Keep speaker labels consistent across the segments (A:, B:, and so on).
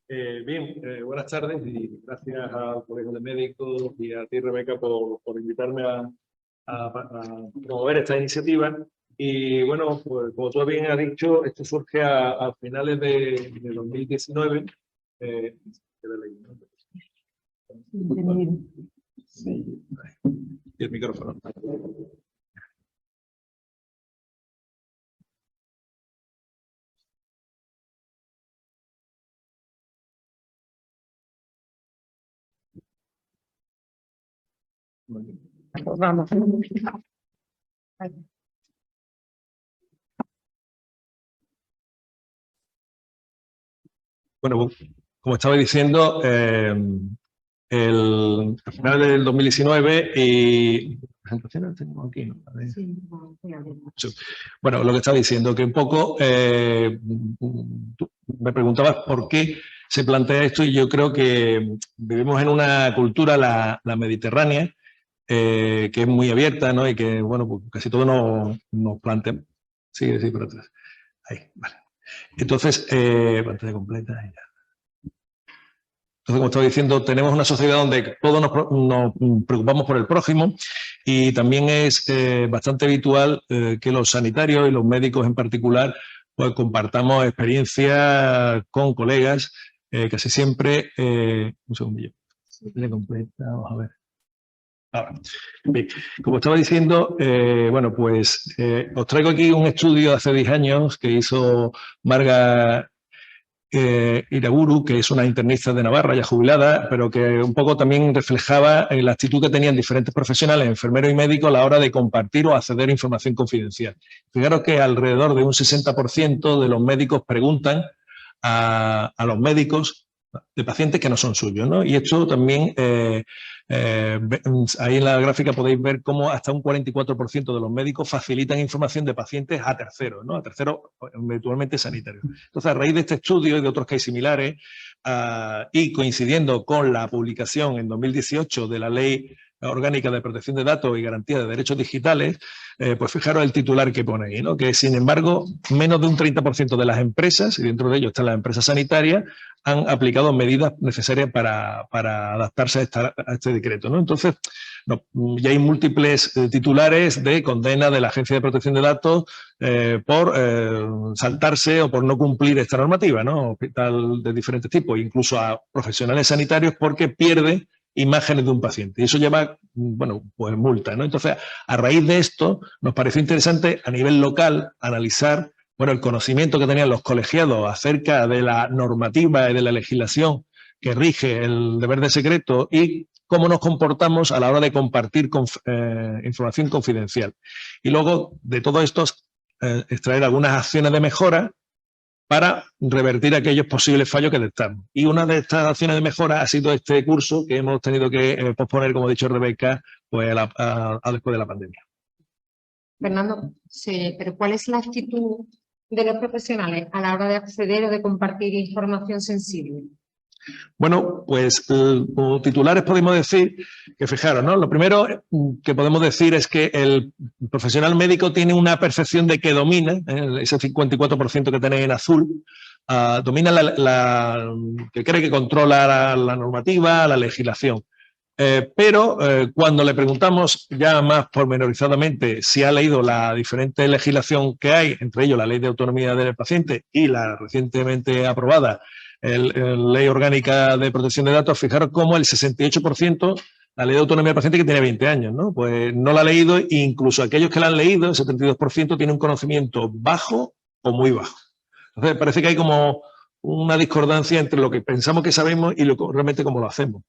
A: Buenas tardes y gracias al Colegio de Médicos y a ti, Rebeca, por invitarme a promover esta iniciativa. Y bueno, pues, como tú bien has dicho, esto surge a finales de 2019. Sí. Y el micrófono.
B: Vamos.
A: Bueno, como estaba diciendo, al final del 2019 y... ¿Presentaciones tengo aquí? ¿No? Sí, bueno, lo que estaba diciendo, que un poco tú me preguntabas por qué se plantea esto, y yo creo que vivimos en una cultura, la mediterránea, que es muy abierta, ¿no? Y que, bueno, pues casi todo nos plantea. Sí, por atrás. Ahí, vale. Entonces, pantalla completa y ya. Entonces, como estaba diciendo, tenemos una sociedad donde todos nos preocupamos por el prójimo, y también es bastante habitual que los sanitarios y los médicos en particular pues compartamos experiencias con colegas, casi siempre. Un segundillo. Completa, vamos a ver. Ahora, bien, como estaba diciendo, bueno, pues os traigo aquí un estudio de hace 10 años que hizo Marga Iraburu, que es una internista de Navarra, ya jubilada, pero que un poco también reflejaba la actitud que tenían diferentes profesionales, enfermeros y médicos, a la hora de compartir o acceder a información confidencial. Fijaros que alrededor de un 60% de los médicos preguntan a los médicos de pacientes que no son suyos, ¿no? Y esto también, ahí en la gráfica podéis ver cómo hasta un 44% de los médicos facilitan información de pacientes a terceros, ¿no? A terceros eventualmente sanitarios. Entonces, a raíz de este estudio y de otros que hay similares, y coincidiendo con la publicación en 2018 de la Ley Orgánica de Protección de Datos y Garantía de Derechos Digitales, pues fijaros el titular que pone ahí, ¿no? Que sin embargo, menos de un 30% de las empresas, y dentro de ellos están las empresas sanitarias, han aplicado medidas necesarias para adaptarse a este decreto, ¿no? Entonces, ya hay múltiples titulares de condena de la Agencia de Protección de Datos por saltarse o por no cumplir esta normativa, ¿no? Hospital de diferentes tipos, incluso a profesionales sanitarios, porque pierde imágenes de un paciente. Y eso lleva, bueno, pues multa, ¿no? Entonces, a raíz de esto, nos pareció interesante a nivel local analizar, bueno, el conocimiento que tenían los colegiados acerca de la normativa y de la legislación que rige el deber de secreto y cómo nos comportamos a la hora de compartir información confidencial. Y luego, de todo esto, extraer algunas acciones de mejora para revertir aquellos posibles fallos que detectamos. Y una de estas acciones de mejora ha sido este curso que hemos tenido que posponer, como ha dicho Rebeca, pues después de la pandemia.
B: Fernando, sí, pero ¿cuál es la actitud de los profesionales a la hora de acceder o de compartir información sensible?
A: Bueno, pues como titulares podemos decir que, fijaros, ¿no? Lo primero que podemos decir es que el profesional médico tiene una percepción de que domina, ese 54% que tenéis en azul, domina que cree que controla la normativa, la legislación. Pero cuando le preguntamos ya más pormenorizadamente si ha leído la diferente legislación que hay, entre ellos la Ley de Autonomía del Paciente y la recientemente aprobada Ley Orgánica de Protección de Datos, fijaros cómo el 68%, la Ley de Autonomía del Paciente, que tiene 20 años, ¿no? Pues no la ha leído, e incluso aquellos que la han leído, el 72%, tienen un conocimiento bajo o muy bajo. Entonces parece que hay como una discordancia entre lo que pensamos que sabemos y realmente cómo lo hacemos.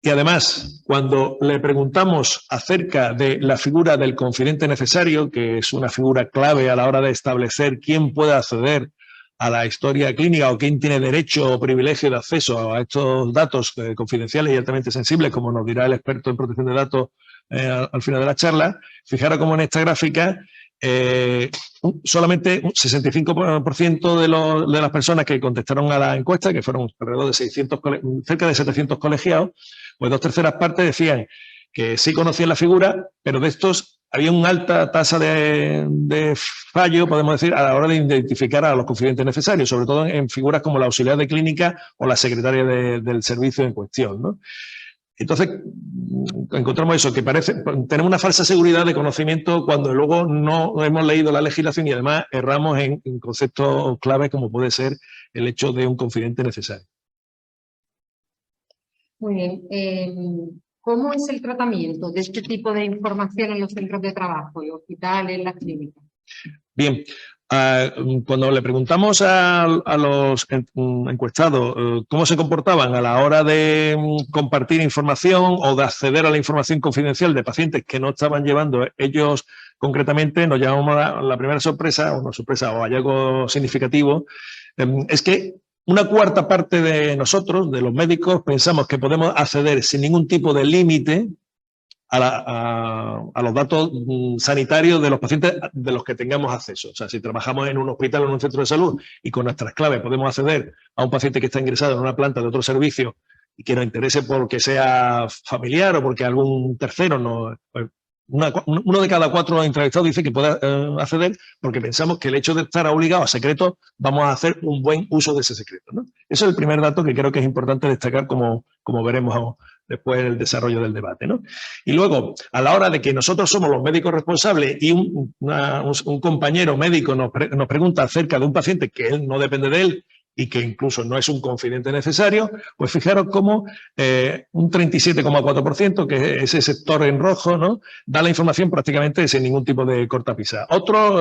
A: Y además, cuando le preguntamos acerca de la figura del confidente necesario, que es una figura clave a la hora de establecer quién puede acceder a la historia clínica o quién tiene derecho o privilegio de acceso a estos datos confidenciales y altamente sensibles, como nos dirá el experto en protección de datos al final de la charla, fijaros cómo en esta gráfica solamente un 65% de las personas que contestaron a la encuesta, que fueron alrededor de cerca de 700 colegiados, pues 2/3 partes decían que sí conocían la figura, pero de estos había una alta tasa de fallo, podemos decir, a la hora de identificar a los confidentes necesarios, sobre todo en figuras como la auxiliar de clínica o la secretaria del servicio en cuestión, ¿no? Entonces, encontramos eso, que tenemos una falsa seguridad de conocimiento cuando luego no hemos leído la legislación y además erramos en conceptos claves como puede ser el hecho de un confidente necesario.
B: Muy bien. ¿Cómo es el tratamiento de este tipo de información en los centros de trabajo, en hospitales, en las clínicas?
A: Bien, cuando le preguntamos a los encuestados cómo se comportaban a la hora de compartir información o de acceder a la información confidencial de pacientes que no estaban llevando ellos concretamente, nos llevamos la primera sorpresa, o no sorpresa, o hallazgo significativo, es que una cuarta parte de nosotros, de los médicos, pensamos que podemos acceder sin ningún tipo de límite a los datos sanitarios de los pacientes de los que tengamos acceso. O sea, si trabajamos en un hospital o en un centro de salud y con nuestras claves podemos acceder a un paciente que está ingresado en una planta de otro servicio y que nos interese porque sea familiar o porque algún tercero nos... uno de cada 4 entrevistados dice que puede acceder porque pensamos que el hecho de estar obligado a secreto vamos a hacer un buen uso de ese secreto, ¿no? Ese es el primer dato que creo que es importante destacar como veremos después en el desarrollo del debate, ¿no? Y luego, a la hora de que nosotros somos los médicos responsables y un compañero médico nos pregunta acerca de un paciente que él no depende de él y que incluso no es un confidente necesario, pues fijaros cómo un 37,4%, que es ese sector en rojo, ¿no?, da la información prácticamente sin ningún tipo de cortapisa. Otro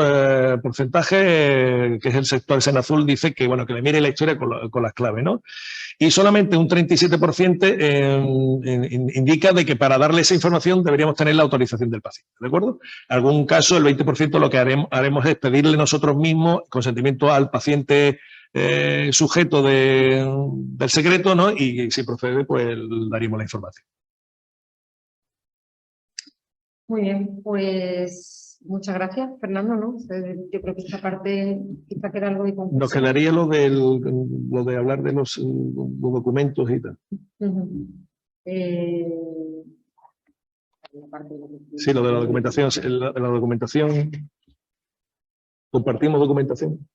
A: porcentaje, que es el sector en azul, dice que, bueno, que le mire la historia con las claves, ¿no? Y solamente un 37% indica de que para darle esa información deberíamos tener la autorización del paciente, ¿de acuerdo? En algún caso, el 20% lo que haremos es pedirle nosotros mismos consentimiento al paciente sujeto del secreto, ¿no? Y si procede, pues daríamos la información.
B: Muy bien, pues muchas gracias, Fernando, ¿no? Yo creo que esta parte quizá queda algo de confusión.
A: Nos quedaría lo de hablar de los documentos y tal. Sí, lo de la documentación. La documentación. ¿Compartimos documentación?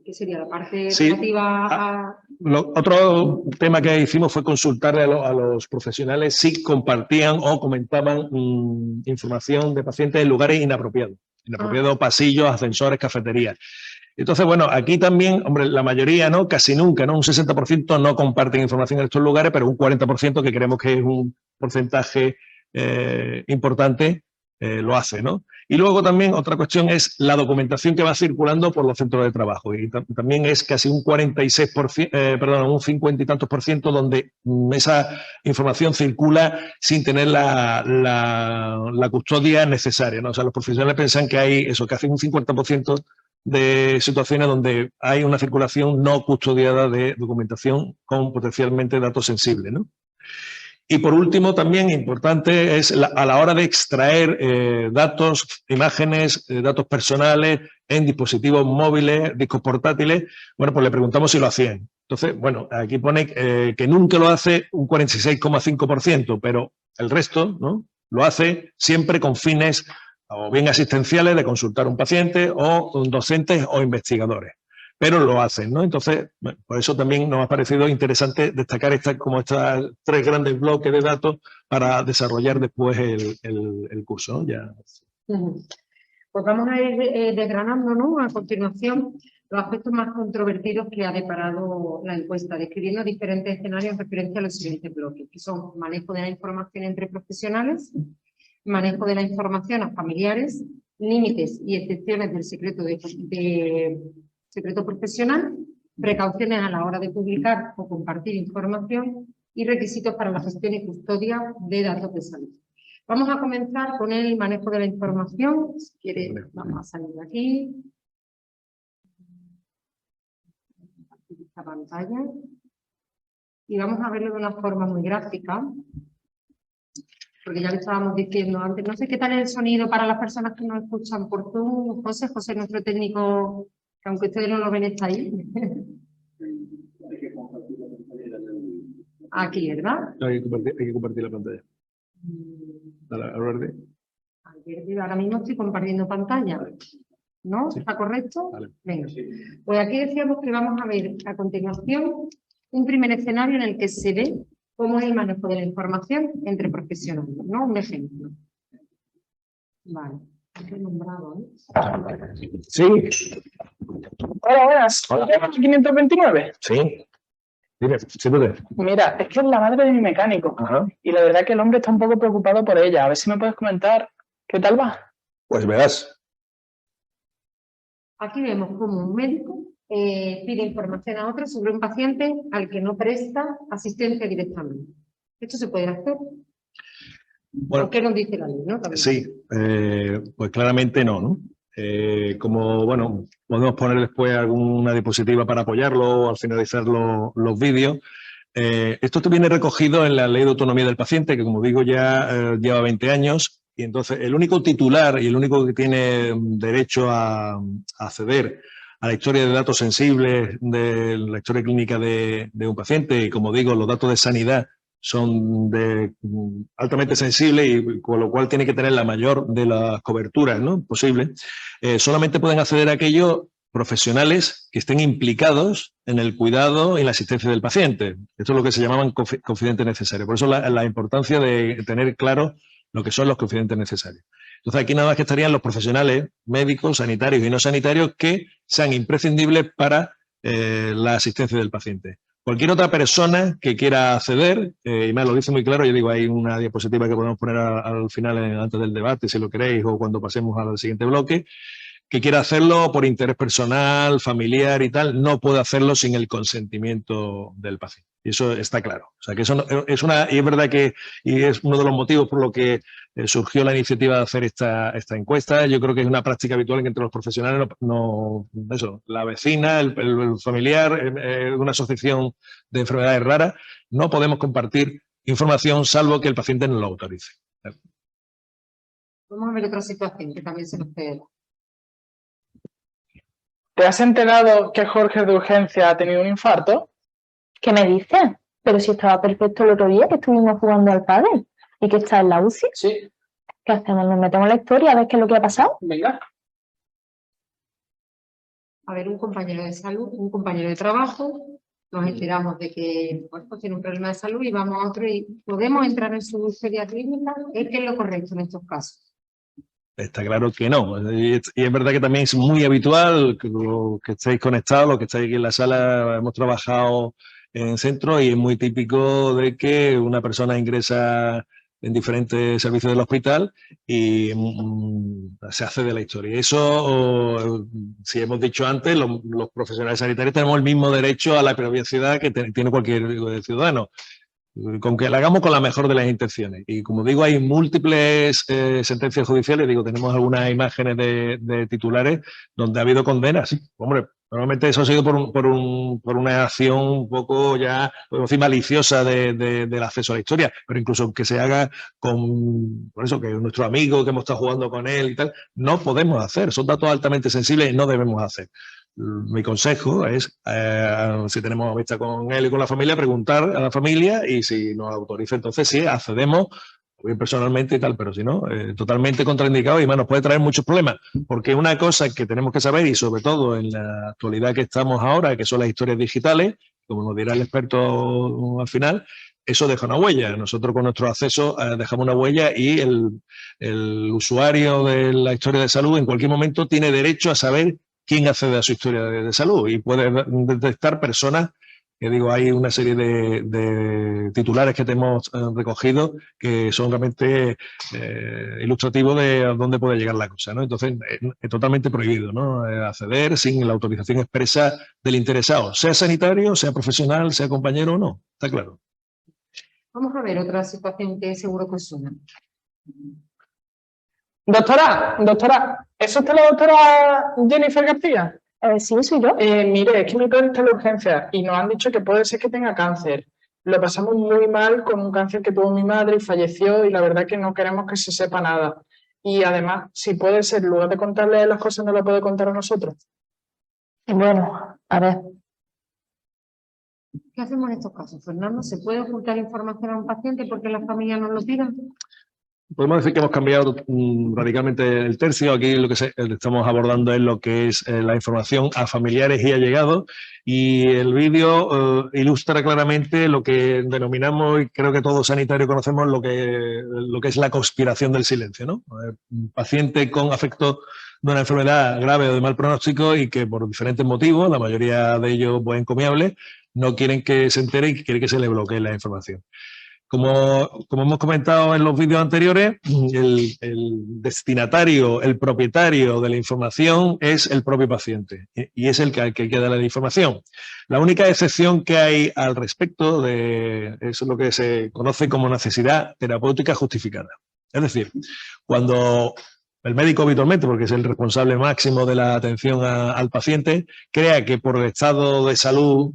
B: ¿Qué sería la parte relativa
A: Otro tema que hicimos fue consultarle a los profesionales si compartían o comentaban información de pacientes en lugares inapropiados. Inapropiados, pasillos, ascensores, cafeterías. Entonces, bueno, aquí también, hombre, la mayoría, ¿no? Casi nunca, ¿no? Un 60% no comparten información en estos lugares, pero un 40% que creemos que es un porcentaje importante, lo hace, ¿no? Y luego también otra cuestión es la documentación que va circulando por los centros de trabajo. Y también es casi un 46%, perdón, un 50 y tantos % donde esa información circula sin tener la custodia necesaria, ¿no? O sea, los profesionales piensan que hay eso, que hacen un 50% de situaciones donde hay una circulación no custodiada de documentación con potencialmente datos sensibles, ¿no? Y por último, también importante es a la hora de extraer datos, imágenes, datos personales en dispositivos móviles, discos portátiles, bueno, pues le preguntamos si lo hacían. Entonces, bueno, aquí pone que nunca lo hace un 46,5%, pero el resto, ¿no?, lo hace siempre con fines o bien asistenciales de consultar a un paciente o docentes o investigadores. Pero lo hacen, ¿no? Entonces, bueno, por eso también nos ha parecido interesante destacar estos 3 grandes bloques de datos para desarrollar después el curso, ¿no? Ya.
B: Pues vamos a ir desgranando, ¿no?, a continuación los aspectos más controvertidos que ha deparado la encuesta, describiendo diferentes escenarios en referencia a los siguientes bloques, que son manejo de la información entre profesionales, manejo de la información a familiares, límites y excepciones del secreto secreto profesional, precauciones a la hora de publicar o compartir información y requisitos para la gestión y custodia de datos de salud. Vamos a comenzar con el manejo de la información. Si quiere, vamos a salir de aquí. Esta pantalla. Y vamos a verlo de una forma muy gráfica, porque ya lo estábamos diciendo antes. No sé qué tal el sonido para las personas que nos escuchan por Zoom. José, nuestro técnico, que aunque ustedes no lo ven, está ahí. Aquí, ¿verdad?
A: Hay que compartir la pantalla. Al verde.
B: Ahora mismo estoy compartiendo pantalla. ¿No?
A: Sí.
B: ¿Está correcto?
A: Vale.
B: Venga. Pues aquí decíamos que vamos a ver a continuación un primer escenario en el que se ve cómo es el manejo de la información entre profesionales, ¿no? Un ejemplo. Vale. He nombrado, ¿eh?
A: Sí.
C: Hola, buenas.
A: Hola.
C: ¿Llamas 529?
A: Sí. Dime, siéntate.
C: Mira, es que es la madre de mi mecánico.
A: Ajá.
C: Y la verdad que el hombre está un poco preocupado por ella. A ver si me puedes comentar qué tal va.
A: Pues verás.
B: Aquí vemos cómo un médico pide información a otro sobre un paciente al que no presta asistencia directamente. ¿Esto se puede hacer?
A: Bueno,
B: ¿O qué nos dice la ley, no? También.
A: sí, pues claramente no, ¿no? Como, bueno, podemos poner después alguna diapositiva para apoyarlo al finalizar los vídeos. Esto viene recogido en la Ley de Autonomía del Paciente, que como digo ya lleva 20 años, y entonces el único titular y el único que tiene derecho a acceder a la historia de datos sensibles de la historia clínica de un paciente, y como digo, los datos de sanidad son altamente sensibles y con lo cual tiene que tener la mayor de las coberturas, ¿no?, posible. Solamente pueden acceder a aquellos profesionales que estén implicados en el cuidado y la asistencia del paciente. Esto es lo que se llamaban confidentes necesarios. Por eso la importancia de tener claro lo que son los confidentes necesarios. Entonces aquí nada más que estarían los profesionales médicos, sanitarios y no sanitarios que sean imprescindibles para la asistencia del paciente. Cualquier otra persona que quiera acceder, y me lo dice muy claro, yo digo, hay una diapositiva que podemos poner al final, antes del debate, si lo queréis, o cuando pasemos al siguiente bloque, que quiera hacerlo por interés personal, familiar y tal, no puede hacerlo sin el consentimiento del paciente. Y eso está claro. O sea, que eso y es verdad que y es uno de los motivos por los que surgió la iniciativa de hacer esta encuesta. Yo creo que es una práctica habitual en que entre los profesionales, eso, la vecina, el familiar, una asociación de enfermedades raras, no podemos compartir información salvo que el paciente nos lo autorice.
B: Vamos a ver otra situación que también se nos puede dar.
C: ¿Te has enterado que Jorge de urgencia ha tenido un infarto?
D: ¿Qué me dices? Pero si estaba perfecto el otro día que estuvimos jugando al pádel y que está en la UCI.
C: Sí.
D: ¿Qué hacemos? ¿Nos metemos en la historia a ver qué es lo que ha pasado?
C: Venga.
B: A ver, un compañero de salud, un compañero de trabajo, nos enteramos de que pues tiene un problema de salud y vamos a otro y podemos entrar en su historia clínica. ¿Es que es lo correcto en estos casos?
A: Está claro que no. Y es verdad que también es muy habitual que los que estéis conectados, los que estáis aquí en la sala, hemos trabajado en centro y es muy típico de que una persona ingresa en diferentes servicios del hospital y se hace de la historia. Eso, si hemos dicho antes, los profesionales sanitarios tenemos el mismo derecho a la privacidad que tiene cualquier ciudadano, con que la hagamos con la mejor de las intenciones. Y como digo, hay múltiples sentencias judiciales, digo, tenemos algunas imágenes de titulares donde ha habido condenas. Sí, hombre, normalmente eso ha sido por una acción un poco ya, podemos decir, maliciosa del acceso a la historia, pero incluso aunque se haga por eso, que nuestro amigo, que hemos estado jugando con él y tal, no podemos hacer, son datos altamente sensibles y no debemos hacer. Mi consejo es, si tenemos vista con él y con la familia, preguntar a la familia y si nos autoriza, entonces sí, accedemos, bien personalmente y tal, pero si no, totalmente contraindicado y más nos puede traer muchos problemas, porque una cosa que tenemos que saber, y sobre todo en la actualidad que estamos ahora, que son las historias digitales, como nos dirá el experto al final, eso deja una huella. Nosotros con nuestro acceso dejamos una huella y el usuario de la historia de salud en cualquier momento tiene derecho a saber quién accede a su historia de salud y puede detectar personas, que digo, hay una serie de titulares que tenemos recogido que son realmente ilustrativos de a dónde puede llegar la cosa, ¿no? Entonces, es totalmente prohibido, ¿no?, acceder sin la autorización expresa del interesado, sea sanitario, sea profesional, sea compañero o no, está claro.
B: Vamos a ver otra situación que seguro que os suena.
C: Doctora, ¿es usted la doctora Jennifer García?
D: Sí, soy yo.
C: Mire, es que mi padre está en la urgencia y nos han dicho que puede ser que tenga cáncer. Lo pasamos muy mal con un cáncer que tuvo mi madre y falleció y la verdad que no queremos que se sepa nada. Y además, si puede ser, en lugar de contarle las cosas, ¿no lo puede contar a nosotros?
D: Bueno, a ver.
B: ¿Qué hacemos en estos casos, Fernando? ¿Se puede ocultar información a un paciente porque la familia nos lo pida?
A: Podemos decir que hemos cambiado radicalmente el tercio. Aquí lo que estamos abordando es lo que es la información a familiares y allegados, y el vídeo ilustra claramente lo que denominamos, y creo que todo sanitario conocemos, lo que es la conspiración del silencio, ¿no? Un paciente con afecto de una enfermedad grave o de mal pronóstico y que por diferentes motivos, la mayoría de ellos pues encomiables, no quieren que se entere y quieren que se le bloquee la información. Como hemos comentado en los vídeos anteriores, el destinatario, el propietario de la información es el propio paciente y es el que hay que dar la información. La única excepción que hay al respecto es lo que se conoce como necesidad terapéutica justificada. Es decir, cuando el médico habitualmente, porque es el responsable máximo de la atención al paciente, crea que por el estado de salud,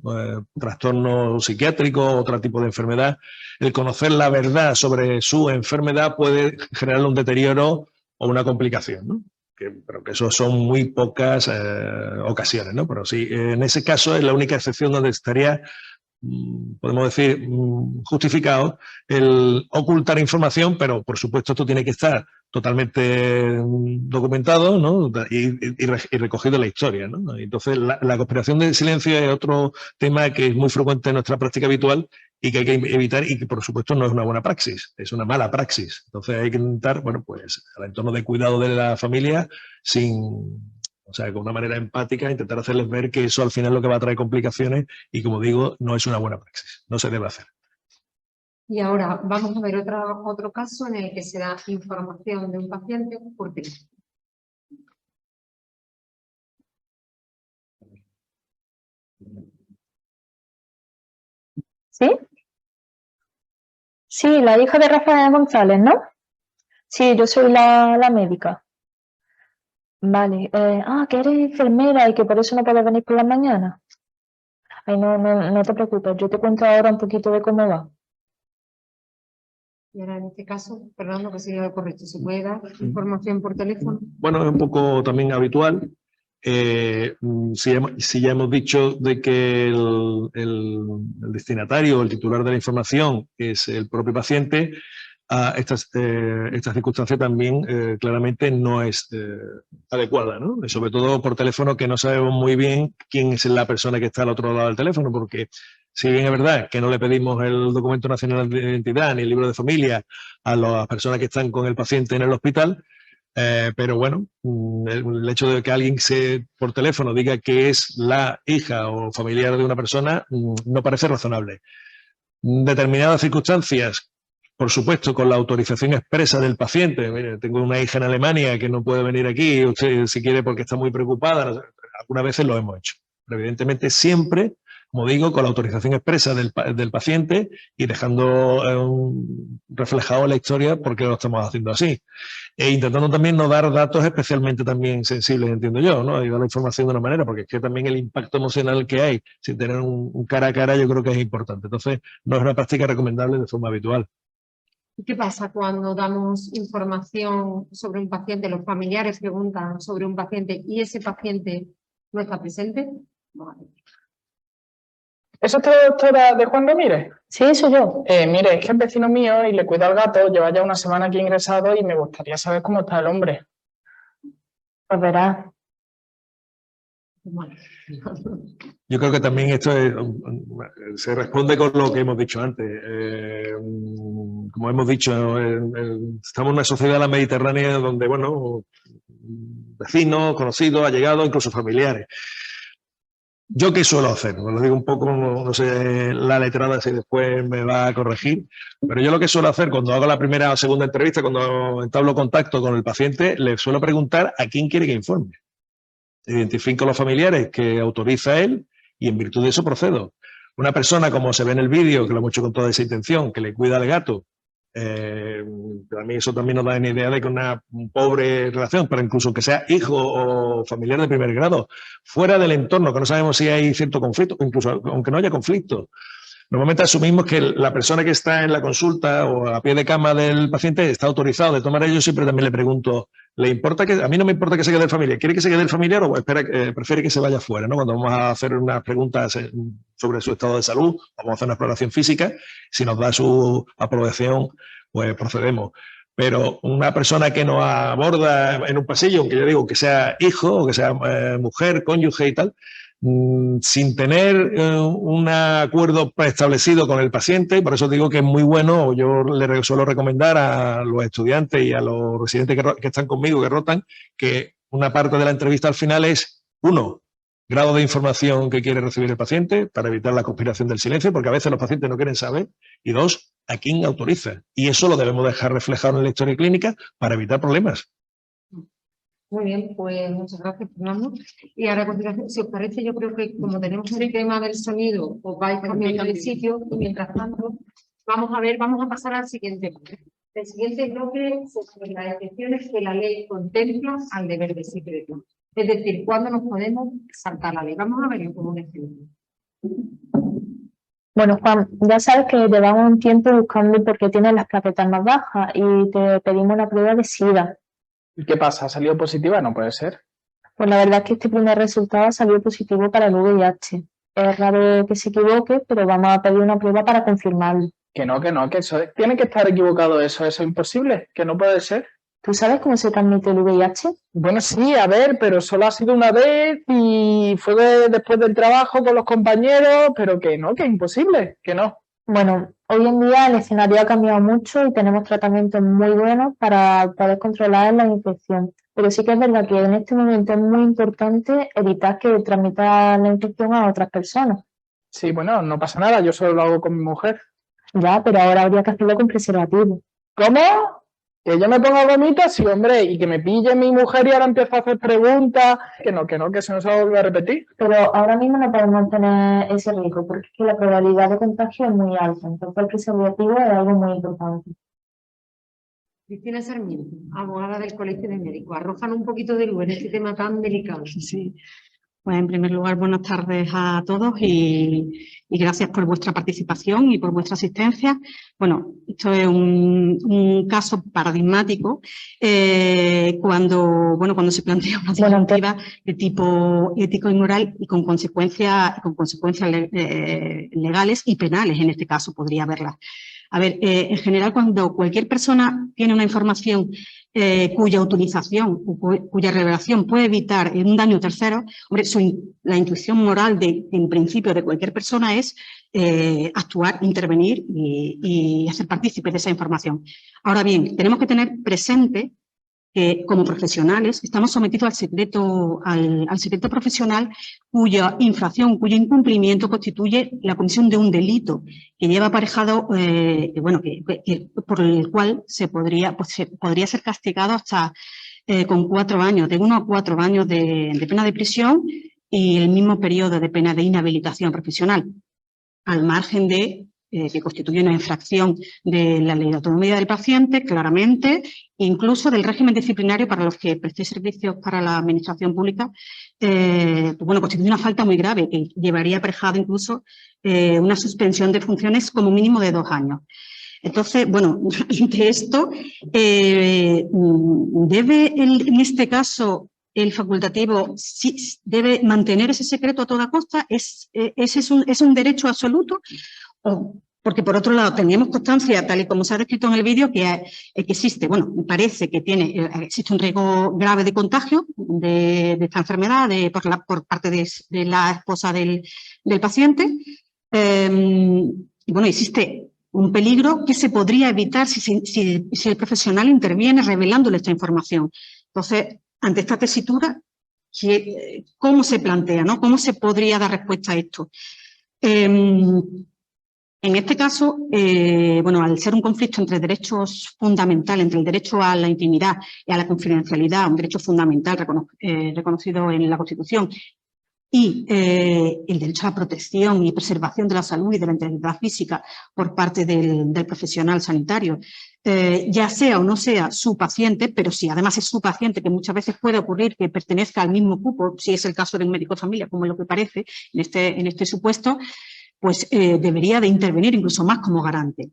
A: trastorno psiquiátrico o otro tipo de enfermedad, el conocer la verdad sobre su enfermedad puede generar un deterioro o una complicación, ¿no? Pero que eso son muy pocas ocasiones, ¿no? Pero sí, en ese caso es la única excepción donde estaría, podemos decir, justificado el ocultar información, pero por supuesto esto tiene que estar totalmente documentado, ¿no? y recogido en la historia, ¿no? Entonces la conspiración del silencio es otro tema que es muy frecuente en nuestra práctica habitual y que hay que evitar, y que por supuesto no es una buena praxis, es una mala praxis. Entonces hay que intentar, bueno, pues al entorno de cuidado de la familia, o sea, con una manera empática, intentar hacerles ver que eso al final es lo que va a traer complicaciones y, como digo, no es una buena praxis, no se debe hacer.
B: Y ahora vamos a ver otro caso en el que se da información de un paciente por teléfono.
D: ¿Sí? Sí, la hija de Rafael González, ¿no? Sí, yo soy la médica. Vale. Que eres enfermera y que por eso no puedes venir por la mañana. Ay, no te preocupes, yo te cuento ahora un poquito de cómo va.
B: Y ahora en este caso, Fernando, que sería lo correcto, ¿se puede dar información por teléfono?
A: Bueno, es un poco también habitual. Si ya hemos dicho de que el destinatario, el titular de la información es el propio paciente, esta circunstancia también claramente no es adecuada, ¿no? Y sobre todo por teléfono, que no sabemos muy bien quién es la persona que está al otro lado del teléfono, porque si bien es verdad que no le pedimos el documento nacional de identidad ni el libro de familia a las personas que están con el paciente en el hospital, pero bueno, el hecho de que alguien por teléfono diga que es la hija o familiar de una persona no parece razonable. Determinadas circunstancias, por supuesto, con la autorización expresa del paciente. Mire, tengo una hija en Alemania que no puede venir aquí, usted si quiere porque está muy preocupada, algunas veces lo hemos hecho. Pero evidentemente siempre, como digo, con la autorización expresa del paciente y dejando reflejado en la historia por qué lo estamos haciendo así. E intentando también no dar datos especialmente también sensibles, entiendo yo, ¿no? Y dar la información de una manera, porque es que también el impacto emocional que hay sin tener un cara a cara yo creo que es importante. Entonces, no es una práctica recomendable de forma habitual.
B: ¿Y qué pasa cuando damos información sobre un paciente, los familiares preguntan sobre un paciente y ese paciente no está presente? Vale.
C: ¿Es usted doctora de Juan Ramírez?
D: Sí, soy yo.
C: Mire, es que es vecino mío y le cuido al gato, lleva ya una semana aquí ingresado y me gustaría saber cómo está el hombre.
D: Pues verás.
B: Vale.
A: Yo creo que también esto se responde con lo que hemos dicho antes. Como hemos dicho, estamos en una sociedad la mediterránea donde, bueno, vecinos, conocidos, allegados, incluso familiares. ¿Yo qué suelo hacer? Os lo digo un poco, no sé la letrada si después me va a corregir, pero yo lo que suelo hacer cuando hago la primera o segunda entrevista, cuando entablo contacto con el paciente, le suelo preguntar a quién quiere que informe. Identifico los familiares que autoriza él y en virtud de eso procedo. Una persona, como se ve en el vídeo, que lo hemos hecho con toda esa intención, que le cuida al gato, a mí eso también nos da una idea de que una pobre relación, pero incluso que sea hijo o familiar de primer grado, fuera del entorno, que no sabemos si hay cierto conflicto, incluso aunque no haya conflicto. Normalmente asumimos que la persona que está en la consulta o a pie de cama del paciente está autorizado de tomar ello. Siempre también le pregunto, le importa que, a mí no me importa que se quede el familiar, ¿quiere que se quede el familiar o prefiere que se vaya fuera, ¿no? Cuando vamos a hacer unas preguntas sobre su estado de salud, vamos a hacer una exploración física, si nos da su aprobación, pues procedemos. Pero una persona que nos aborda en un pasillo, aunque yo digo que sea hijo o que sea mujer, cónyuge y tal, sin tener un acuerdo preestablecido con el paciente, por eso digo que es muy bueno, yo le suelo recomendar a los estudiantes y a los residentes que están conmigo, que rotan, que una parte de la entrevista al final es, 1, grado de información que quiere recibir el paciente para evitar la conspiración del silencio, porque a veces los pacientes no quieren saber, y 2, a quién autoriza. Y eso lo debemos dejar reflejado en la historia clínica para evitar problemas.
B: Muy bien, pues muchas gracias, Fernando. Y ahora a continuación, si os parece, yo creo que como tenemos el tema del sonido, os vais cambiando de sitio y mientras tanto vamos a pasar al siguiente bloque. El siguiente bloque sobre las excepciones que la ley contempla al deber de secreto. Es decir, cuándo nos podemos saltar la ley. Vamos a verlo como un ejemplo.
D: Bueno, Juan, ya sabes que llevamos un tiempo buscando por qué tienes las plaquetas más bajas y te pedimos una prueba de SIDA.
C: ¿Y qué pasa? ¿Ha salido positiva? No puede ser.
D: Pues la verdad es que este primer resultado salió positivo para el VIH. Es raro que se equivoque, pero vamos a pedir una prueba para confirmarlo.
C: Que no, que eso tiene que estar equivocado, eso es imposible, que no puede ser.
D: ¿Tú sabes cómo se transmite el VIH?
C: Bueno, sí, a ver, pero solo ha sido una vez y fue después del trabajo con los compañeros, pero que no, que es imposible, que no.
D: Bueno, hoy en día el escenario ha cambiado mucho y tenemos tratamientos muy buenos para poder controlar la infección. Pero sí que es verdad que en este momento es muy importante evitar que transmita la infección a otras personas.
C: Sí, bueno, no pasa nada, yo solo lo hago con mi mujer.
D: Ya, pero ahora habría que hacerlo con preservativo.
C: ¿Cómo? ¿Que yo me ponga gomitas? Sí, hombre, y que me pille mi mujer y ahora empieza a hacer preguntas. Que eso no se va a volver a repetir.
D: Pero ahora mismo no podemos tener ese riesgo porque es que la probabilidad de contagio es muy alta. Entonces el preservativo es algo muy importante.
B: Cristina Sarmiento, abogada del Colegio de Médicos. Arrojan un poquito de luz en este tema tan delicado.
E: Sí. Pues en primer lugar, buenas tardes a todos y gracias por vuestra participación y por vuestra asistencia. Bueno, esto es un caso paradigmático cuando se plantea una directiva de tipo ético y moral y con consecuencias legales y penales, en este caso podría haberlas. A ver, en general, cuando cualquier persona tiene una información cuya utilización o cuya revelación puede evitar un daño tercero, hombre, la intuición moral en principio de cualquier persona es actuar, intervenir y hacer partícipe de esa información. Ahora bien, tenemos que tener presente que como profesionales estamos sometidos al secreto profesional cuya infracción, cuyo incumplimiento constituye la comisión de un delito que lleva aparejado, por el cual se podría ser castigado hasta con 4 años, de 1 a 4 años de pena de prisión y el mismo periodo de pena de inhabilitación profesional, al margen de que constituye una infracción de la ley de autonomía del paciente, claramente, incluso del régimen disciplinario para los que prestéis servicios para la administración pública, constituye una falta muy grave que llevaría aparejado incluso una suspensión de funciones como mínimo de 2 años. Entonces, bueno, de esto, debe en este caso el facultativo debe mantener ese secreto a toda costa, ¿es un derecho absoluto? Porque por otro lado teníamos constancia, tal y como se ha descrito en el vídeo, que existe, bueno, parece que existe un riesgo grave de contagio de esta enfermedad por parte de la esposa del paciente. Y bueno, existe un peligro que se podría evitar si el profesional interviene revelándole esta información. Entonces, ante esta tesitura, ¿cómo se plantea, ¿no? ¿Cómo se podría dar respuesta a esto? En este caso, al ser un conflicto entre derechos fundamentales, entre el derecho a la intimidad y a la confidencialidad, un derecho fundamental reconocido en la Constitución, y el derecho a la protección y preservación de la salud y de la integridad física por parte del profesional sanitario, ya sea o no sea su paciente, pero si además es su paciente, que muchas veces puede ocurrir que pertenezca al mismo cupo, si es el caso de un médico de familia, como es lo que parece en este supuesto, pues debería de intervenir incluso más como garante.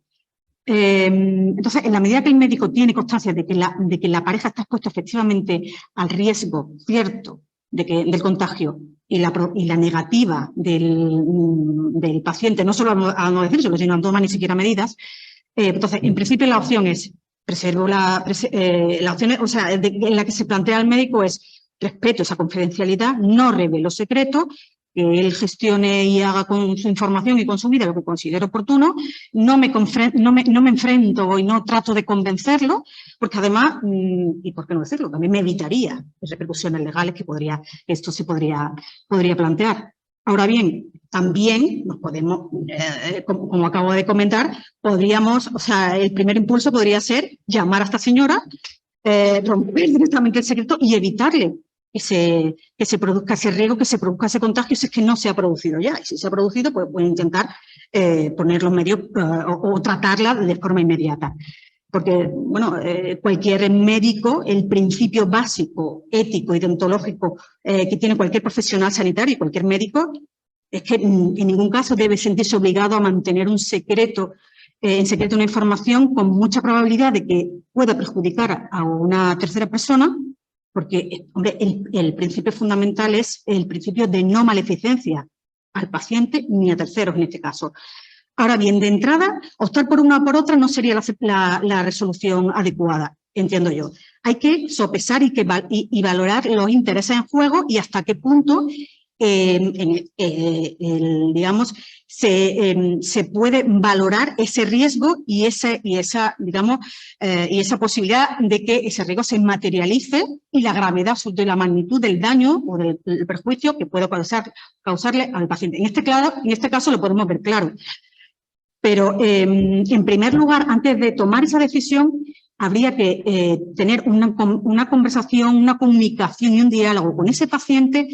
E: Entonces, en la medida que el médico tiene constancia de que la pareja está expuesta efectivamente al riesgo cierto del contagio y la negativa del paciente, no solo a no decírselo, sino a no tomar ni siquiera medidas, entonces, en principio la opción es, la opción es, o sea, en la que se plantea el médico es respeto esa confidencialidad, no revelo secreto, que él gestione y haga con su información y con su vida lo que considere oportuno, no me enfrento y no trato de convencerlo, porque además, y por qué no decirlo, también me evitaría repercusiones legales que esto se podría plantear. Ahora bien, también nos podemos, como acabo de comentar, podríamos, o sea, el primer impulso podría ser llamar a esta señora, romper directamente el secreto y evitarle que se produzca ese riesgo, que se produzca ese contagio, si es que no se ha producido ya. Y si se ha producido, pues pueden intentar poner los medios o tratarla de forma inmediata. Porque, bueno, cualquier médico, el principio básico, ético y deontológico que tiene cualquier profesional sanitario y cualquier médico, es que en ningún caso debe sentirse obligado a mantener un secreto, en secreto una información con mucha probabilidad de que pueda perjudicar a una tercera persona, porque, hombre, el principio fundamental es el principio de no maleficencia al paciente ni a terceros en este caso. Ahora bien, de entrada, optar por una o por otra no sería la resolución adecuada, entiendo yo. Hay que sopesar y valorar los intereses en juego y hasta qué punto, digamos, se puede valorar ese riesgo y esa posibilidad de que ese riesgo se materialice y la gravedad de la magnitud del daño o del perjuicio que puede causarle al paciente. En este caso lo podemos ver claro. Pero, en primer lugar, antes de tomar esa decisión, habría que tener una conversación, una comunicación y un diálogo con ese paciente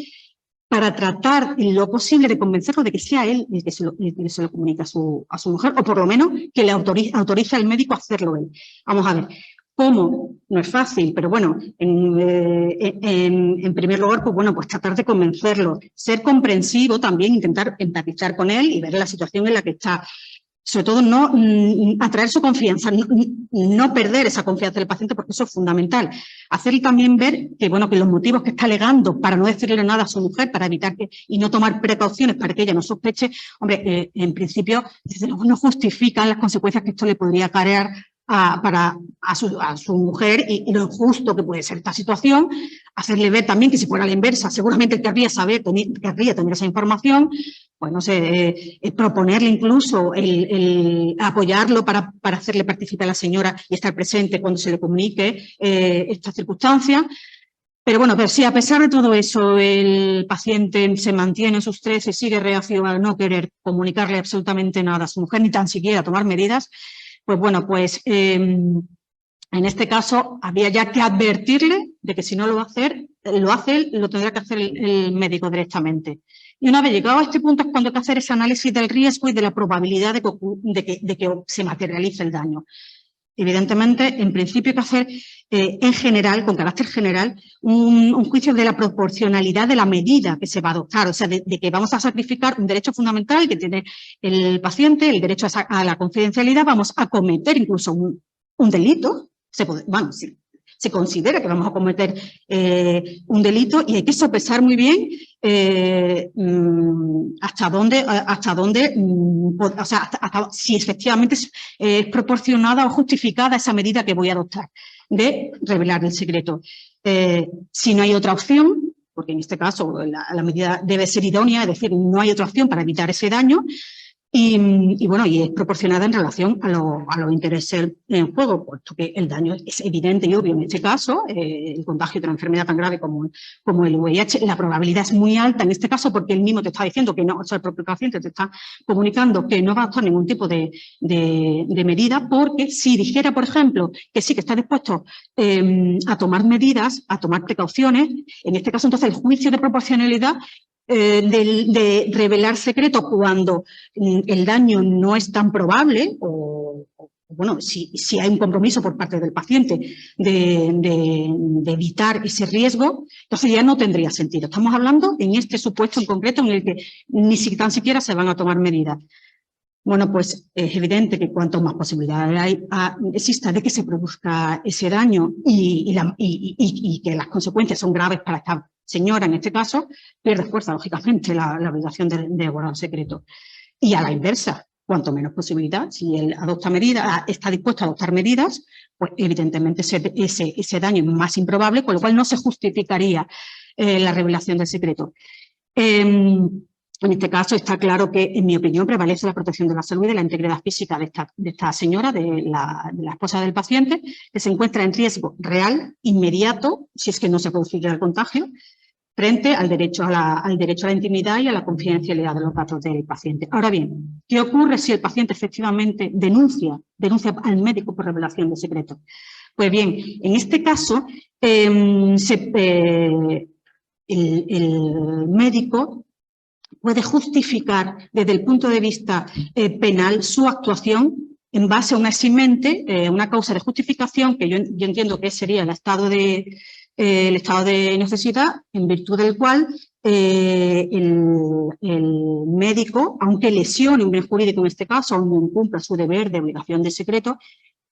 E: para tratar en lo posible de convencerlo de que sea él el que se lo comunique a su mujer, o por lo menos que le autorice al médico a hacerlo él. Vamos a ver. ¿Cómo? No es fácil, pero bueno, en primer lugar, pues bueno, pues tratar de convencerlo, ser comprensivo también, intentar empatizar con él y ver la situación en la que está. Sobre todo, no atraer su confianza, no perder esa confianza del paciente, porque eso es fundamental. Hacerle también ver que, bueno, que los motivos que está alegando para no decirle nada a su mujer, para evitar y no tomar precauciones para que ella no sospeche, hombre, en principio, desde luego no justifican las consecuencias que esto le podría acarrear a su mujer y lo injusto que puede ser esta situación. Hacerle ver también que si fuera a la inversa, seguramente querría tener esa información. Pues no sé, proponerle incluso el apoyarlo para hacerle participar a la señora y estar presente cuando se le comunique esta circunstancia. Pero bueno, pero si a pesar de todo eso el paciente se mantiene en sus tres y sigue reacio a no querer comunicarle absolutamente nada a su mujer, ni tan siquiera tomar medidas, pues bueno, pues en este caso habría ya que advertirle de que si no lo va a hacer, lo hace él, lo tendrá que hacer el médico directamente. Y una vez llegado a este punto es cuando hay que hacer ese análisis del riesgo y de la probabilidad de que se materialice el daño. Evidentemente, en principio hay que hacer en general, con carácter general, un juicio de la proporcionalidad de la medida que se va a adoptar, o sea, de que vamos a sacrificar un derecho fundamental que tiene el paciente, el derecho a la confidencialidad, vamos a cometer incluso un delito, se considera que vamos a cometer un delito y hay que sopesar muy bien hasta dónde, o sea, si efectivamente es proporcionada o justificada esa medida que voy a adoptar de revelar el secreto. Si no hay otra opción, porque en este caso la medida debe ser idónea, es decir, no hay otra opción para evitar ese daño, y bueno, y es proporcionada en relación a los intereses en juego, puesto que el daño es evidente y obvio en este caso, el contagio de una enfermedad tan grave como el VIH, la probabilidad es muy alta en este caso porque él mismo te está diciendo que no, o sea, el propio paciente te está comunicando que no va a adoptar ningún tipo de medida, porque si dijera, por ejemplo, que sí que está dispuesto a tomar medidas, a tomar precauciones, en este caso entonces el juicio de proporcionalidad de revelar secreto cuando el daño no es tan probable o bueno, si hay un compromiso por parte del paciente de evitar ese riesgo, entonces ya no tendría sentido. Estamos hablando en este supuesto en concreto en el que ni tan siquiera se van a tomar medidas. Bueno, pues es evidente que cuanto más posibilidades exista de que se produzca ese daño y que las consecuencias son graves para esta señora, en este caso, pierde fuerza, lógicamente, la obligación de guardar secreto. Y a la inversa, cuanto menos posibilidad, si él adopta medidas, está dispuesto a adoptar medidas, pues evidentemente ese daño es más improbable, con lo cual no se justificaría la revelación del secreto. En este caso está claro que, en mi opinión, prevalece la protección de la salud y de la integridad física de esta señora, de la esposa del paciente, que se encuentra en riesgo real, inmediato, si es que no se produciera el contagio, frente al derecho a la intimidad y a la confidencialidad de los datos del paciente. Ahora bien, ¿qué ocurre si el paciente efectivamente denuncia al médico por revelación de secreto? Pues bien, en este caso, el médico puede justificar desde el punto de vista penal su actuación en base a una eximente, una causa de justificación, que yo entiendo que sería el estado de necesidad, en virtud del cual el médico, aunque lesione un bien jurídico en este caso, aunque incumpla su deber de obligación de secreto,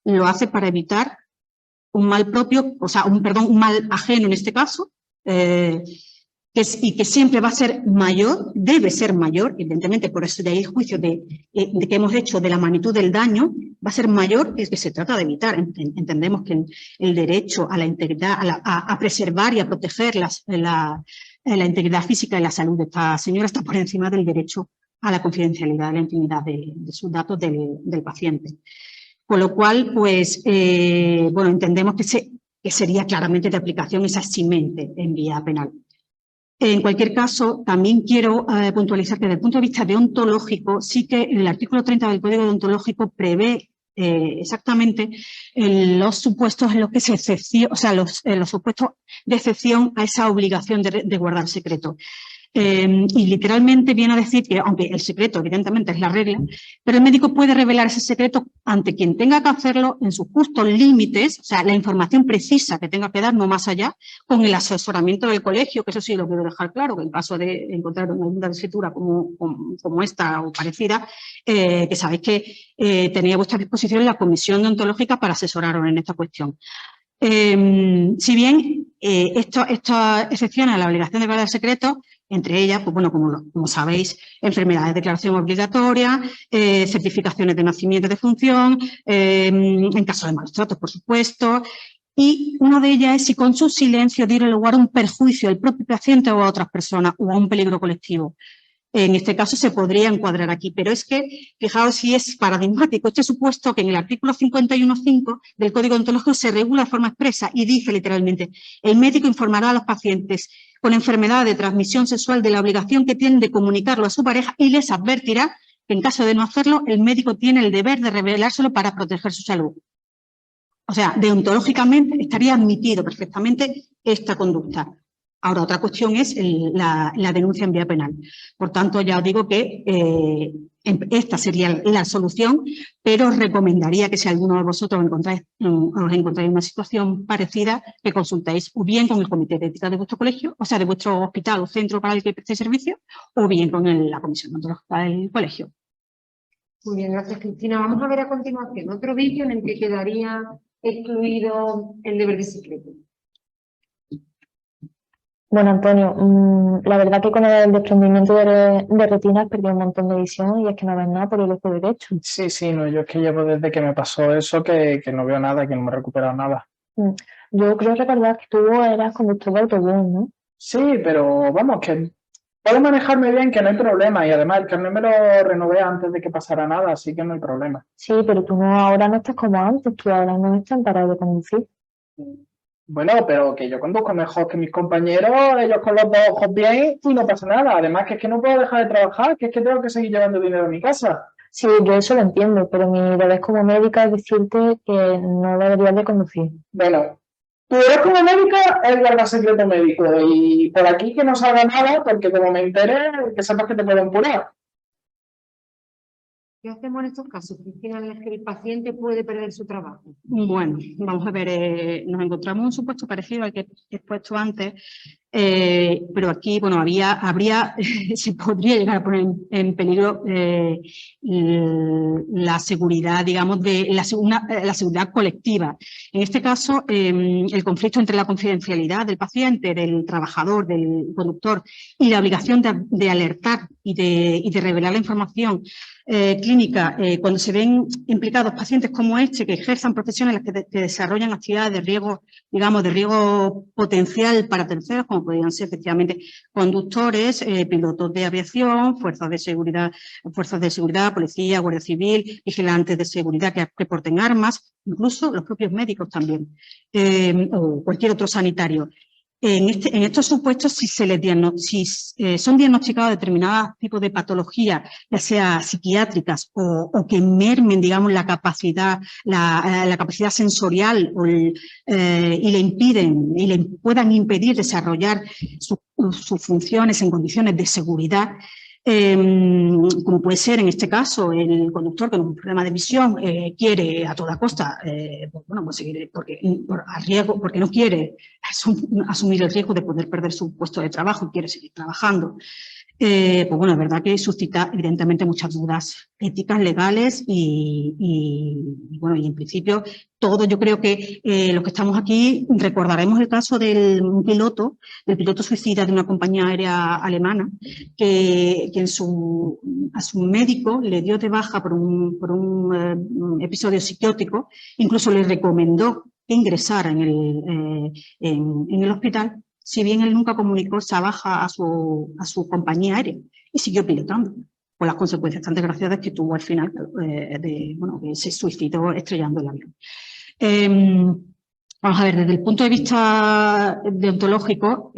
E: lo hace para evitar un mal propio, o sea, un mal ajeno en este caso, y que siempre va a ser mayor, debe ser mayor, evidentemente por eso de ahí el juicio de que hemos hecho de la magnitud del daño, va a ser mayor que se trata de evitar. Entendemos que el derecho a la integridad, a preservar y a proteger la integridad física y la salud de esta señora está por encima del derecho a la confidencialidad, a la intimidad de sus datos del paciente. Con lo cual, pues, bueno, entendemos que sería claramente de aplicación esa eximente en vía penal. En cualquier caso, también quiero puntualizar que desde el punto de vista deontológico, sí que el artículo 30 del Código Deontológico prevé exactamente los supuestos en los que se excepciona, o sea, los supuestos de excepción a esa obligación de guardar secreto. Y literalmente viene a decir que, aunque el secreto evidentemente es la regla, pero el médico puede revelar ese secreto ante quien tenga que hacerlo en sus justos límites, o sea, la información precisa que tenga que dar, no más allá, con el asesoramiento del colegio, que eso sí lo quiero dejar claro, que en caso de encontrar una escritura como esta o parecida, que sabéis que tenía a vuestra disposición la comisión deontológica para asesoraros en esta cuestión. Si bien estas excepciones a la obligación de guardar secretos, entre ellas, pues bueno, como sabéis, enfermedades de declaración obligatoria, certificaciones de nacimiento de función, en caso de malos tratos, por supuesto, y una de ellas es si con su silencio diera lugar a un perjuicio al propio paciente o a otras personas o a un peligro colectivo. En este caso se podría encuadrar aquí, pero es que, fijaos si es paradigmático este supuesto que en el artículo 51.5 del Código Deontológico se regula de forma expresa y dice literalmente: el médico informará a los pacientes con enfermedad de transmisión sexual de la obligación que tienen de comunicarlo a su pareja y les advertirá que en caso de no hacerlo, el médico tiene el deber de revelárselo para proteger su salud. O sea, deontológicamente estaría admitido perfectamente esta conducta. Ahora, otra cuestión es la denuncia en vía penal. Por tanto, ya os digo que esta sería la solución, pero os recomendaría que si alguno de vosotros os encontráis en una situación parecida, que consultéis o bien con el comité de ética de vuestro colegio, o sea, de vuestro hospital o centro para el que prestéis servicio, o bien con la comisión deontológica del colegio.
B: Muy bien, gracias, Cristina. Vamos a ver a continuación otro vídeo en el que quedaría excluido el deber de secreto.
D: Bueno, Antonio, la verdad que con el desprendimiento de retinas perdí un montón de visión y es que no ves nada por el ojo derecho.
C: Sí, no, yo es que llevo desde que me pasó eso que no veo nada, que no me he recuperado nada.
D: Yo creo recordar que tú eras conductor de autobús, ¿no?
C: Sí, pero vamos, que puedo manejarme bien, que no hay problema, y además el carnet me lo renové antes de que pasara nada, así que no hay problema.
D: Sí, pero tú ahora no estás como antes, tú ahora no estás en parado de conducir.
C: Bueno, pero que yo conduzco mejor que mis compañeros, ellos con los dos ojos bien y no pasa nada. Además que es que no puedo dejar de trabajar, que es que tengo que seguir llevando dinero a mi casa.
D: Sí, yo eso lo entiendo, pero mi deber como médica es decirte que no deberías de conducir.
C: Bueno, tu deber como médica es guardar secreto médico y por aquí que no salga nada porque como me entere, que sepas que te puedo empujar.
B: ¿Qué hacemos en estos casos, Cristina, en los que el paciente puede perder su trabajo?
E: Bueno, vamos a ver, nos encontramos un supuesto parecido al que he expuesto antes, pero aquí, bueno, se podría llegar a poner en peligro la seguridad, digamos, la seguridad colectiva. En este caso, el conflicto entre la confidencialidad del paciente, del trabajador, del conductor y la obligación de alertar y de revelar la información clínica, cuando se ven implicados pacientes como este que ejerzan profesiones en las que desarrollan actividades de riesgo, digamos, de riesgo potencial para terceros, como podrían ser efectivamente conductores, pilotos de aviación, fuerzas de seguridad, policía, guardia civil, vigilantes de seguridad que porten armas, incluso los propios médicos también, o cualquier otro sanitario. En estos supuestos, si son diagnosticados determinados tipos de patologías, ya sea psiquiátricas o que mermen, digamos, la capacidad sensorial y le puedan impedir desarrollar sus funciones en condiciones de seguridad, como puede ser en este caso el conductor con un problema de visión quiere a toda costa seguir porque no quiere asumir el riesgo de poder perder su puesto de trabajo y quiere seguir trabajando. Pues bueno, es verdad que suscita evidentemente muchas dudas éticas, legales y en principio todo, yo creo que los que estamos aquí recordaremos el caso del piloto suicida de una compañía aérea alemana que a su médico le dio de baja por un episodio psicótico, incluso le recomendó que ingresara en el hospital, si bien él nunca comunicó esa baja a su compañía aérea y siguió pilotando, con las consecuencias tan desgraciadas que tuvo al final, que se suicidó estrellando el avión. Vamos a ver, desde el punto de vista deontológico,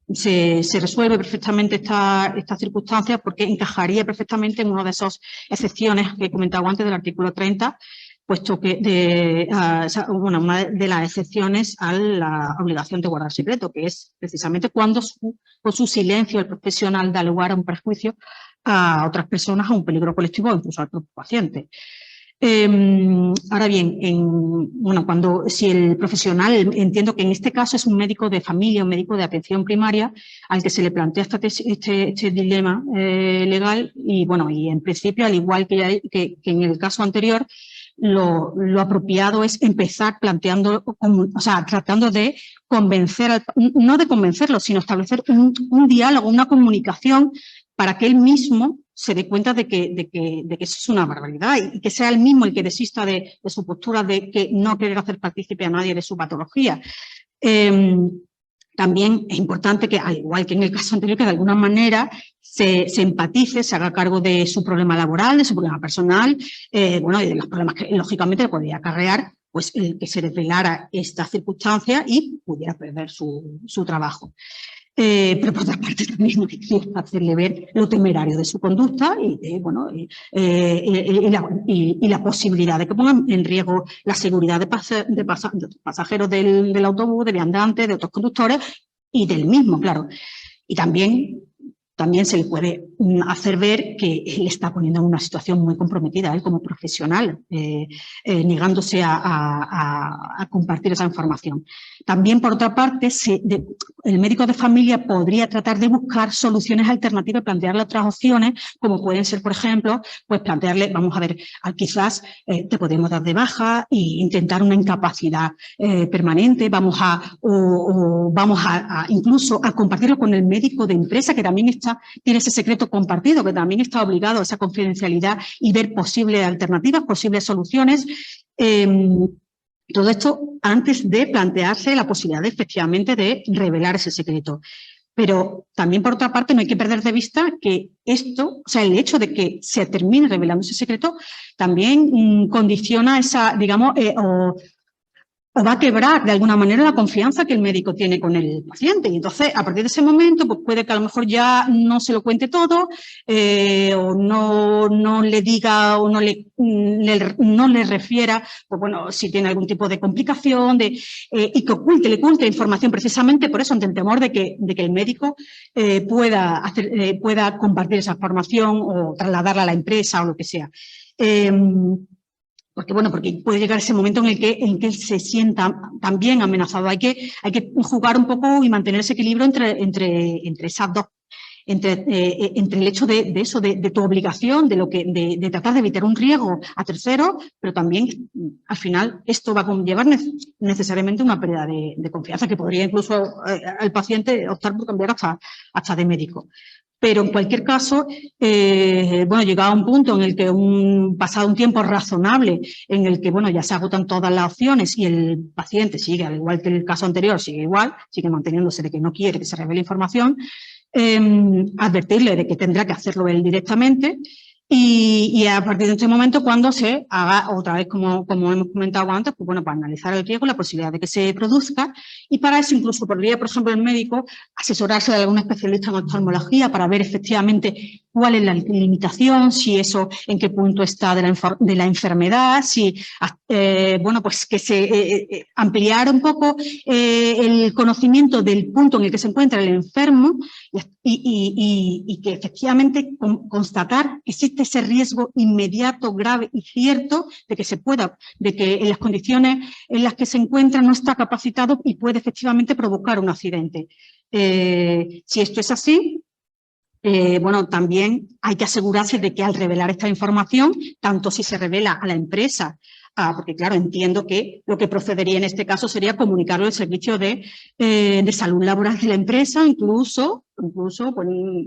E: se resuelve perfectamente esta circunstancia porque encajaría perfectamente en una de esas excepciones que he comentado antes del artículo 30, puesto que una de las excepciones a la obligación de guardar secreto, que es precisamente cuando con su silencio el profesional da lugar a un perjuicio a otras personas, a un peligro colectivo o incluso al propio paciente. Ahora bien, si el profesional, entiendo que en este caso es un médico de familia, un médico de atención primaria, al que se le plantea este dilema legal y en principio, al igual que en el caso anterior, lo apropiado es empezar tratando de convencer, no de convencerlo, sino establecer un diálogo, una comunicación para que él mismo se dé cuenta de que eso es una barbaridad y que sea él mismo el que desista de su postura de que no querer hacer partícipe a nadie de su patología. También es importante que, al igual que en el caso anterior, que de alguna manera se empatice, se haga cargo de su problema laboral, de su problema personal, y de los problemas que lógicamente le podría acarrear pues el que se desvelara esta circunstancia y pudiera perder su trabajo. Pero por otra parte también hay que hacerle ver lo temerario de su conducta y la posibilidad de que pongan en riesgo la seguridad de pasajeros del autobús, de viandantes, de otros conductores y del mismo, claro. Y también se le puede hacer ver que él está poniendo en una situación muy comprometida, él como profesional, negándose a compartir esa información. También, por otra parte, el médico de familia podría tratar de buscar soluciones alternativas, plantearle otras opciones, como pueden ser, por ejemplo, pues plantearle, vamos a ver, quizás te podemos dar de baja e intentar una incapacidad permanente, vamos a incluso a compartirlo con el médico de empresa, que también tiene ese secreto compartido, que también está obligado a esa confidencialidad y ver posibles alternativas, posibles soluciones. Todo esto antes de plantearse la posibilidad efectivamente de revelar ese secreto. Pero también, por otra parte, no hay que perder de vista que esto, o sea, el hecho de que se termine revelando ese secreto, también condiciona esa, digamos, o va a quebrar de alguna manera la confianza que el médico tiene con el paciente. Y entonces, a partir de ese momento, pues puede que a lo mejor ya no se lo cuente todo, o no le diga o no le refiera, pues bueno, si tiene algún tipo de complicación, y que le oculte información precisamente por eso, ante el temor de que el médico pueda compartir esa información o trasladarla a la empresa o lo que sea. Porque, bueno, porque puede llegar ese momento en el que se sienta también amenazado. Hay que jugar un poco y mantener ese equilibrio entre esas dos, entre el hecho de eso, de tu obligación, de tratar de evitar un riesgo a terceros, pero también al final esto va a conllevar necesariamente una pérdida de confianza, que podría incluso al paciente optar por cambiar hasta de médico. Pero en cualquier caso, bueno, llegado a un punto en el que pasado un tiempo razonable, en el que, bueno, ya se agotan todas las opciones y el paciente sigue, al igual que el caso anterior, sigue igual, sigue manteniéndose de que no quiere que se revele información, advertirle de que tendrá que hacerlo él directamente y a partir de este momento cuando se haga otra vez, como hemos comentado antes, pues bueno, para analizar el riesgo, la posibilidad de que se produzca, y para eso incluso podría, por ejemplo, el médico asesorarse de algún especialista en oftalmología para ver efectivamente cuál es la limitación, si eso, en qué punto está de la enfermedad, si, bueno, pues que se ampliar un poco el conocimiento del punto en el que se encuentra el enfermo y que efectivamente constatar que existe ese riesgo inmediato, grave y cierto de que en las condiciones en las que se encuentra no está capacitado y puede efectivamente provocar un accidente. Si esto es así, bueno, también hay que asegurarse de que al revelar esta información, tanto si se revela a la empresa, porque claro, entiendo que lo que procedería en este caso sería comunicarlo al servicio de salud laboral de la empresa, incluso pues,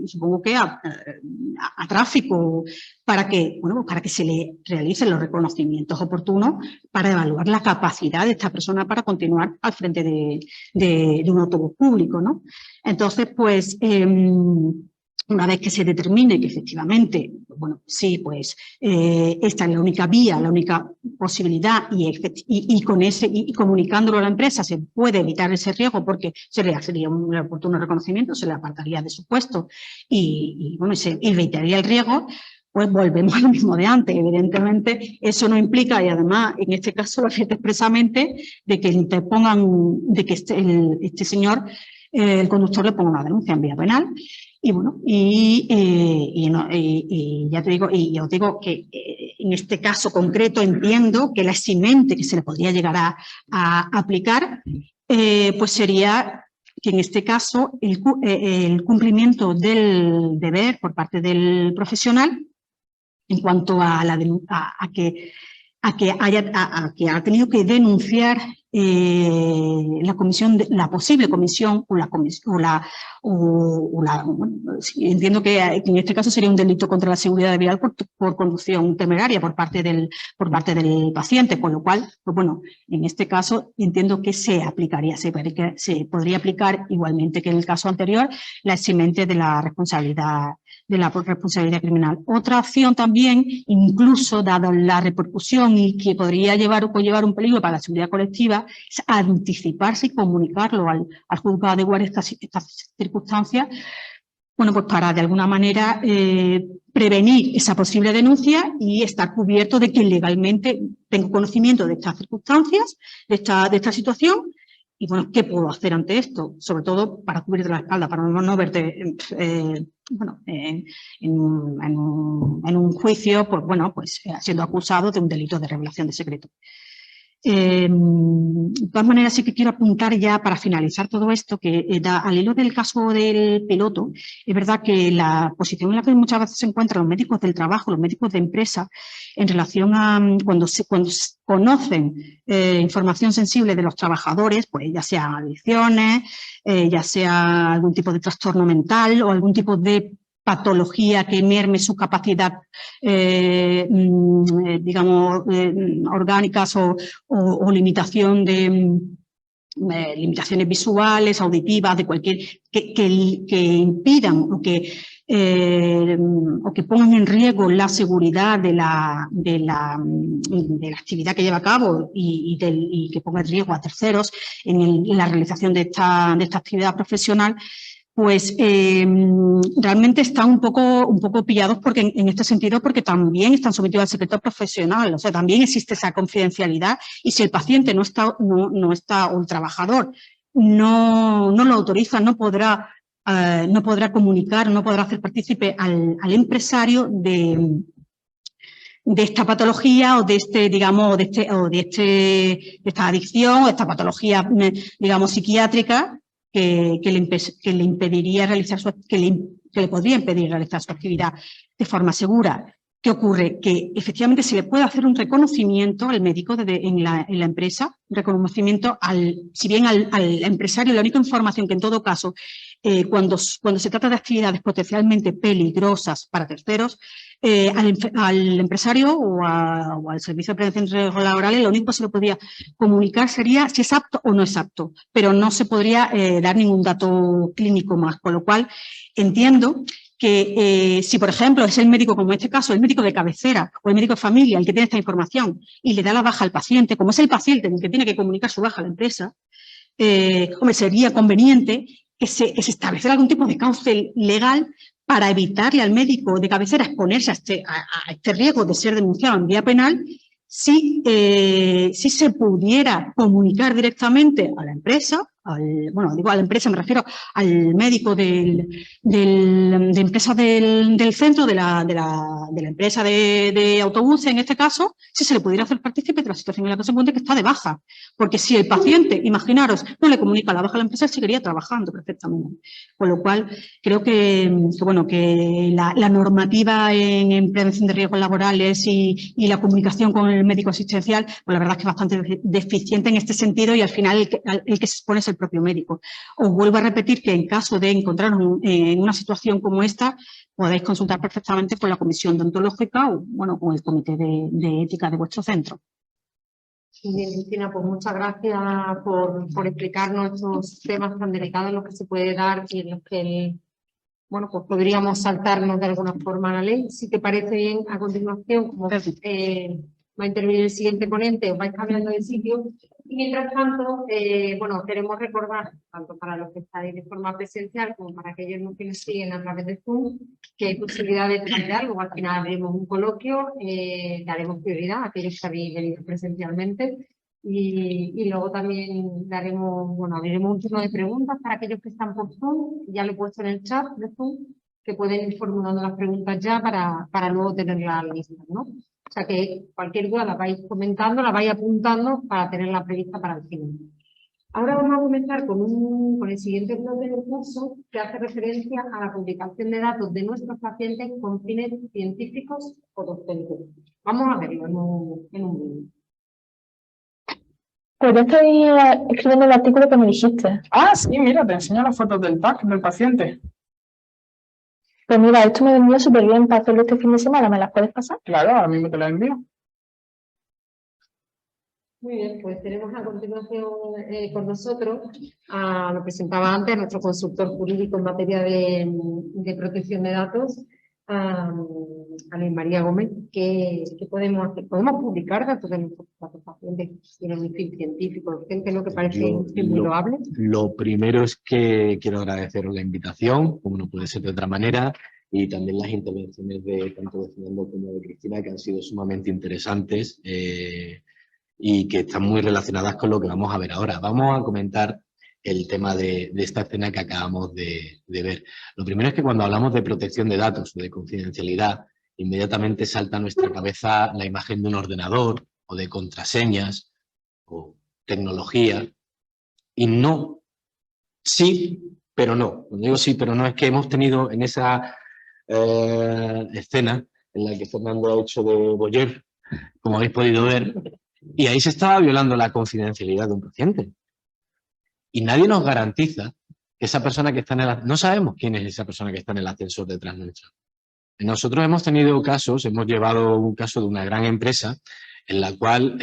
E: supongo que a tráfico, para que se le realicen los reconocimientos oportunos para evaluar la capacidad de esta persona para continuar al frente de un autobús público, ¿no? Entonces, pues, una vez que se determine que efectivamente, bueno, sí, pues esta es la única vía, la única posibilidad y comunicándolo a la empresa se puede evitar ese riesgo porque se le haría un oportuno reconocimiento, se le apartaría de su puesto y bueno, se evitaría el riesgo, pues volvemos a lo mismo de antes. Evidentemente, eso no implica, y además en este caso lo advierte expresamente, de que este señor, el conductor, le ponga una denuncia en vía penal. Y bueno, ya te digo, y yo digo que en este caso concreto entiendo que la eximente que se le podría llegar a aplicar, pues sería que en este caso el cumplimiento del deber por parte del profesional en cuanto a que ha tenido que denunciar la posible comisión entiendo que en este caso sería un delito contra la seguridad vial por conducción temeraria por parte del paciente, con lo cual, pues bueno, en este caso entiendo que se aplicaría, se podría aplicar igualmente que en el caso anterior la eximente de la responsabilidad criminal. Otra opción también, incluso dado la repercusión y que podría llevar un peligro para la seguridad colectiva, es anticiparse y comunicarlo al juzgado de guardia estas circunstancias, bueno, pues para de alguna manera prevenir esa posible denuncia y estar cubierto de que legalmente tengo conocimiento de estas circunstancias, de esta situación. Y bueno, ¿qué puedo hacer ante esto? Sobre todo para cubrirte la espalda, para no verte bueno, en un juicio, pues bueno, pues siendo acusado de un delito de revelación de secreto. De todas maneras, sí que quiero apuntar ya para finalizar todo esto que al hilo del caso del piloto, es verdad que la posición en la que muchas veces se encuentran los médicos del trabajo, los médicos de empresa, en relación a cuando se conocen información sensible de los trabajadores, pues ya sean adicciones, ya sea algún tipo de trastorno mental o algún tipo de patología que merme su capacidad, digamos, orgánicas o limitación de limitaciones visuales, auditivas, de cualquier que impidan o que pongan en riesgo la seguridad de la actividad que lleva a cabo y que ponga en riesgo a terceros en la realización de esta actividad profesional, pues realmente están un poco pillados porque en este sentido, porque también están sometidos al secreto profesional, o sea, también existe esa confidencialidad y si el paciente no está o el trabajador no lo autoriza, no podrá comunicar, no podrá hacer partícipe al empresario de de esta patología o de digamos, de esta adicción o esta patología, digamos, psiquiátrica que le impediría realizar que le podría impedir realizar su actividad de forma segura. ¿Qué ocurre? Que efectivamente se le puede hacer un reconocimiento al médico en la empresa, un reconocimiento si bien al empresario, la única información que en todo caso, cuando se trata de actividades potencialmente peligrosas para terceros, al empresario o al Servicio de Prevención de Riesgos Laborales, lo único que se le podría comunicar sería si es apto o no es apto, pero no se podría dar ningún dato clínico más, con lo cual entiendo que si, por ejemplo, es el médico, como en este caso, el médico de cabecera o el médico de familia el que tiene esta información y le da la baja al paciente, como es el paciente el que tiene que comunicar su baja a la empresa, hombre, sería conveniente que se estableciera algún tipo de cauce legal para evitarle al médico de cabecera exponerse a este riesgo de ser denunciado en vía penal si se pudiera comunicar directamente a la empresa, bueno, digo a la empresa, me refiero al médico de empresa del centro, de la empresa de autobuses, en este caso, si se le pudiera hacer partícipe de la situación en la que se encuentra, que está de baja. Porque si el paciente, imaginaros, no le comunica la baja a la empresa, él seguiría trabajando perfectamente. Con lo cual, creo que la normativa en prevención de riesgos laborales y la comunicación con el médico asistencial, pues la verdad es que es bastante deficiente en este sentido y al final el que se expone es el propio médico. Os vuelvo a repetir que en caso de encontraros en una situación como esta, podéis consultar perfectamente con la comisión deontológica o bueno, con el comité de ética de vuestro centro.
B: Bien, Cristina, pues muchas gracias por explicarnos estos temas tan delicados en los que se puede dar y en los que bueno, pues podríamos saltarnos de alguna forma a la ley. Si te parece bien, a continuación, como va a intervenir el siguiente ponente, os vais cambiando de sitio. Y mientras tanto, bueno, queremos recordar, tanto para los que estáis de forma presencial como para aquellos que nos siguen a través de Zoom, que hay posibilidad de plantear, luego al final haremos un coloquio, daremos prioridad a aquellos que habéis venido presencialmente. Y luego también abriremos un turno de preguntas para aquellos que están por Zoom, ya lo he puesto en el chat de Zoom, que pueden ir formulando las preguntas ya para luego tenerlas listas, ¿no? O sea que cualquier duda la vais comentando, la vais apuntando para tenerla prevista para el final. Ahora vamos a comenzar con el siguiente bloque del curso que hace referencia a la publicación de datos de nuestros pacientes con fines científicos o docentes. Vamos a verlo en un vídeo.
D: Pues yo estoy escribiendo el artículo que me dijiste.
C: Ah, sí, mira, te enseño las fotos del TAC del paciente.
D: Pues mira, esto me vendría súper bien para hacerlo este fin de semana. ¿Me las puedes pasar?
C: Claro, ahora mismo te las envío.
B: Muy bien, pues tenemos a continuación con nosotros, lo presentaba antes, a nuestro consultor jurídico en materia de protección de datos, a Luis María Gómez. ¿Qué podemos hacer? ¿Podemos publicar datos de nuestros pacientes que tienen un fin científico, docente, lo que parece muy loable?
F: Lo primero es que quiero agradeceros la invitación, como no puede ser de otra manera, y también las intervenciones de tanto de Fernando como de Cristina, que han sido sumamente interesantes y que están muy relacionadas con lo que vamos a ver ahora. Vamos a comentar el tema de esta escena que acabamos de ver. Lo primero es que cuando hablamos de protección de datos o de confidencialidad, inmediatamente salta a nuestra cabeza la imagen de un ordenador o de contraseñas o tecnología. Y no, sí, pero no. Cuando digo sí, pero no, es que hemos tenido en esa escena en la que Fernando ha hecho de voyeur, como habéis podido ver, y ahí se estaba violando la confidencialidad de un paciente. Y nadie nos garantiza que esa persona que está en el... No sabemos quién es esa persona que está en el ascensor detrás nuestro. Nosotros hemos tenido casos, hemos llevado un caso de una gran empresa en la cual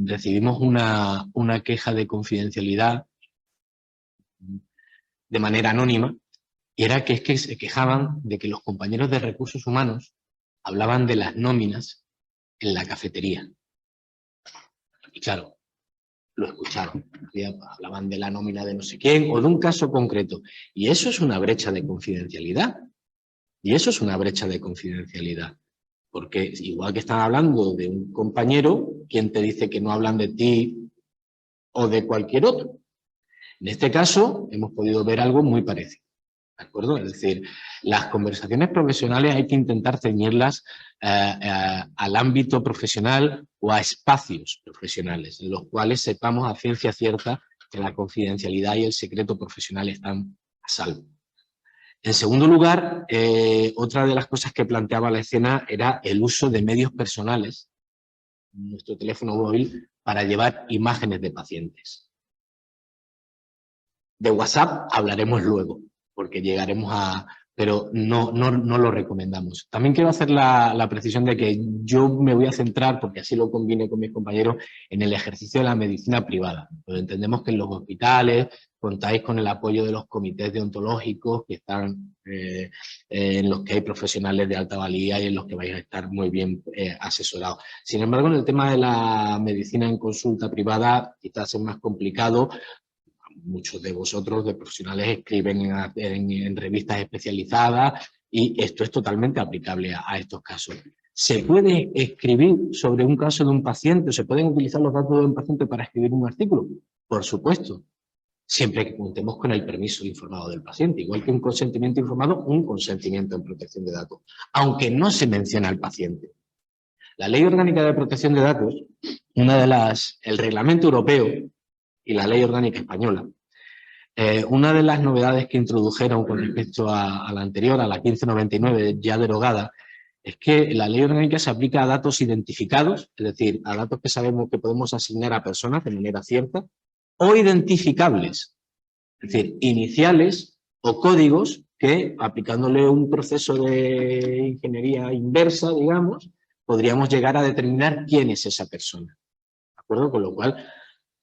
F: recibimos una queja de confidencialidad de manera anónima, y era que es que se quejaban de que los compañeros de recursos humanos hablaban de las nóminas en la cafetería. Y claro, lo escucharon. Hablaban de la nómina de no sé quién o de un caso concreto. Y eso es una brecha de confidencialidad. Y eso es una brecha de confidencialidad. Porque igual que están hablando de un compañero, ¿quién te dice que no hablan de ti o de cualquier otro? En este caso hemos podido ver algo muy parecido. ¿De acuerdo? Es decir, las conversaciones profesionales hay que intentar ceñirlas al ámbito profesional o a espacios profesionales, en los cuales sepamos a ciencia cierta que la confidencialidad y el secreto profesional están a salvo. En segundo lugar, otra de las cosas que planteaba la escena era el uso de medios personales, nuestro teléfono móvil, para llevar imágenes de pacientes. De WhatsApp hablaremos luego, porque llegaremos a... pero no lo recomendamos. También quiero hacer la precisión de que yo me voy a centrar, porque así lo combine con mis compañeros, en el ejercicio de la medicina privada. Pues entendemos que en los hospitales contáis con el apoyo de los comités deontológicos que están, en los que hay profesionales de alta valía y en los que vais a estar muy bien asesorados. Sin embargo, en el tema de la medicina en consulta privada quizás es más complicado. Muchos de vosotros, de profesionales, escriben en revistas especializadas y esto es totalmente aplicable a estos casos. ¿Se puede escribir sobre un caso de un paciente? ¿Se pueden utilizar los datos de un paciente para escribir un artículo? Por supuesto, siempre que contemos con el permiso informado del paciente. Igual que un consentimiento informado, un consentimiento en protección de datos, aunque no se menciona al paciente. La Ley Orgánica de Protección de Datos, el Reglamento Europeo y la Ley Orgánica Española, una de las novedades que introdujeron con respecto a la anterior, a la 1599 ya derogada, es que la ley orgánica se aplica a datos identificados, es decir, a datos que sabemos que podemos asignar a personas de manera cierta, o identificables, es decir, iniciales o códigos que, aplicándole un proceso de ingeniería inversa, digamos, podríamos llegar a determinar quién es esa persona. ¿De acuerdo? Con lo cual,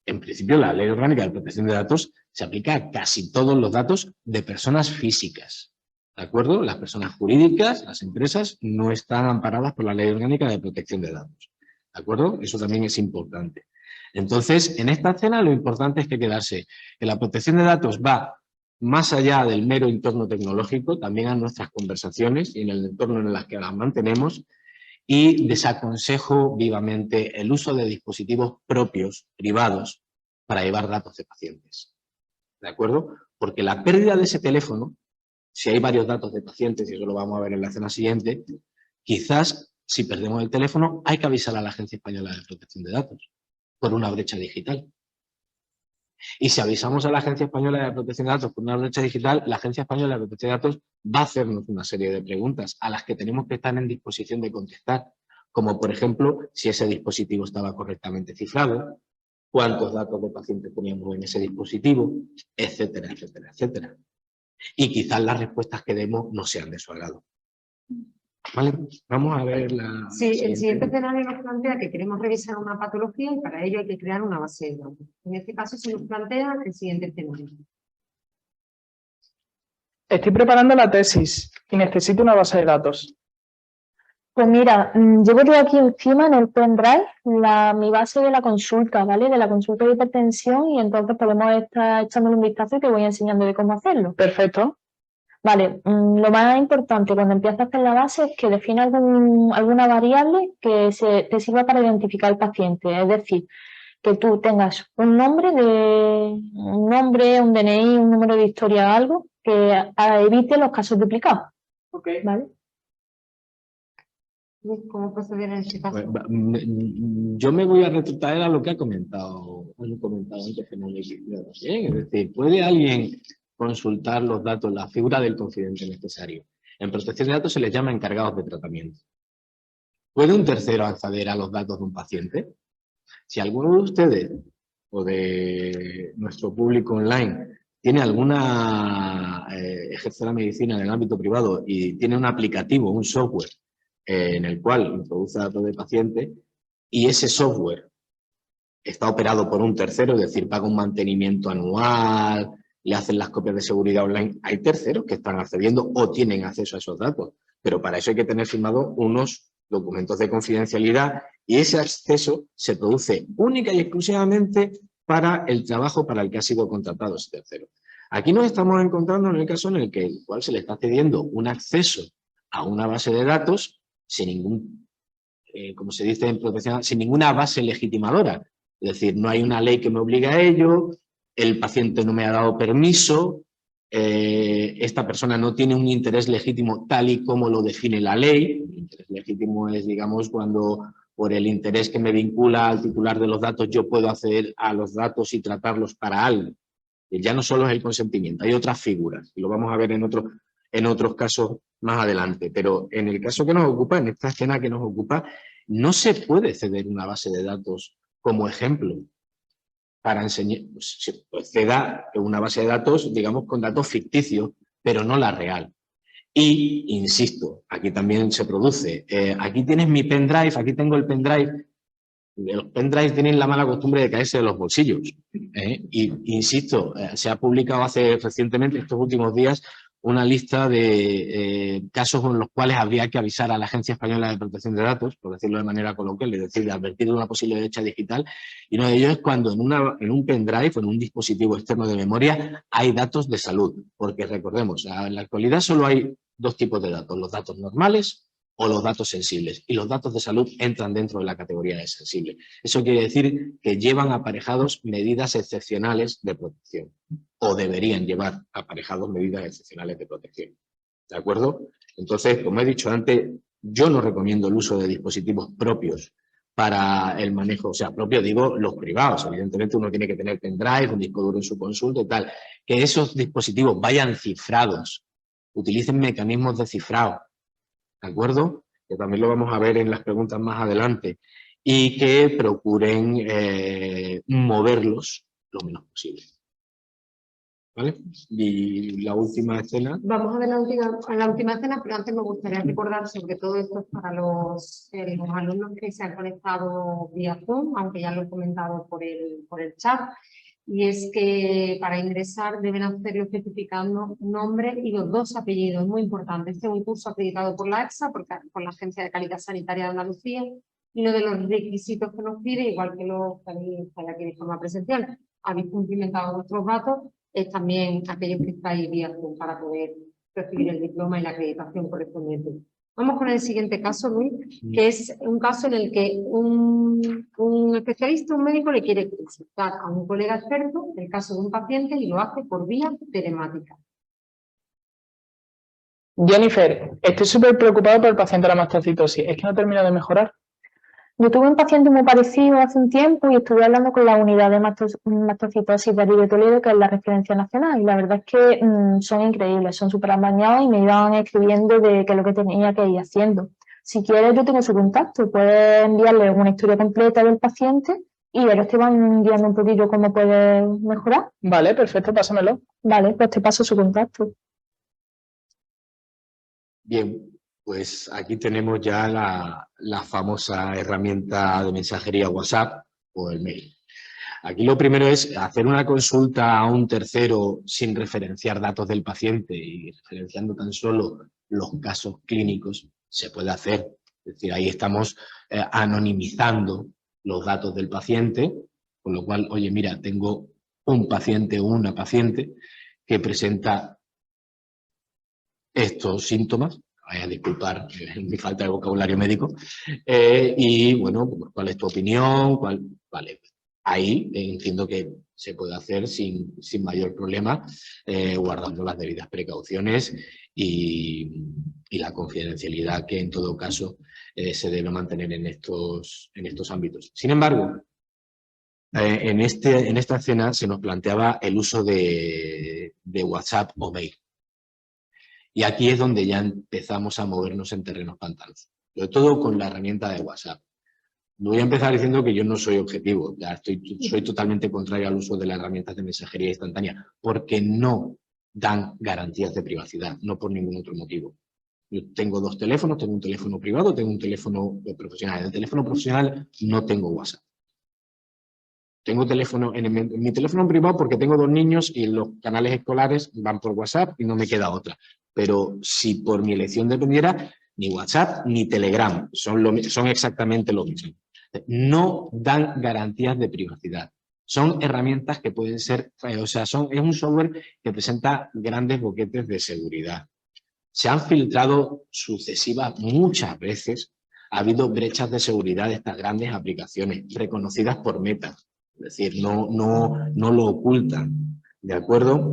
F: en principio, la Ley Orgánica de Protección de Datos se aplica a casi todos los datos de personas físicas. ¿De acuerdo? Las personas jurídicas, las empresas, no están amparadas por la Ley Orgánica de Protección de Datos. ¿De acuerdo? Eso también es importante. Entonces, en esta escena lo importante es que quedarse que la protección de datos va más allá del mero entorno tecnológico, también a nuestras conversaciones y en el entorno en el que las mantenemos, y desaconsejo vivamente el uso de dispositivos propios, privados, para llevar datos de pacientes. ¿De acuerdo? Porque la pérdida de ese teléfono, si hay varios datos de pacientes, y eso lo vamos a ver en la escena siguiente, quizás si perdemos el teléfono hay que avisar a la Agencia Española de Protección de Datos por una brecha digital. Y si avisamos a la Agencia Española de Protección de Datos por una brecha digital, la Agencia Española de Protección de Datos va a hacernos una serie de preguntas a las que tenemos que estar en disposición de contestar, como por ejemplo, si ese dispositivo estaba correctamente cifrado, cuántos datos de pacientes teníamos en ese dispositivo, etcétera, etcétera, etcétera. Y quizás las respuestas que demos no sean de su agrado. ¿Vale? Vamos a ver la...
B: Sí, el siguiente escenario nos plantea que queremos revisar una patología y para ello hay que crear una base de datos. En este caso se nos plantea el siguiente escenario.
C: Estoy preparando la tesis y necesito una base de datos.
D: Pues mira, yo tengo aquí encima en el pendrive mi base de la consulta, ¿vale? De la consulta de hipertensión y entonces podemos estar echándole un vistazo y te voy enseñando de cómo hacerlo.
C: Perfecto.
D: Vale, lo más importante cuando empiezas a hacer la base es que defina alguna variable que te sirva para identificar al paciente. Es decir, que tú tengas un nombre, un DNI, un número de historia, algo que evite los casos duplicados.
C: Okay.
D: ¿Vale?
B: ¿Cómo proceder en este caso?
F: Yo me voy a retrotraer a lo que han comentado antes que no le he explicado bien. Es decir, ¿puede alguien consultar los datos, la figura del confidente necesario? En protección de datos se les llama encargados de tratamiento. ¿Puede un tercero acceder a los datos de un paciente? Si alguno de ustedes o de nuestro público online tiene ejerce la medicina en el ámbito privado y tiene un aplicativo, un software, en el cual introduce datos de paciente y ese software está operado por un tercero, es decir, paga un mantenimiento anual, le hacen las copias de seguridad online, hay terceros que están accediendo o tienen acceso a esos datos, pero para eso hay que tener firmados unos documentos de confidencialidad y ese acceso se produce única y exclusivamente para el trabajo para el que ha sido contratado ese tercero. Aquí nos estamos encontrando en el caso en el cual se le está cediendo un acceso a una base de datos sin ningún, como se dice en protección, sin ninguna base legitimadora. Es decir, no hay una ley que me obligue a ello, el paciente no me ha dado permiso, esta persona no tiene un interés legítimo tal y como lo define la ley. El interés legítimo es, digamos, cuando por el interés que me vincula al titular de los datos yo puedo acceder a los datos y tratarlos para algo. Ya no solo es el consentimiento, hay otras figuras, y lo vamos a ver en otros casos más adelante. Pero en el caso que nos ocupa, en esta escena que nos ocupa, no se puede ceder una base de datos como ejemplo para enseñar. Se ceda una base de datos, digamos, con datos ficticios, pero no la real. Y, insisto, aquí también se produce. Aquí tienes mi pendrive, aquí tengo el pendrive. Los pendrives tienen la mala costumbre de caerse de los bolsillos. Y, insisto, se ha publicado recientemente, estos últimos días, una lista de casos en los cuales habría que avisar a la Agencia Española de Protección de Datos, por decirlo de manera coloquial, es decir, de advertir de una posible brecha digital, y uno de ellos es cuando en un pendrive o en un dispositivo externo de memoria hay datos de salud, porque recordemos, en la actualidad solo hay dos tipos de datos, los datos normales o los datos sensibles, y los datos de salud entran dentro de la categoría de sensible. Eso quiere decir que llevan aparejados medidas excepcionales de protección, o deberían llevar aparejados medidas excepcionales de protección. ¿De acuerdo? Entonces, como he dicho antes, yo no recomiendo el uso de dispositivos propios para el manejo, o sea, propios digo los privados. Evidentemente uno tiene que tener pendrive, un disco duro en su consulta y tal. Que esos dispositivos vayan cifrados, utilicen mecanismos de cifrado, ¿de acuerdo? Que también lo vamos a ver en las preguntas más adelante. Y que procuren moverlos lo menos posible. ¿Vale? Y la última escena.
B: Vamos a ver la última escena, pero antes me gustaría recordar, sobre todo esto es para los alumnos que se han conectado vía Zoom, aunque ya lo he comentado por el chat, y es que para ingresar deben hacerlo especificando nombre y los dos apellidos, muy importante. Este es un curso acreditado por la EFSA, por la Agencia de Calidad Sanitaria de Andalucía, y uno de los requisitos que nos pide, igual que los que hay aquí de forma presencial, habéis cumplimentado vuestros datos, es también aquellos que estáis vía Zoom para poder recibir el diploma y la acreditación correspondiente. Vamos con el siguiente caso, Luis, que es un caso en el que un especialista, un médico, le quiere consultar a un colega experto el caso de un paciente y lo hace por vía telemática.
C: Jennifer, estoy súper preocupado por el paciente de la mastocitosis. Es que no termina de mejorar.
D: Yo tuve un paciente muy parecido hace un tiempo y estuve hablando con la unidad de mastocitosis de allí de Toledo, que es la referencia nacional, y la verdad es que son increíbles, son súper amañados y me iban escribiendo de qué es lo que tenía que ir haciendo. Si quieres, yo tengo su contacto, puedes enviarle una historia completa del paciente y ellos te van guiando un poquillo cómo puedes mejorar.
C: Vale, perfecto, pásamelo.
D: Vale, pues te paso su contacto.
F: Bien, pues aquí tenemos ya la famosa herramienta de mensajería WhatsApp o el mail. Aquí lo primero es hacer una consulta a un tercero sin referenciar datos del paciente y referenciando tan solo los casos clínicos, se puede hacer. Es decir, ahí estamos anonimizando los datos del paciente, con lo cual, oye, mira, tengo un paciente o una paciente que presenta estos síntomas, vaya a disculpar mi falta de vocabulario médico, y bueno, ¿cuál es tu opinión? Vale, ahí entiendo que se puede hacer sin mayor problema, guardando las debidas precauciones y la confidencialidad que en todo caso se debe mantener en estos ámbitos. Sin embargo, en esta escena se nos planteaba el uso de WhatsApp o mail. Y aquí es donde ya empezamos a movernos en terrenos pantanos. Sobre todo con la herramienta de WhatsApp. Voy a empezar diciendo que yo no soy objetivo. Ya soy totalmente contrario al uso de las herramientas de mensajería instantánea, porque no dan garantías de privacidad, no por ningún otro motivo. Yo tengo dos teléfonos, tengo un teléfono privado, tengo un teléfono profesional. En el teléfono profesional no tengo WhatsApp. Tengo teléfono en mi teléfono privado porque tengo dos niños y los canales escolares van por WhatsApp y no me queda otra. Pero si por mi elección dependiera, ni WhatsApp ni Telegram son exactamente lo mismo. No dan garantías de privacidad. Son herramientas que pueden ser, es un software que presenta grandes boquetes de seguridad. Se han filtrado muchas veces, ha habido brechas de seguridad de estas grandes aplicaciones reconocidas por Meta. Es decir, no lo ocultan, ¿de acuerdo?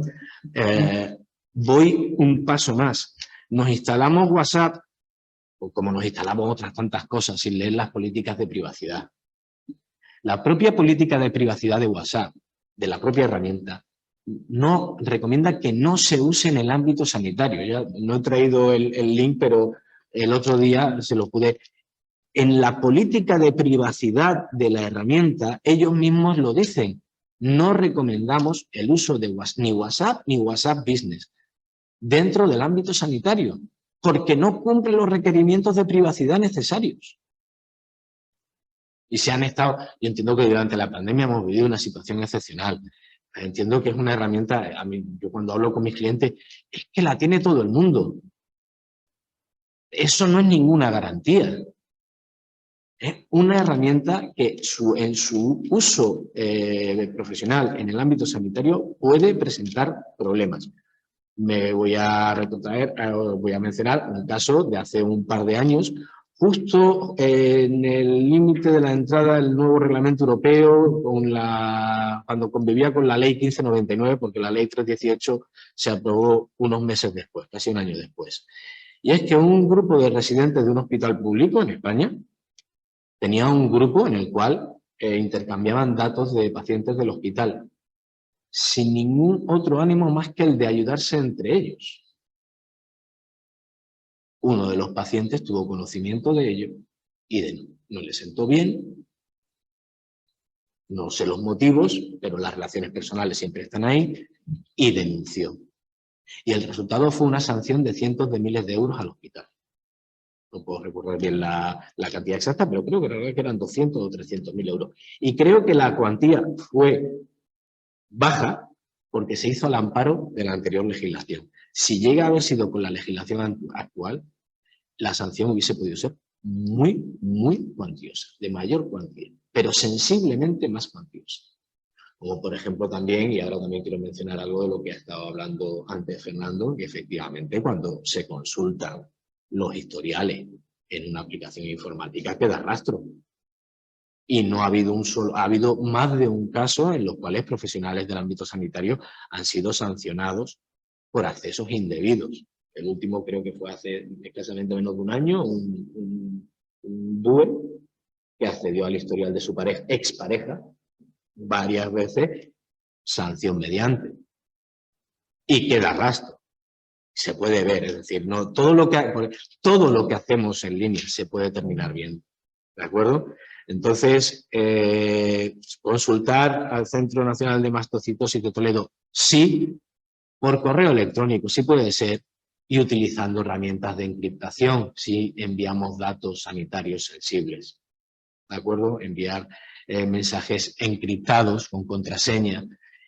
F: voy un paso más. Nos instalamos WhatsApp, o como nos instalamos otras tantas cosas, sin leer las políticas de privacidad. La propia política de privacidad de WhatsApp, de la propia herramienta, no recomienda que no se use en el ámbito sanitario. Ya no he traído el link, pero el otro día se lo pude. En la política de privacidad de la herramienta, ellos mismos lo dicen. No recomendamos el uso de ni WhatsApp ni WhatsApp Business dentro del ámbito sanitario, porque no cumple los requerimientos de privacidad necesarios. Y se han estado, yo entiendo que durante la pandemia hemos vivido una situación excepcional. Entiendo que es una herramienta, yo cuando hablo con mis clientes, es que la tiene todo el mundo. Eso no es ninguna garantía. Es una herramienta que en su uso profesional en el ámbito sanitario puede presentar problemas. Me voy a retrotraer, voy a mencionar un caso de hace un par de años, justo en el límite de la entrada del nuevo reglamento europeo, cuando convivía con la ley 1599, porque la ley 318 se aprobó unos meses después, casi un año después. Y es que un grupo de residentes de un hospital público en España tenía un grupo en el cual intercambiaban datos de pacientes del hospital, sin ningún otro ánimo más que el de ayudarse entre ellos. Uno de los pacientes tuvo conocimiento de ello y no le sentó bien, no sé los motivos, pero las relaciones personales siempre están ahí, y denunció. Y el resultado fue una sanción de cientos de miles de euros al hospital. No puedo recordar bien la cantidad exacta, pero creo que eran 200 o 300.000 euros. Y creo que la cuantía fue baja porque se hizo al amparo de la anterior legislación. Si llega a haber sido con la legislación actual, la sanción hubiese podido ser muy, muy cuantiosa, de mayor cuantía, pero sensiblemente más cuantiosa. Como por ejemplo también, y ahora también quiero mencionar algo de lo que ha estado hablando antes Fernando, que efectivamente cuando se consultan los historiales en una aplicación informática queda rastro. Y no ha habido ha habido más de un caso en los cuales profesionales del ámbito sanitario han sido sancionados por accesos indebidos. El último creo que fue hace escasamente menos de un año, un DUE que accedió al historial de su expareja varias veces, sanción mediante. Y queda rastro. Se puede ver, es decir, no, todo lo que hacemos en línea se puede terminar bien. ¿De acuerdo? Entonces, consultar al Centro Nacional de Mastocitosis de Toledo, sí, por correo electrónico, sí puede ser, y utilizando herramientas de encriptación, si enviamos datos sanitarios sensibles. ¿De acuerdo? Enviar mensajes encriptados con contraseña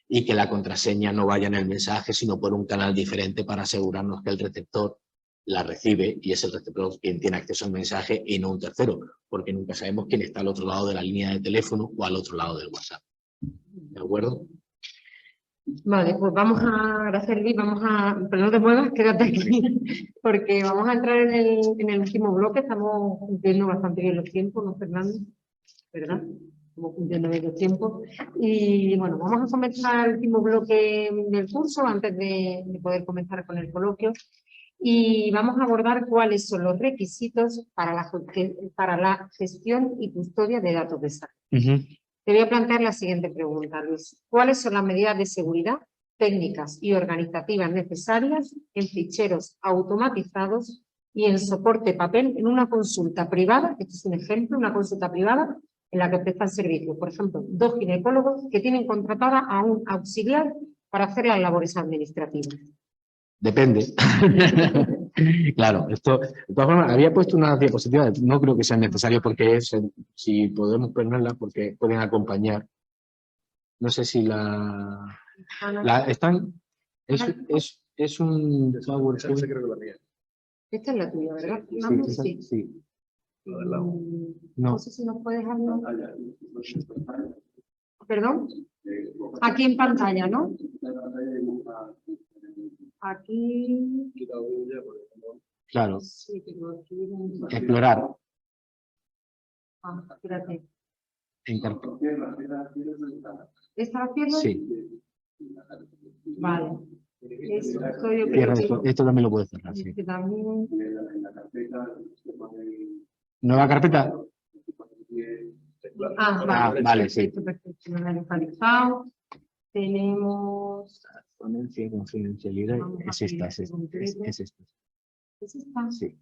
F: y que la contraseña no vaya en el mensaje, sino por un canal diferente para asegurarnos que el receptor la recibe y es el receptor quien tiene acceso al mensaje y no un tercero, porque nunca sabemos quién está al otro lado de la línea de teléfono o al otro lado del WhatsApp. ¿De acuerdo?
B: Vale, pues vamos a, gracias Luis, pero no te muevas, quédate aquí, porque vamos a entrar en el último bloque, estamos cumpliendo bastante bien los tiempos, ¿no, Fernando? ¿Verdad? Estamos cumpliendo bien los tiempos. Y bueno, vamos a comenzar el último bloque del curso antes de poder comenzar con el coloquio. Y vamos a abordar cuáles son los requisitos para la gestión y custodia de datos de salud. Te voy a plantear la siguiente pregunta, Luis. ¿Cuáles son las medidas de seguridad, técnicas y organizativas necesarias en ficheros automatizados y en soporte papel en una consulta privada? Este es un ejemplo, una consulta privada en la que prestan servicio. Por ejemplo, 2 ginecólogos que tienen contratada a un auxiliar para hacer las labores administrativas.
F: Depende. Claro, esto, de todas formas, había puesto una diapositiva, no creo que sea necesario porque si podemos ponerla porque pueden acompañar. No sé si están, es un software.
B: Esta es la tuya, ¿verdad?
F: Sí.
B: No sé si nos puedes hablar. ¿Perdón? Aquí en pantalla, ¿no? Aquí.
F: Claro.
B: Sí, pero aquí...
F: Explorar.
B: Espérate.
F: ¿Esta
B: la cierro?
F: Sí.
B: Vale. Esto yo
F: Cierra
B: creo
F: esto.
B: que
F: Esto también lo puedes cerrar, sí.
B: este también.
F: ¿Nueva carpeta?
B: Ah, vale,
F: vale, sí.
B: perfecto, me lo he localizado. Tenemos.
F: Ponencia y confidencialidad.
B: Vamos a
F: Es esta,
B: pedir
F: es esta.
B: completo.
F: Es esta.
B: ¿Es esta?
F: Sí.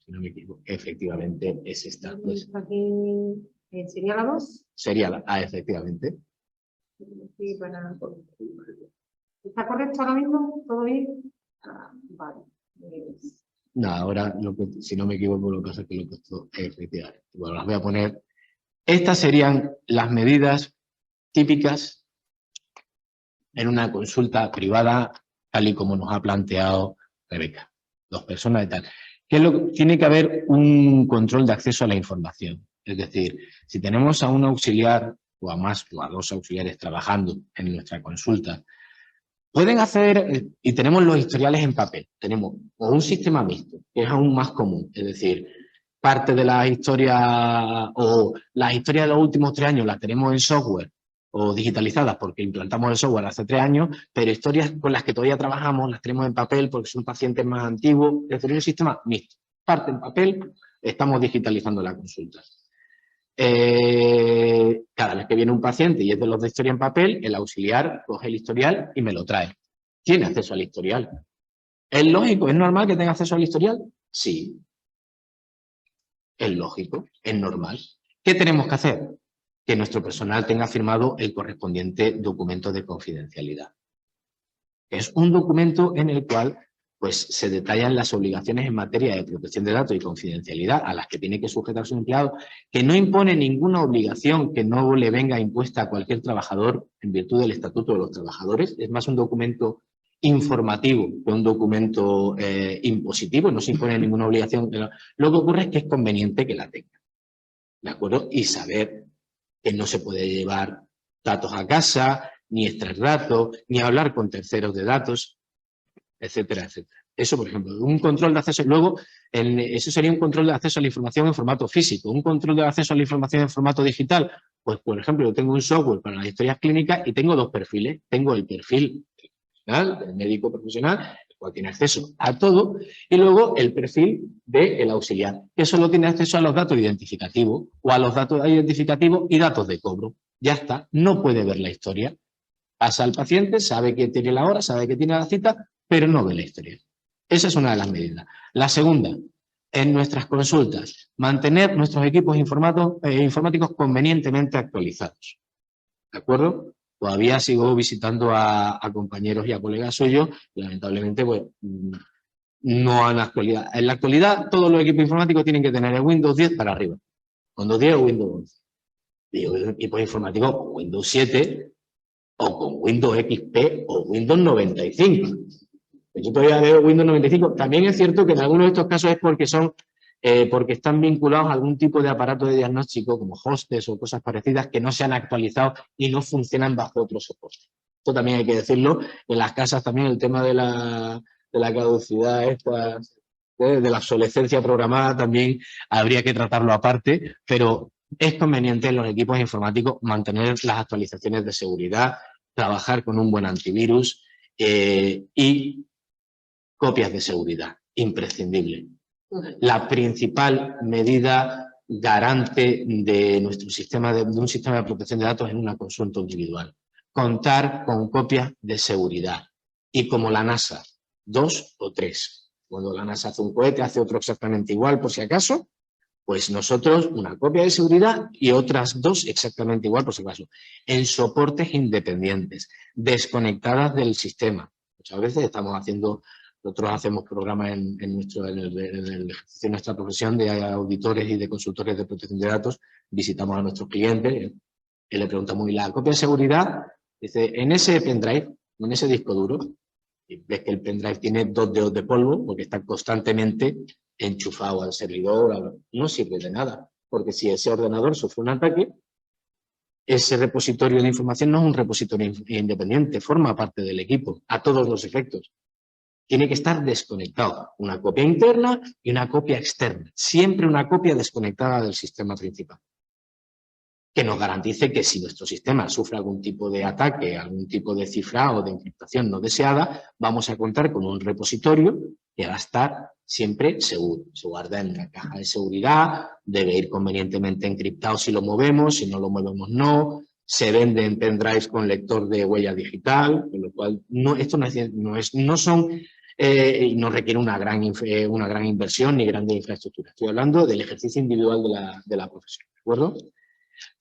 F: Si no me equivoco, efectivamente es esta. Pues
B: Aquí, ¿sería la 2?
F: sería la A, efectivamente.
B: Sí, ¿está correcto ahora mismo? ¿Todo bien? Vale.
F: No, ahora, si no me equivoco, lo que pasa es que lo he puesto efectivamente. Bueno, las voy a poner. Estas serían las medidas típicas en una consulta privada, tal y como nos ha planteado Rebeca. 2 personas y tal. Tiene que haber un control de acceso a la información. Es decir, si tenemos a un auxiliar o a más o a 2 auxiliares trabajando en nuestra consulta, pueden hacer, y tenemos los historiales en papel, tenemos o un sistema mixto, que es aún más común, es decir, parte de las historias o las historias de los últimos 3 años las tenemos en software o digitalizadas porque implantamos el software hace 3 años, pero historias con las que todavía trabajamos las tenemos en papel porque son pacientes más antiguos, es decir, un sistema mixto, parte en papel, estamos digitalizando la consulta. Cada vez que viene un paciente y es de los de historia en papel, el auxiliar coge el historial y me lo trae. ¿Tiene acceso al historial? ¿Es lógico? ¿Es normal que tenga acceso al historial? Sí. Es lógico, es normal. ¿Qué tenemos que hacer? Que nuestro personal tenga firmado el correspondiente documento de confidencialidad. Es un documento en el cual pues, se detallan las obligaciones en materia de protección de datos y confidencialidad a las que tiene que sujetar su empleado, que no impone ninguna obligación que no le venga impuesta a cualquier trabajador en virtud del Estatuto de los Trabajadores. Es más un documento informativo que un documento impositivo, no se impone ninguna obligación. Lo que ocurre es que es conveniente que la tenga, ¿de acuerdo? Y saber que no se puede llevar datos a casa, ni extraer datos, ni hablar con terceros de datos, etcétera, etcétera. Eso, por ejemplo, un control de acceso. Luego, eso sería un control de acceso a la información en formato físico. Un control de acceso a la información en formato digital. Pues, por ejemplo, yo tengo un software para las historias clínicas y tengo 2 perfiles. Tengo el perfil del médico profesional, el cual tiene acceso a todo, y luego el perfil del auxiliar, que solo tiene acceso a los datos identificativos o a los datos identificativos y datos de cobro. Ya está, no puede ver la historia. Pasa al paciente, sabe que tiene la hora, sabe que tiene la cita, pero no ve la historia. Esa es una de las medidas. La segunda, en nuestras consultas, mantener nuestros equipos informáticos convenientemente actualizados. ¿De acuerdo? Todavía sigo visitando a compañeros y a colegas suyos, y lamentablemente pues, no han actualidad. En la actualidad, todos los equipos informáticos tienen que tener el Windows 10 para arriba. Windows 10 o Windows 11. Digo, equipos informáticos con Windows 7 o con Windows XP o Windows 95. Yo todavía veo Windows 95. También es cierto que en algunos de estos casos es porque están vinculados a algún tipo de aparato de diagnóstico, como hostes o cosas parecidas, que no se han actualizado y no funcionan bajo otro soporte. Esto también hay que decirlo. En las casas también el tema de la caducidad, de la obsolescencia programada, también habría que tratarlo aparte, pero es conveniente en los equipos informáticos mantener las actualizaciones de seguridad, trabajar con un buen antivirus y copias de seguridad, imprescindible. La principal medida garante de nuestro sistema de un sistema de protección de datos en una consulta individual. Contar con copias de seguridad. Y como la NASA, 2 o 3. Cuando la NASA hace un cohete, hace otro exactamente igual, por si acaso, pues nosotros una copia de seguridad y otras 2 exactamente igual, por si acaso. En soportes independientes, desconectadas del sistema. Muchas veces nosotros hacemos programas en el ejercicio de nuestra profesión de auditores y de consultores de protección de datos, visitamos a nuestros clientes y le preguntamos, ¿y la copia de seguridad? Dice, en ese pendrive, en ese disco duro, y ves que el pendrive tiene 2 dedos de polvo porque está constantemente enchufado al servidor, no sirve de nada, porque si ese ordenador sufre un ataque, ese repositorio de información no es un repositorio independiente, forma parte del equipo, a todos los efectos. Tiene que estar desconectado, una copia interna y una copia externa, siempre una copia desconectada del sistema principal. que nos garantice que si nuestro sistema sufre algún tipo de ataque, algún tipo de cifrado o de encriptación no deseada, vamos a contar con un repositorio que va a estar siempre seguro. Se guarda en la caja de seguridad, debe ir convenientemente encriptado si lo movemos, si no lo movemos no, se vende en pendrives con lector de huella digital, con lo cual esto no son y no requiere una gran inversión ni grande infraestructura. Estoy hablando del ejercicio individual de la profesión, ¿de acuerdo?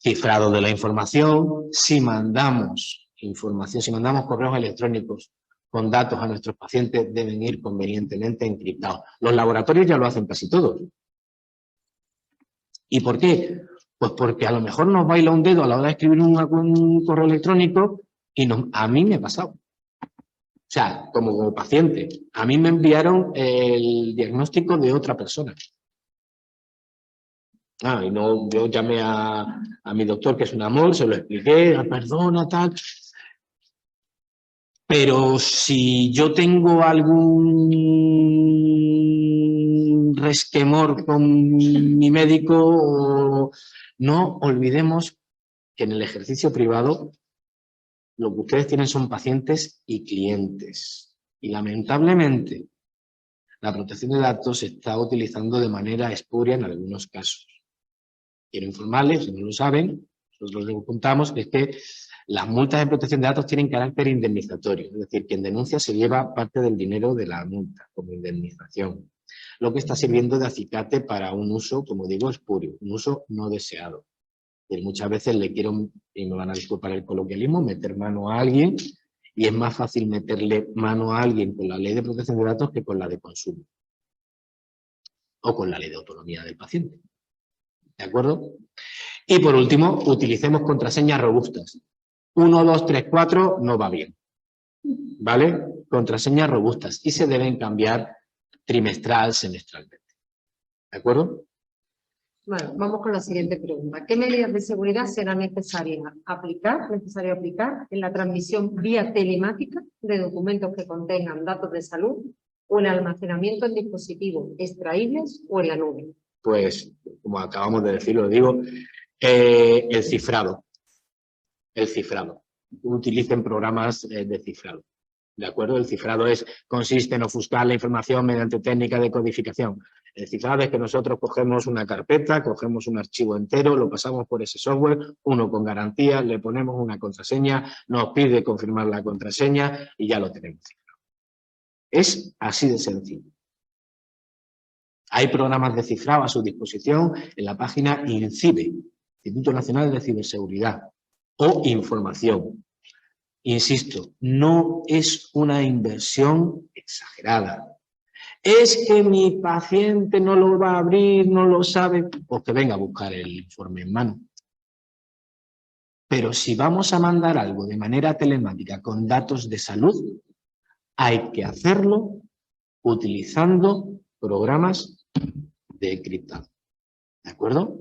F: Cifrado de la información, si mandamos información, si mandamos correos electrónicos con datos a nuestros pacientes, deben ir convenientemente encriptados. Los laboratorios ya lo hacen casi todos. ¿Y por qué? Pues porque a lo mejor nos baila un dedo a la hora de escribir un correo electrónico y a mí me ha pasado. O sea, como paciente, a mí me enviaron el diagnóstico de otra persona. Y no, yo llamé a mi doctor, que es un amor, se lo expliqué, perdona, tal. Pero si yo tengo algún resquemor con mi médico, no olvidemos que en el ejercicio privado lo que ustedes tienen son pacientes y clientes. Y lamentablemente la protección de datos se está utilizando de manera espuria en algunos casos. Quiero informarles, si no lo saben, nosotros les contamos que es que las multas de protección de datos tienen carácter indemnizatorio, es decir, quien denuncia se lleva parte del dinero de la multa como indemnización, lo que está sirviendo de acicate para un uso, como digo, espurio, un uso no deseado. Y muchas veces le quiero, y me van a disculpar el coloquialismo, meter mano a alguien, y es más fácil meterle mano a alguien con la ley de protección de datos que con la de consumo, o con la ley de autonomía del paciente. ¿De acuerdo? Y por último, utilicemos contraseñas robustas. 1, 2, 3, 4 no va bien. ¿Vale? Contraseñas robustas. Y se deben cambiar trimestral, semestralmente. ¿De acuerdo?
B: Bueno, vamos con la siguiente pregunta. ¿Qué medidas de seguridad será necesario aplicar en la transmisión vía telemática de documentos que contengan datos de salud o el almacenamiento en dispositivos extraíbles o en la nube?
F: Pues, como acabamos de decir, lo digo, el cifrado. El cifrado. Utilicen programas de cifrado. ¿De acuerdo? El cifrado consiste en ofuscar la información mediante técnica de codificación. El cifrado es que nosotros cogemos una carpeta, cogemos un archivo entero, lo pasamos por ese software, uno con garantía, le ponemos una contraseña, nos pide confirmar la contraseña y ya lo tenemos cifrado. Es así de sencillo. Hay programas de cifrado a su disposición en la página INCIBE, Instituto Nacional de Ciberseguridad, o información. Insisto, no es una inversión exagerada. ¿Es que mi paciente no lo va a abrir, no lo sabe? Pues que venga a buscar el informe en mano. Pero si vamos a mandar algo de manera telemática con datos de salud, hay que hacerlo utilizando programas de encriptado. ¿De acuerdo?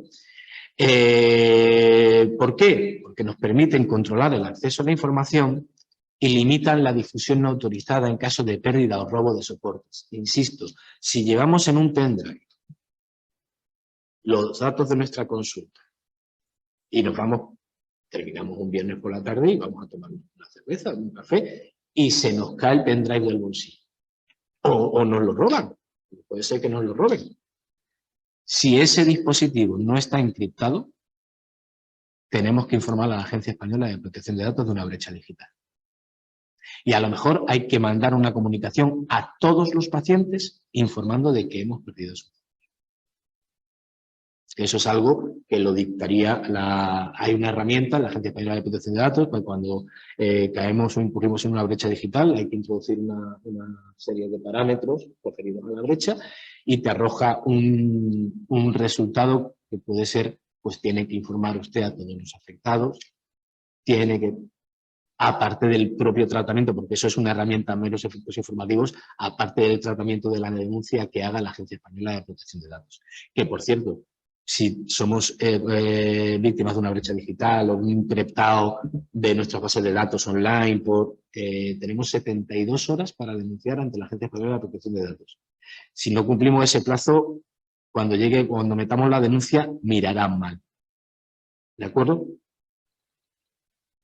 F: ¿Por qué? Porque nos permiten controlar el acceso a la información y limitan la difusión no autorizada en caso de pérdida o robo de soportes. Insisto, si llevamos en un pendrive los datos de nuestra consulta y terminamos un viernes por la tarde y vamos a tomar una cerveza, un café, y se nos cae el pendrive del bolsillo. O nos lo roban. Puede ser que nos lo roben. Si ese dispositivo no está encriptado, tenemos que informar a la Agencia Española de Protección de Datos de una brecha digital. Y a lo mejor hay que mandar una comunicación a todos los pacientes informando de que hemos perdido su datos. Eso es algo que lo dictaría hay una herramienta, la Agencia Española de Protección de Datos, pues cuando caemos o incurrimos en una brecha digital hay que introducir una serie de parámetros referidos a la brecha y te arroja un resultado que puede ser, pues tiene que informar usted a todos los afectados, tiene que, aparte del propio tratamiento, porque eso es una herramienta menos efectos informativos, aparte del tratamiento de la denuncia que haga la Agencia Española de Protección de Datos. Que, por cierto, si somos víctimas de una brecha digital o un encriptado de nuestras bases de datos online, tenemos 72 horas para denunciar ante la Agencia Española de Protección de Datos. Si no cumplimos ese plazo, cuando metamos la denuncia, mirarán mal. ¿De acuerdo?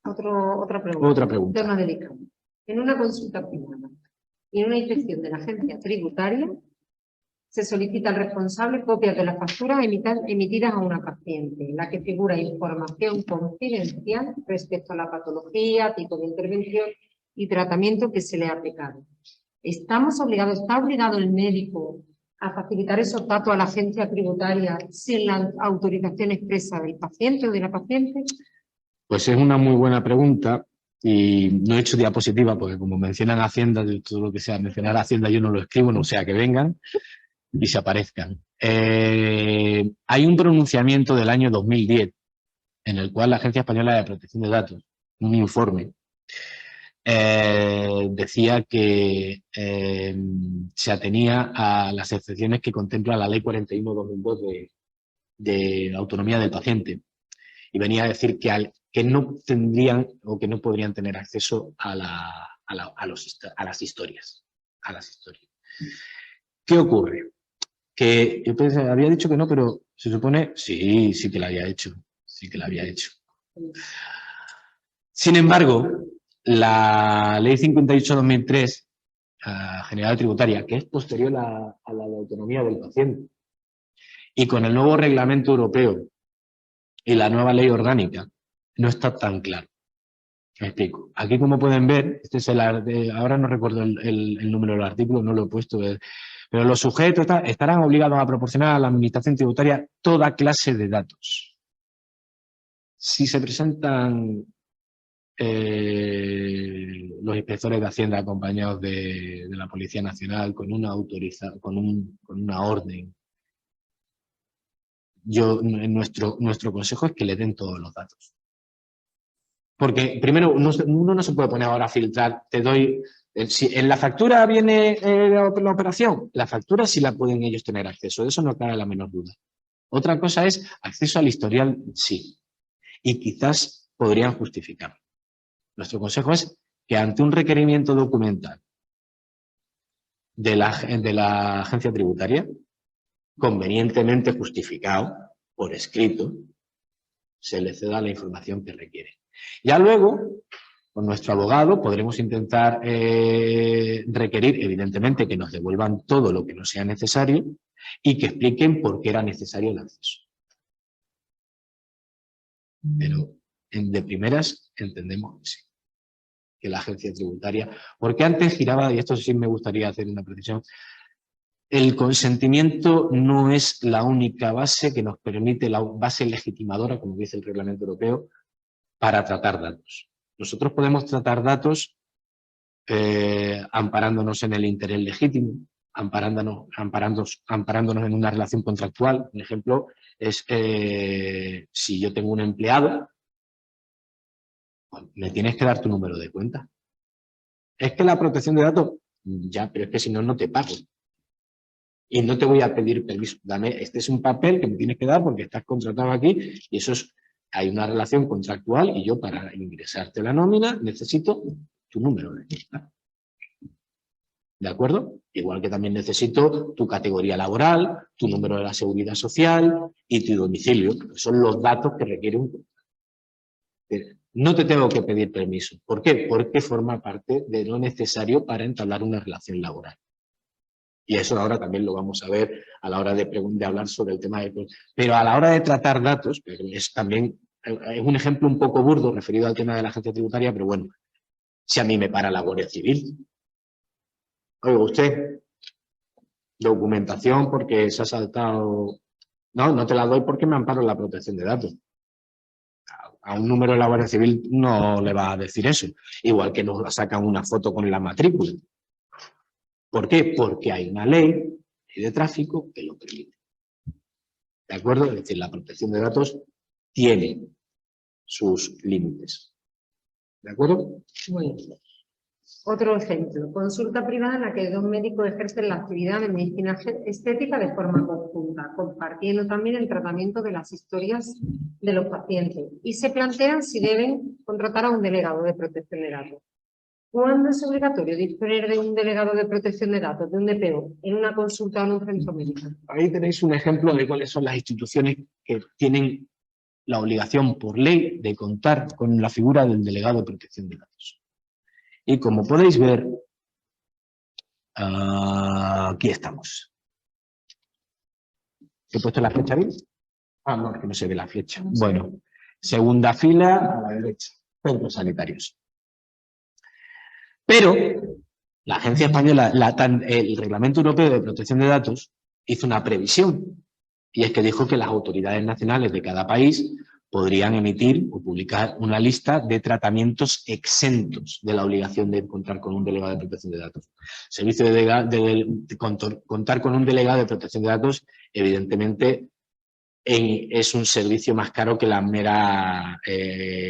B: Otra pregunta.
F: Otra pregunta.
B: Tema delicado. En una consulta privada y en una inspección de la agencia tributaria, se solicita al responsable copias de las facturas emitidas a una paciente, en la que figura información confidencial respecto a la patología, tipo de intervención y tratamiento que se le ha aplicado. ¿Está obligado el médico a facilitar esos datos a la agencia tributaria sin la autorización expresa del paciente o de la paciente?
F: Pues es una muy buena pregunta y no he hecho diapositiva porque como mencionan Hacienda, de todo lo que sea mencionar Hacienda yo no lo escribo, no sea que vengan y se aparezcan. Hay un pronunciamiento del año 2010 en el cual la Agencia Española de Protección de Datos, un informe, decía que se atenía a las excepciones que contempla la Ley 41/2002 de autonomía del paciente y venía a decir que no tendrían o que no podrían tener acceso a las historias. ¿Qué ocurre? Que yo había dicho que no, pero se supone, sí que la había hecho, Sin embargo, la Ley 58/2003, General Tributaria, que es posterior a la de autonomía del paciente, y con el nuevo reglamento europeo y la nueva ley orgánica, no está tan claro. Me explico. Aquí, como pueden ver, este es ahora no recuerdo el número del artículo, no lo he puesto, pero los sujetos estarán obligados a proporcionar a la Administración Tributaria toda clase de datos. Si se presentan los inspectores de Hacienda acompañados de la Policía Nacional con una orden, nuestro consejo es que le den todos los datos. Porque primero uno no se puede poner ahora a filtrar, si en la factura viene la operación, la factura sí la pueden ellos tener acceso, de eso no cabe la menor duda. Otra cosa es acceso al historial, sí, y quizás podrían justificar. Nuestro consejo es que ante un requerimiento documental de la agencia tributaria, convenientemente justificado por escrito, se le ceda la información que requiere. Ya luego, con nuestro abogado, podremos intentar requerir, evidentemente, que nos devuelvan todo lo que no sea necesario y que expliquen por qué era necesario el acceso. Pero de primeras entendemos que sí, que la agencia tributaria, porque antes giraba, y esto sí me gustaría hacer una precisión, el consentimiento no es la única base que nos permite, la base legitimadora, como dice el reglamento europeo, para tratar datos. Nosotros podemos tratar datos amparándonos en el interés legítimo, amparándonos en una relación contractual. Un ejemplo es si yo tengo un empleado, me tienes que dar tu número de cuenta. Es que la protección de datos, ya, pero es que si no, no te pago. Y no te voy a pedir permiso. Dame, este es un papel que me tienes que dar porque estás contratado aquí y eso es, hay una relación contractual y yo para ingresarte la nómina necesito tu número de cuenta. ¿De acuerdo? Igual que también necesito tu categoría laboral, tu número de la seguridad social y tu domicilio. Son los datos que requiere un contrato. No te tengo que pedir permiso. ¿Por qué? Porque forma parte de lo necesario para entablar una relación laboral. Y eso ahora también lo vamos a ver a la hora de hablar sobre el tema de... Pero a la hora de tratar datos, es también es un ejemplo un poco burdo referido al tema de la agencia tributaria, pero bueno, si a mí me para la Guardia Civil, oiga usted, documentación porque se ha saltado... No te la doy porque me amparo en la protección de datos. A un número de la Guardia Civil no le va a decir eso. Igual que nos sacan una foto con la matrícula. ¿Por qué? Porque hay una ley de tráfico que lo permite. ¿De acuerdo? Es decir, la protección de datos tiene sus límites. ¿De acuerdo?
B: Muy bien. Otro ejemplo, consulta privada en la que dos médicos ejercen la actividad de medicina estética de forma conjunta, compartiendo también el tratamiento de las historias de los pacientes y se plantean si deben contratar a un delegado de protección de datos. ¿Cuándo es obligatorio disponer de un delegado de protección de datos, de un DPO, en una consulta o en un centro médico?
F: Ahí tenéis un ejemplo de cuáles son las instituciones que tienen la obligación por ley de contar con la figura del delegado de protección de datos. Y como podéis ver, aquí estamos. ¿He puesto la flecha bien? Ah, no, es que no se ve la flecha. Bueno, segunda fila a la derecha, centros sanitarios. Pero la Agencia Española, el Reglamento Europeo de Protección de Datos, hizo una previsión, y es que dijo que las autoridades nacionales de cada país podrían emitir o publicar una lista de tratamientos exentos de la obligación de contar con un delegado de protección de datos. El servicio de contar con un delegado de protección de datos, evidentemente, es un servicio más caro que la mera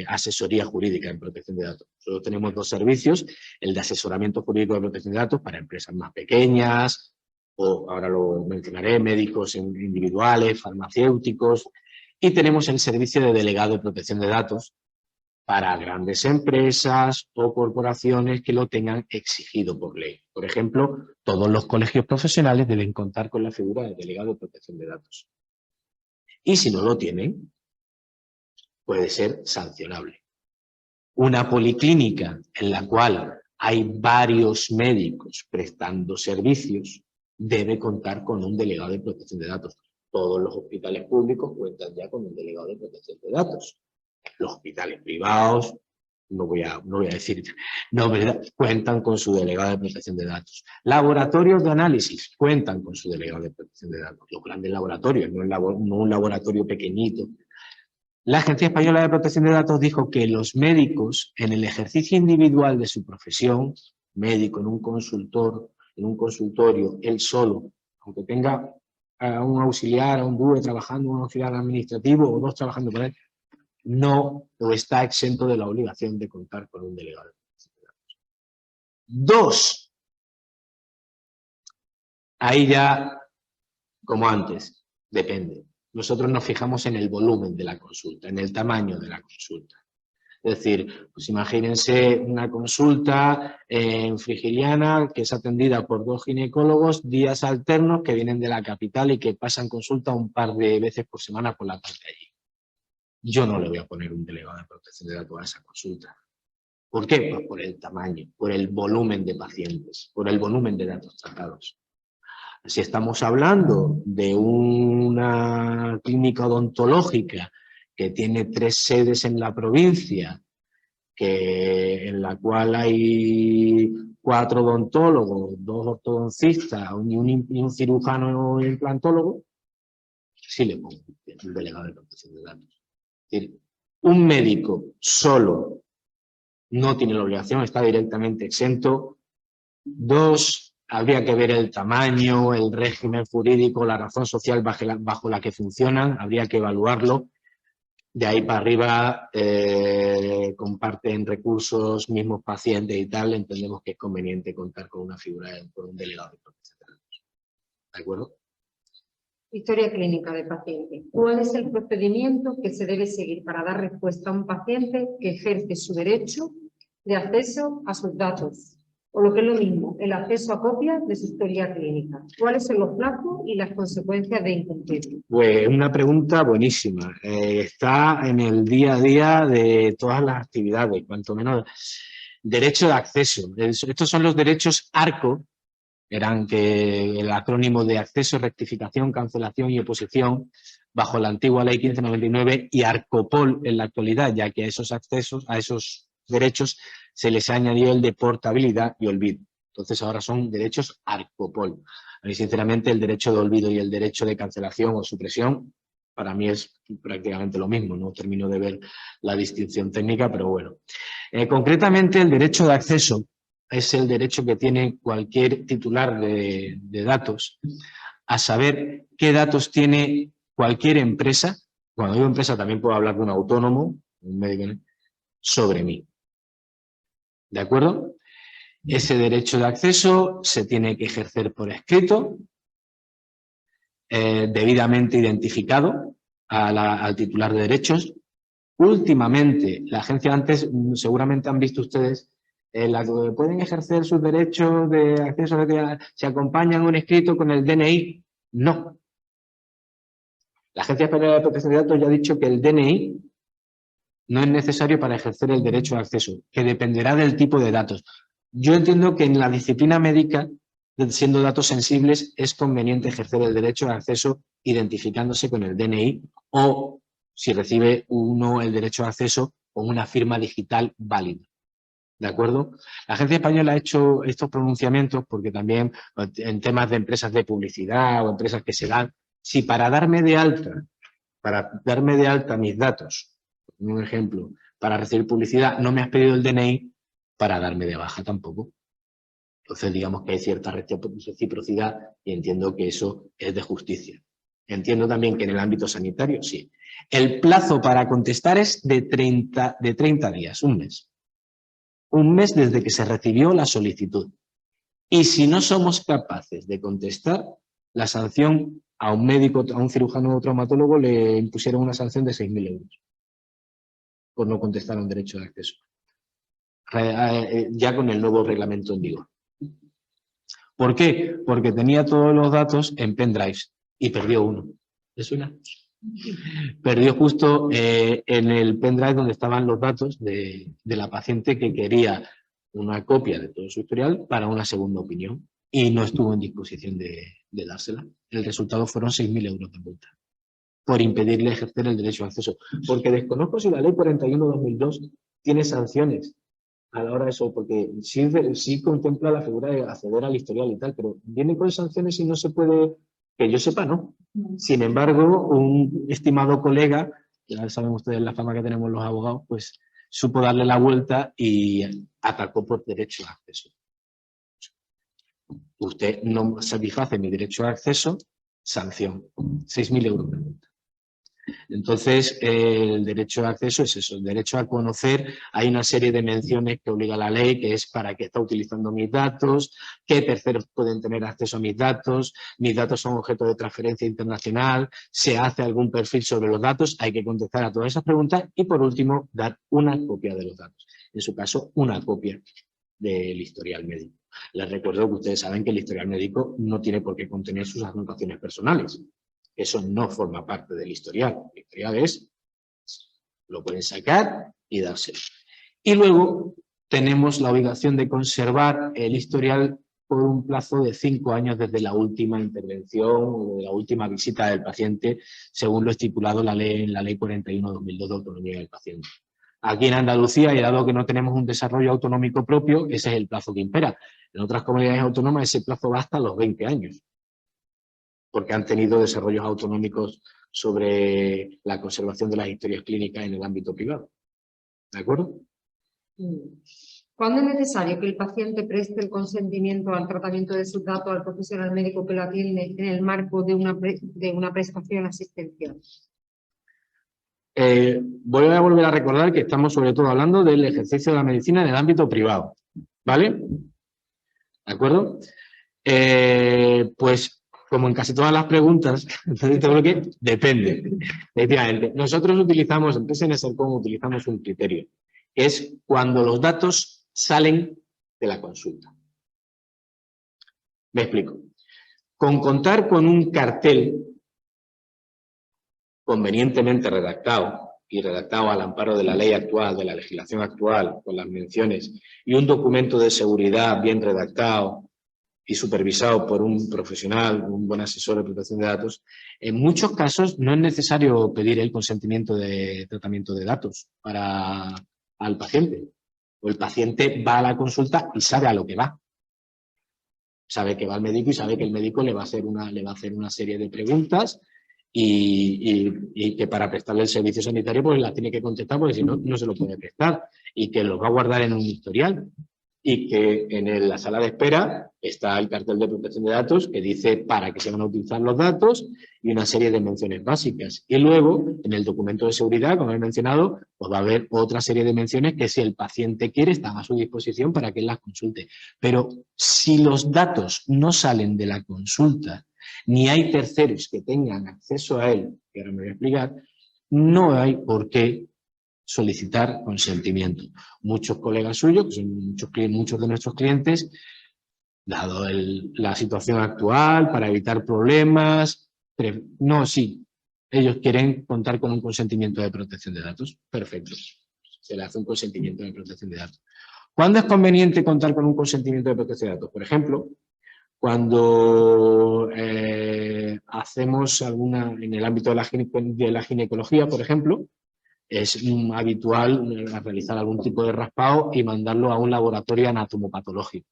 F: asesoría jurídica en protección de datos. Solo tenemos dos servicios, el de asesoramiento jurídico de protección de datos para empresas más pequeñas, o ahora lo mencionaré, médicos individuales, farmacéuticos, y tenemos el servicio de delegado de protección de datos para grandes empresas o corporaciones que lo tengan exigido por ley. Por ejemplo, todos los colegios profesionales deben contar con la figura de delegado de protección de datos. Y si no lo tienen, puede ser sancionable. Una policlínica en la cual hay varios médicos prestando servicios debe contar con un delegado de protección de datos. Todos los hospitales públicos cuentan ya con un delegado de protección de datos. Los hospitales privados, no voy a decir, no, ¿verdad? Cuentan con su delegado de protección de datos. Laboratorios de análisis cuentan con su delegado de protección de datos. Los grandes laboratorios, no un laboratorio pequeñito. La Agencia Española de Protección de Datos dijo que los médicos, en el ejercicio individual de su profesión, médico en un consultorio, él solo, aunque tenga a un auxiliar, a un dúo trabajando, un auxiliar administrativo o dos trabajando con él, no está exento de la obligación de contar con un delegado de protección de datos. Dos, ahí ya, como antes, depende. Nosotros nos fijamos en el volumen de la consulta, en el tamaño de la consulta. Es decir, pues imagínense una consulta en Frigiliana que es atendida por 2 ginecólogos, días alternos que vienen de la capital y que pasan consulta un par de veces por semana por la parte allí. Yo no le voy a poner un delegado de protección de datos a esa consulta. ¿Por qué? Pues por el tamaño, por el volumen de pacientes, por el volumen de datos tratados. Si estamos hablando de una clínica odontológica que tiene 3 sedes en la provincia, en la cual hay 4 odontólogos, 2 ortodoncistas y un cirujano implantólogo, sí le pongo un delegado de protección de datos. Es decir, un médico solo no tiene la obligación, está directamente exento. 2, habría que ver el tamaño, el régimen jurídico, la razón social bajo la que funcionan, habría que evaluarlo. De ahí para arriba comparten recursos, mismos pacientes y tal, entendemos que es conveniente contar con una figura, con un delegado de protección de datos. ¿De acuerdo?
B: Historia clínica de paciente. ¿Cuál es el procedimiento que se debe seguir para dar respuesta a un paciente que ejerce su derecho de acceso a sus datos? O lo que es lo mismo, el acceso a copias de su historia clínica. ¿Cuáles son los plazos y las consecuencias de incumplirlo?
F: Pues una pregunta buenísima. Está en el día a día de todas las actividades, cuanto menos derecho de acceso. Estos son los derechos ARCO, eran el acrónimo de acceso, rectificación, cancelación y oposición, bajo la antigua ley 1599, y ARCOPOL en la actualidad, ya que a esos accesos, a esos derechos, se les ha añadido el de portabilidad y olvido. Entonces ahora son derechos ARCOPOL. A mí, sinceramente, el derecho de olvido y el derecho de cancelación o supresión, para mí es prácticamente lo mismo, no termino de ver la distinción técnica, pero bueno. Concretamente, el derecho de acceso es el derecho que tiene cualquier titular de datos a saber qué datos tiene cualquier empresa. Cuando digo empresa también puedo hablar de un autónomo, un médico, sobre mí. ¿De acuerdo? Ese derecho de acceso se tiene que ejercer por escrito, debidamente identificado al titular de derechos. Últimamente, la agencia antes, seguramente han visto ustedes, la que pueden ejercer sus derechos de acceso, se acompañan un escrito con el DNI. No. La Agencia Española de Protección de Datos ya ha dicho que el DNI no es necesario para ejercer el derecho de acceso, que dependerá del tipo de datos. Yo entiendo que en la disciplina médica, siendo datos sensibles, es conveniente ejercer el derecho de acceso identificándose con el DNI o, si recibe uno el derecho de acceso, con una firma digital válida. ¿De acuerdo? La Agencia Española ha hecho estos pronunciamientos porque también en temas de empresas de publicidad o empresas que se dan, si para darme de alta mis datos, un ejemplo, para recibir publicidad no me has pedido el DNI, para darme de baja tampoco. Entonces digamos que hay cierta reciprocidad y entiendo que eso es de justicia. Entiendo también que en el ámbito sanitario, sí. El plazo para contestar es de 30 días, un mes. Un mes desde que se recibió la solicitud. Y si no somos capaces de contestar, la sanción a un médico, a un cirujano o traumatólogo le impusieron una sanción de 6.000 euros por no contestar a un derecho de acceso. Ya con el nuevo reglamento en vigor. ¿Por qué? Porque tenía todos los datos en pendrives y perdió uno. ¿Le suena? Perdió justo en el pendrive donde estaban los datos de la paciente que quería una copia de todo su historial para una segunda opinión y no estuvo en disposición de dársela. El resultado fueron 6.000 euros de multa por impedirle ejercer el derecho de acceso. Porque desconozco si la ley 41/2002 tiene sanciones a la hora de eso, porque sí contempla la figura de acceder al historial y tal, pero viene con sanciones y no se puede, que yo sepa, ¿no? Sin embargo, un estimado colega, ya saben ustedes la fama que tenemos los abogados, pues supo darle la vuelta y atacó por derecho de acceso. Usted no satisface mi derecho de acceso, sanción, 6.000 euros de multa. Entonces, el derecho de acceso es eso, el derecho a conocer. Hay una serie de menciones que obliga la ley, que es para qué está utilizando mis datos, qué terceros pueden tener acceso a mis datos son objeto de transferencia internacional, se hace algún perfil sobre los datos, hay que contestar a todas esas preguntas y, por último, dar una copia de los datos. En su caso, una copia del historial médico. Les recuerdo que ustedes saben que el historial médico no tiene por qué contener sus anotaciones personales. Eso no forma parte del historial. El historial lo pueden sacar y dárselo. Y luego tenemos la obligación de conservar el historial por un plazo de 5 años desde la última intervención o de la última visita del paciente, según lo estipulado en la ley 41/2002 de autonomía del paciente. Aquí en Andalucía, y dado que no tenemos un desarrollo autonómico propio, ese es el plazo que impera. En otras comunidades autónomas ese plazo va hasta los 20 años. Porque han tenido desarrollos autonómicos sobre la conservación de las historias clínicas en el ámbito privado. ¿De acuerdo?
B: ¿Cuándo es necesario que el paciente preste el consentimiento al tratamiento de sus datos al profesional médico que lo atiende en el marco de una prestación asistencial?
F: Voy a volver a recordar que estamos sobre todo hablando del ejercicio de la medicina en el ámbito privado. ¿Vale? ¿De acuerdo? Pues como en casi todas las preguntas, depende. Efectivamente, nosotros utilizamos, en PSN-SERCOM utilizamos un criterio, que es cuando los datos salen de la consulta. Me explico. Con contar con un cartel convenientemente redactado, y redactado al amparo de la ley actual, de la legislación actual, con las menciones, y un documento de seguridad bien redactado, y supervisado por un profesional, un buen asesor de protección de datos, en muchos casos no es necesario pedir el consentimiento de tratamiento de datos al paciente. O el paciente va a la consulta y sabe a lo que va. Sabe que va al médico y sabe que el médico le va a hacer una serie de preguntas y que para prestarle el servicio sanitario pues las tiene que contestar porque si no, no se lo puede prestar. Y que los va a guardar en un historial. Y que en la sala de espera está el cartel de protección de datos que dice para qué se van a utilizar los datos y una serie de menciones básicas. Y luego, en el documento de seguridad, como he mencionado, pues va a haber otra serie de menciones que si el paciente quiere están a su disposición para que él las consulte. Pero si los datos no salen de la consulta, ni hay terceros que tengan acceso a él, que ahora me voy a explicar, no hay por qué solicitar consentimiento. Muchos colegas suyos, que son muchos de nuestros clientes, dado la situación actual, para evitar problemas, Ellos quieren contar con un consentimiento de protección de datos. Perfecto. Se le hace un consentimiento de protección de datos. ¿Cuándo es conveniente contar con un consentimiento de protección de datos? Por ejemplo, cuando hacemos alguna, en el ámbito de la ginecología, por ejemplo, es habitual realizar algún tipo de raspado y mandarlo a un laboratorio anatomopatológico.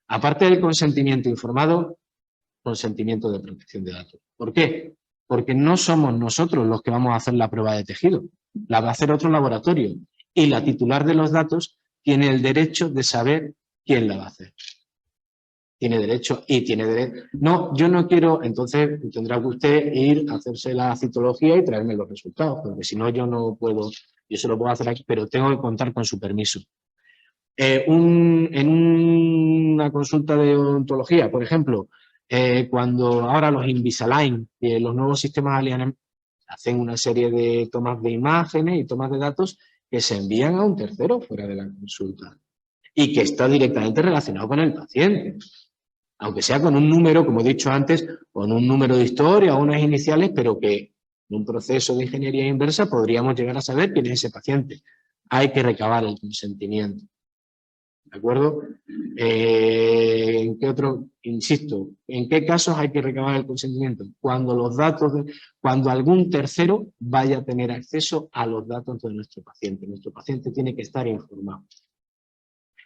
F: Aparte del consentimiento informado, consentimiento de protección de datos. ¿Por qué? Porque no somos nosotros los que vamos a hacer la prueba de tejido, la va a hacer otro laboratorio y la titular de los datos tiene el derecho de saber quién la va a hacer. Tiene derecho y tiene derecho. No, yo no quiero, entonces tendrá que usted ir a hacerse la citología y traerme los resultados, porque si no yo no puedo, yo se lo puedo hacer aquí, pero tengo que contar con su permiso. En una consulta de odontología, por ejemplo, cuando ahora los Invisalign, los nuevos sistemas Allianz, hacen una serie de tomas de imágenes y tomas de datos que se envían a un tercero fuera de la consulta y que está directamente relacionado con el paciente. Aunque sea con un número, como he dicho antes, con un número de historia o unas iniciales, pero que en un proceso de ingeniería inversa podríamos llegar a saber quién es ese paciente. Hay que recabar el consentimiento. ¿De acuerdo? ¿En qué otro? Insisto, ¿en qué casos hay que recabar el consentimiento? Cuando los datos, cuando algún tercero vaya a tener acceso a los datos de nuestro paciente. Nuestro paciente tiene que estar informado.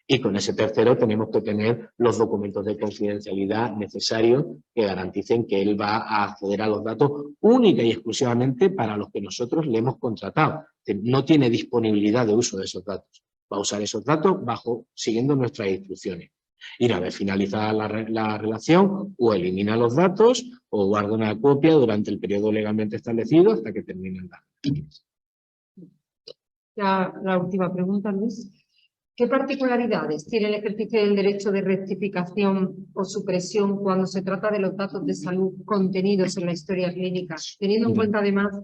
F: Y con ese tercero tenemos que tener los documentos de confidencialidad necesarios que garanticen que él va a acceder a los datos única y exclusivamente para los que nosotros le hemos contratado. No tiene disponibilidad de uso de esos datos. Va a usar esos datos siguiendo nuestras instrucciones. Y una vez finalizada la relación, o elimina los datos o guarda una copia durante el periodo legalmente establecido hasta que terminen las relaciones.
B: Ya la última pregunta, Luis. ¿Qué particularidades tiene el ejercicio del derecho de rectificación o supresión cuando se trata de los datos de salud contenidos en la historia clínica? Teniendo en cuenta además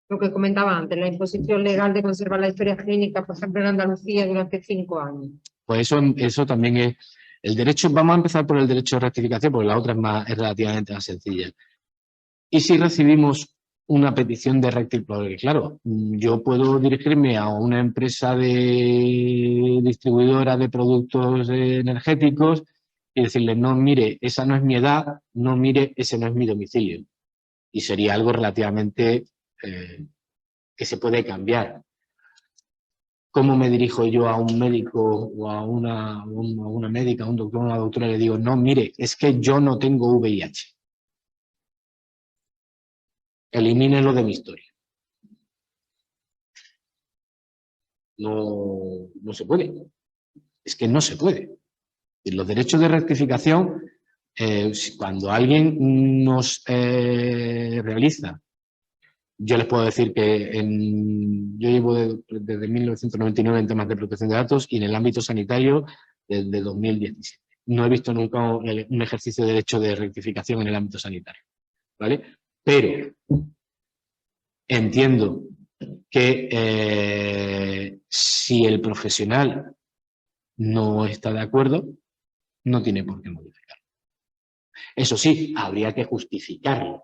B: lo que comentaba antes, la imposición legal de conservar la historia clínica, por ejemplo, en Andalucía durante 5 años.
F: Pues eso también es el derecho. Vamos a empezar por el derecho de rectificación, porque la otra es relativamente más sencilla. ¿Y si recibimos una petición de rectificación? Claro, yo puedo dirigirme a una empresa distribuidora de productos energéticos y decirle, no, mire, esa no es mi edad, no, mire, ese no es mi domicilio. Y sería algo relativamente que se puede cambiar. ¿Cómo me dirijo yo a un médico o a una médica, a un doctor, a una doctora y le digo, no, mire, es que yo no tengo VIH? Elimínelo de mi historia. No se puede. Es que no se puede. Y los derechos de rectificación, cuando alguien nos realiza, yo les puedo decir que yo llevo desde 1999 en temas de protección de datos y en el ámbito sanitario desde 2017. No he visto nunca un ejercicio de derecho de rectificación en el ámbito sanitario, ¿vale? Pero entiendo que si el profesional no está de acuerdo, no tiene por qué modificarlo. Eso sí, habría que justificarlo.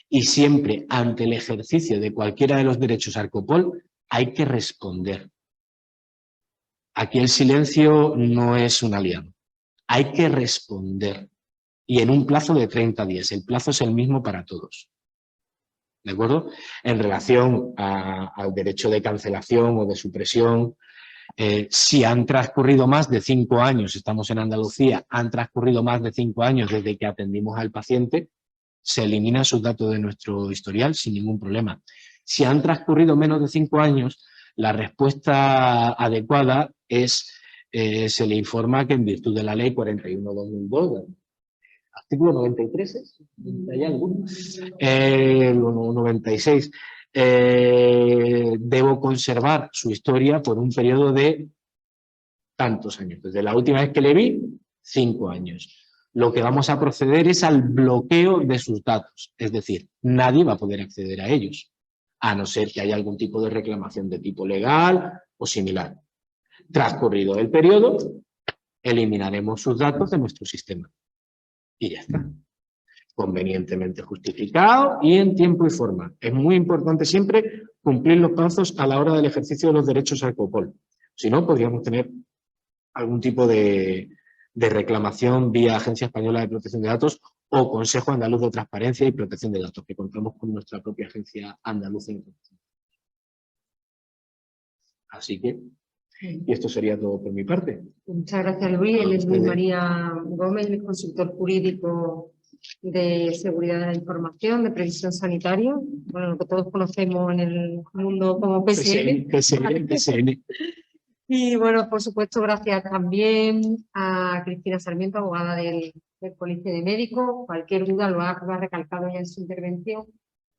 F: Y siempre, ante el ejercicio de cualquiera de los derechos Arcopol, hay que responder. Aquí el silencio no es un aliado. Hay que responder. Y en un plazo de 30 días. El plazo es el mismo para todos. ¿De acuerdo? En relación al derecho de cancelación o de supresión, si han transcurrido más de 5 años, estamos en Andalucía, han transcurrido más de 5 años desde que atendimos al paciente, se eliminan sus datos de nuestro historial sin ningún problema. Si han transcurrido menos de 5 años, la respuesta adecuada es, se le informa que en virtud de la ley 41/2002, artículo 93, ¿hay alguno? 96. Debo conservar su historia por un periodo de tantos años. Desde la última vez que le vi, 5 años. Lo que vamos a proceder es al bloqueo de sus datos. Es decir, nadie va a poder acceder a ellos, a no ser que haya algún tipo de reclamación de tipo legal o similar. Transcurrido el periodo, eliminaremos sus datos de nuestro sistema. Y ya está. convenientemente justificado y en tiempo y forma. Es muy importante siempre cumplir los plazos a la hora del ejercicio de los derechos al COPOL. Si no, podríamos tener algún tipo de reclamación vía Agencia Española de Protección de Datos o Consejo Andaluz de Transparencia y Protección de Datos, que contamos con nuestra propia agencia andaluza. Así que, y esto sería todo por mi parte.
B: Muchas gracias, Luis. Él es Luis María Gómez, el consultor jurídico de seguridad de la información, de previsión sanitaria, bueno, lo que todos conocemos en el mundo como PSN.
F: PSN.
B: Y bueno, por supuesto, gracias también a Cristina Sarmiento, abogada del Colegio de Médicos. Cualquier duda, lo ha recalcado ya en su intervención,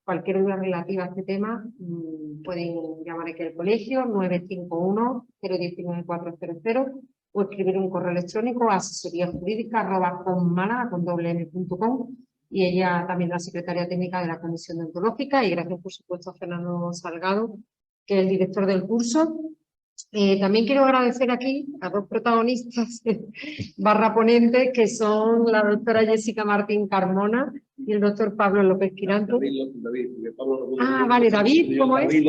B: cualquier duda relativa a este tema, pueden llamar aquí al colegio 951-019-400 o escribir un correo electrónico a asesoríajurídica@conmálaga.com y ella también la secretaria técnica de la Comisión Deontológica. Y gracias, por supuesto, a Fernando Salgado, que es el director del curso. También quiero agradecer aquí a dos protagonistas barra ponentes, que son la doctora Jessica Martín Carmona y el doctor Pablo López Quiranto. Vale, David, ¿cómo es?
A: David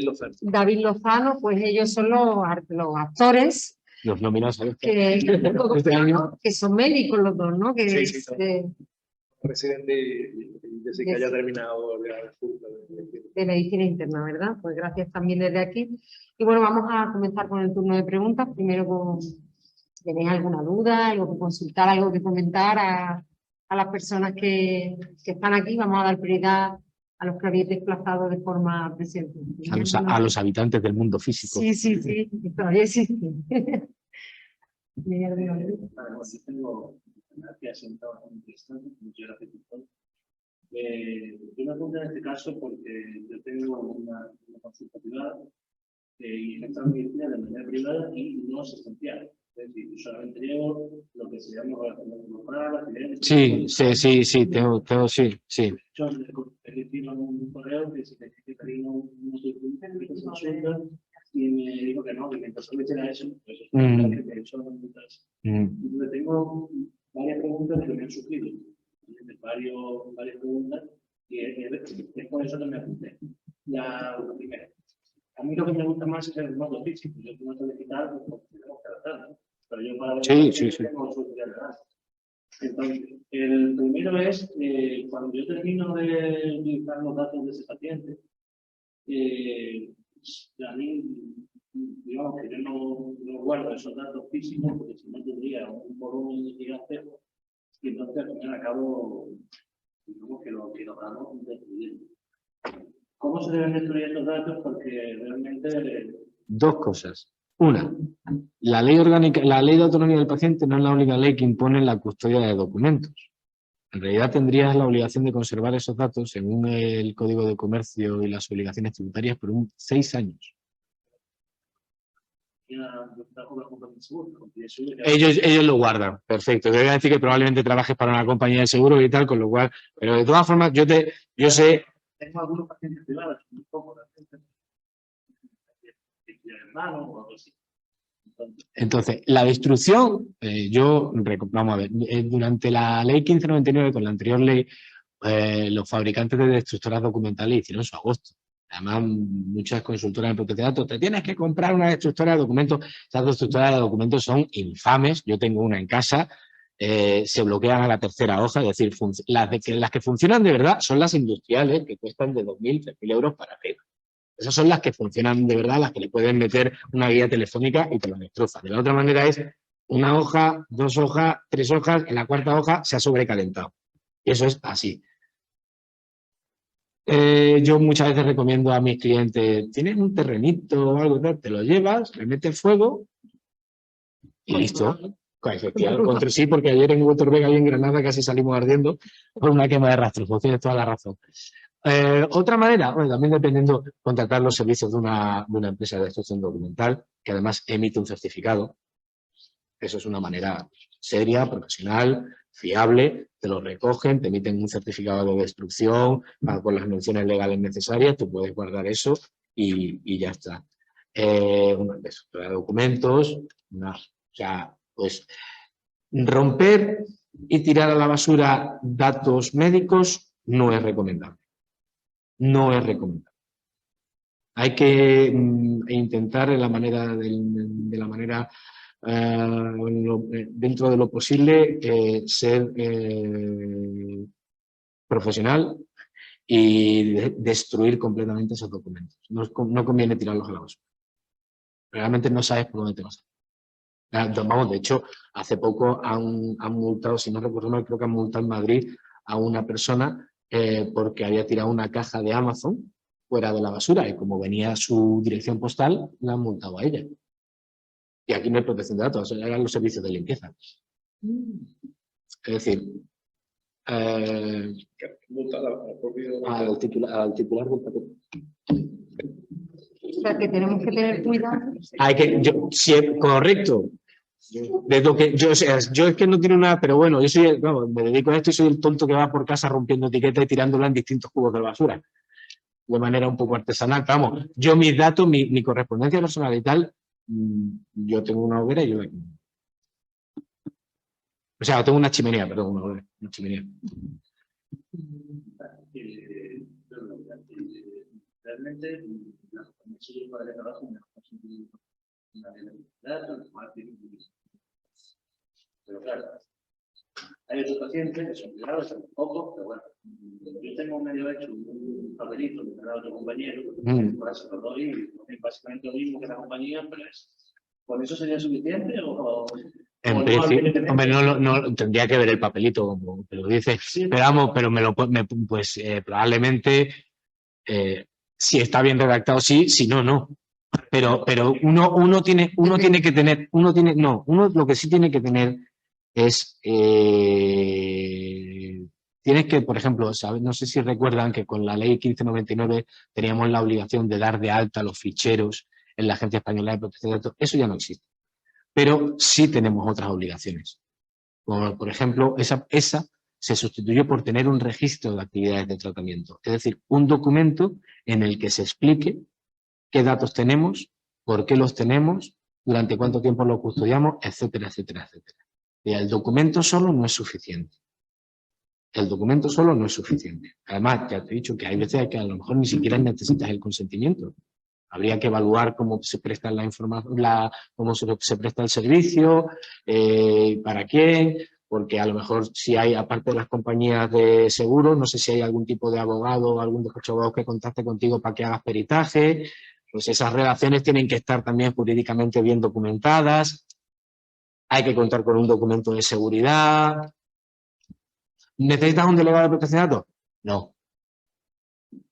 A: Lozano.
B: David Lozano, pues ellos son los actores
F: Los nominados a
B: que,
F: este año.
B: que son médicos los dos, ¿no? Que
A: Sí, sí,
B: es,
A: Presidente y Jessica ya ha terminado la curso
B: de medicina interna, ¿verdad? Pues gracias también desde aquí. Y bueno, vamos a comenzar con el turno de preguntas. Primero, ¿tenéis alguna duda, algo que consultar, algo que comentar a las personas que están aquí? Vamos a dar prioridad a los que habéis desplazado de forma presente.
F: A los habitantes del mundo físico.
B: Sí, todavía existen.
G: Además, yo tengo que ha sentado en un instante, muchas gracias, doctor. Yo me apunto en este caso porque yo tengo una consulta privada y me está medicina de manera privada y no asistencial. Es decir, yo solamente llevo lo que se llama relaciones.
F: Sí, tengo, sí.
G: Yo le escribí un correo que se necesitaría una consulta y me dijo que no, que mientras solicitara eso, pues eso es que he hecho muchas. Entonces tengo varias preguntas que me han surgido, varias preguntas, y es por eso que me apunté. La primera, a mí lo que me gusta más es el modo físico. Yo tengo que digital, pues tenemos que adaptar, ¿no? Pero yo para ver tengo su realidad. Entonces, el primero es, cuando yo termino de utilizar los datos de ese paciente, a mí, digamos que yo no guardo esos datos físicos porque si no tendría un volumen gigante y entonces al final acabo, digamos que los datos destruyendo. ¿Cómo se deben destruir estos datos? Porque realmente...
F: Dos cosas. Una, la ley orgánica, la ley de autonomía del paciente no es la única ley que impone la custodia de documentos. En realidad tendrías la obligación de conservar esos datos según el Código de Comercio y las obligaciones tributarias por 6 años. Ellos lo guardan, perfecto. Te voy a decir que probablemente trabajes para una compañía de seguros y tal, con lo cual, pero de todas formas yo sé...
G: Tengo algunos pacientes privados, un poco hermano o algo así.
F: Entonces, la destrucción, vamos a ver, durante la ley 1599, con la anterior ley, los fabricantes de destructoras documentales hicieron su agosto. Además, muchas consultoras de protección de datos, te tienes que comprar una destructora de documentos. Esas destructoras de documentos son infames. Yo tengo una en casa, se bloquean a la tercera hoja, es decir, las que funcionan de verdad son las industriales, que cuestan de 2.000, 3.000 euros para arriba. Esas son las que funcionan de verdad, las que le pueden meter una guía telefónica y te lo destrozan. De la otra manera es una hoja, 2 hojas, 3 hojas, en la 4ª hoja se ha sobrecalentado. Y eso es así. Yo muchas veces recomiendo a mis clientes, tienes un terrenito o algo, te lo llevas, le metes fuego y listo. Sí, porque ayer en Huertorvega y en Granada casi salimos ardiendo por una quema de rastros, pues tienes toda la razón. Otra manera, bueno, también dependiendo, contratar los servicios de una empresa de destrucción documental, que además emite un certificado. Eso es una manera seria, profesional, fiable, te lo recogen, te emiten un certificado de destrucción con las menciones legales necesarias, tú puedes guardar eso y ya está. Una destructora de documentos, o sea, pues romper y tirar a la basura datos médicos no es recomendable. No es recomendable. Hay que intentar de la manera, dentro de lo posible, ser profesional y destruir completamente esos documentos. No conviene tirarlos a la basura. Realmente no sabes por dónde te vas. Vamos, de hecho, hace poco han multado, si no recuerdo mal, creo que han multado en Madrid a una persona porque había tirado una caja de Amazon fuera de la basura y como venía su dirección postal, la han multado a ella. Y aquí no hay protección de datos, eran los servicios de limpieza. Es decir, al titular del papel.
B: O sea, que tenemos que tener cuidado.
F: Correcto. De lo que, yo es que no tiro nada, pero bueno, me dedico a esto y soy el tonto que va por casa rompiendo etiquetas y tirándola en distintos cubos de basura. De manera un poco artesanal. Vamos, yo mis datos, mi correspondencia personal y tal, yo tengo una hoguera y yo... O sea, tengo una chimenea, perdón, una chimenea.
G: Realmente, la comisión de trabajo pero claro, hay otros pacientes que son cuidados, son pocos, pero bueno, yo tengo medio hecho un papelito que me da otro compañero, por eso lo doy, básicamente lo mismo que la compañía, pero ¿con eso sería suficiente o
F: en principio, hombre, no tendría que ver el papelito, como te lo dice, sí, pero vamos, pero probablemente, si está bien redactado, sí, si no, no. Pero uno lo que sí tiene que tener es, tienes que, por ejemplo, ¿sabes? No sé si recuerdan que con la ley 1599 teníamos la obligación de dar de alta los ficheros en la Agencia Española de Protección de Datos. Eso ya no existe. Pero sí tenemos otras obligaciones. Como, por ejemplo, esa se sustituyó por tener un registro de actividades de tratamiento. Es decir, un documento en el que se explique qué datos tenemos, por qué los tenemos, durante cuánto tiempo los custodiamos, etcétera, etcétera, etcétera. Y el documento solo no es suficiente. El documento solo no es suficiente. Además, ya te he dicho que hay veces que a lo mejor ni siquiera necesitas el consentimiento. Habría que evaluar cómo se presta la información, cómo se presta el servicio, para quién, porque a lo mejor si hay, aparte de las compañías de seguros, no sé si hay algún tipo de abogado o algún despacho de abogados que contacte contigo para que hagas peritaje. Pues esas relaciones tienen que estar también jurídicamente bien documentadas. Hay que contar con un documento de seguridad. ¿Necesitas un delegado de protección de datos? No.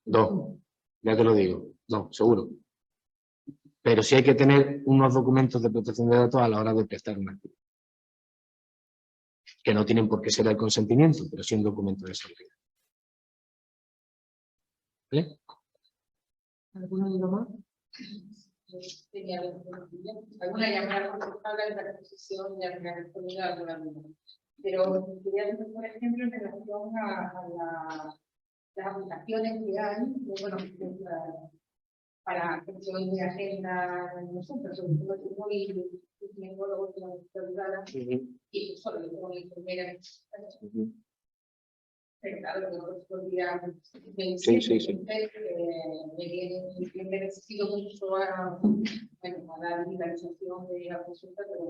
F: No, ya te lo digo. No, seguro. Pero sí hay que tener unos documentos de protección de datos a la hora de prestar un activo. Que no tienen por qué ser el consentimiento, pero sí un documento de seguridad. ¿Vale?
B: ¿Alguno más? Alguna llamada habla de la exposición y la respuesta de alguna duda. Pero quería decir, por ejemplo, en relación a las aplicaciones que hay, bueno, para gestión de agenda, nosotros, sobre todo el móvil, tengo luego celular, y solo tengo la enfermera. Pero claro, no podría me he resistido mucho a la digitalización de la consulta, pero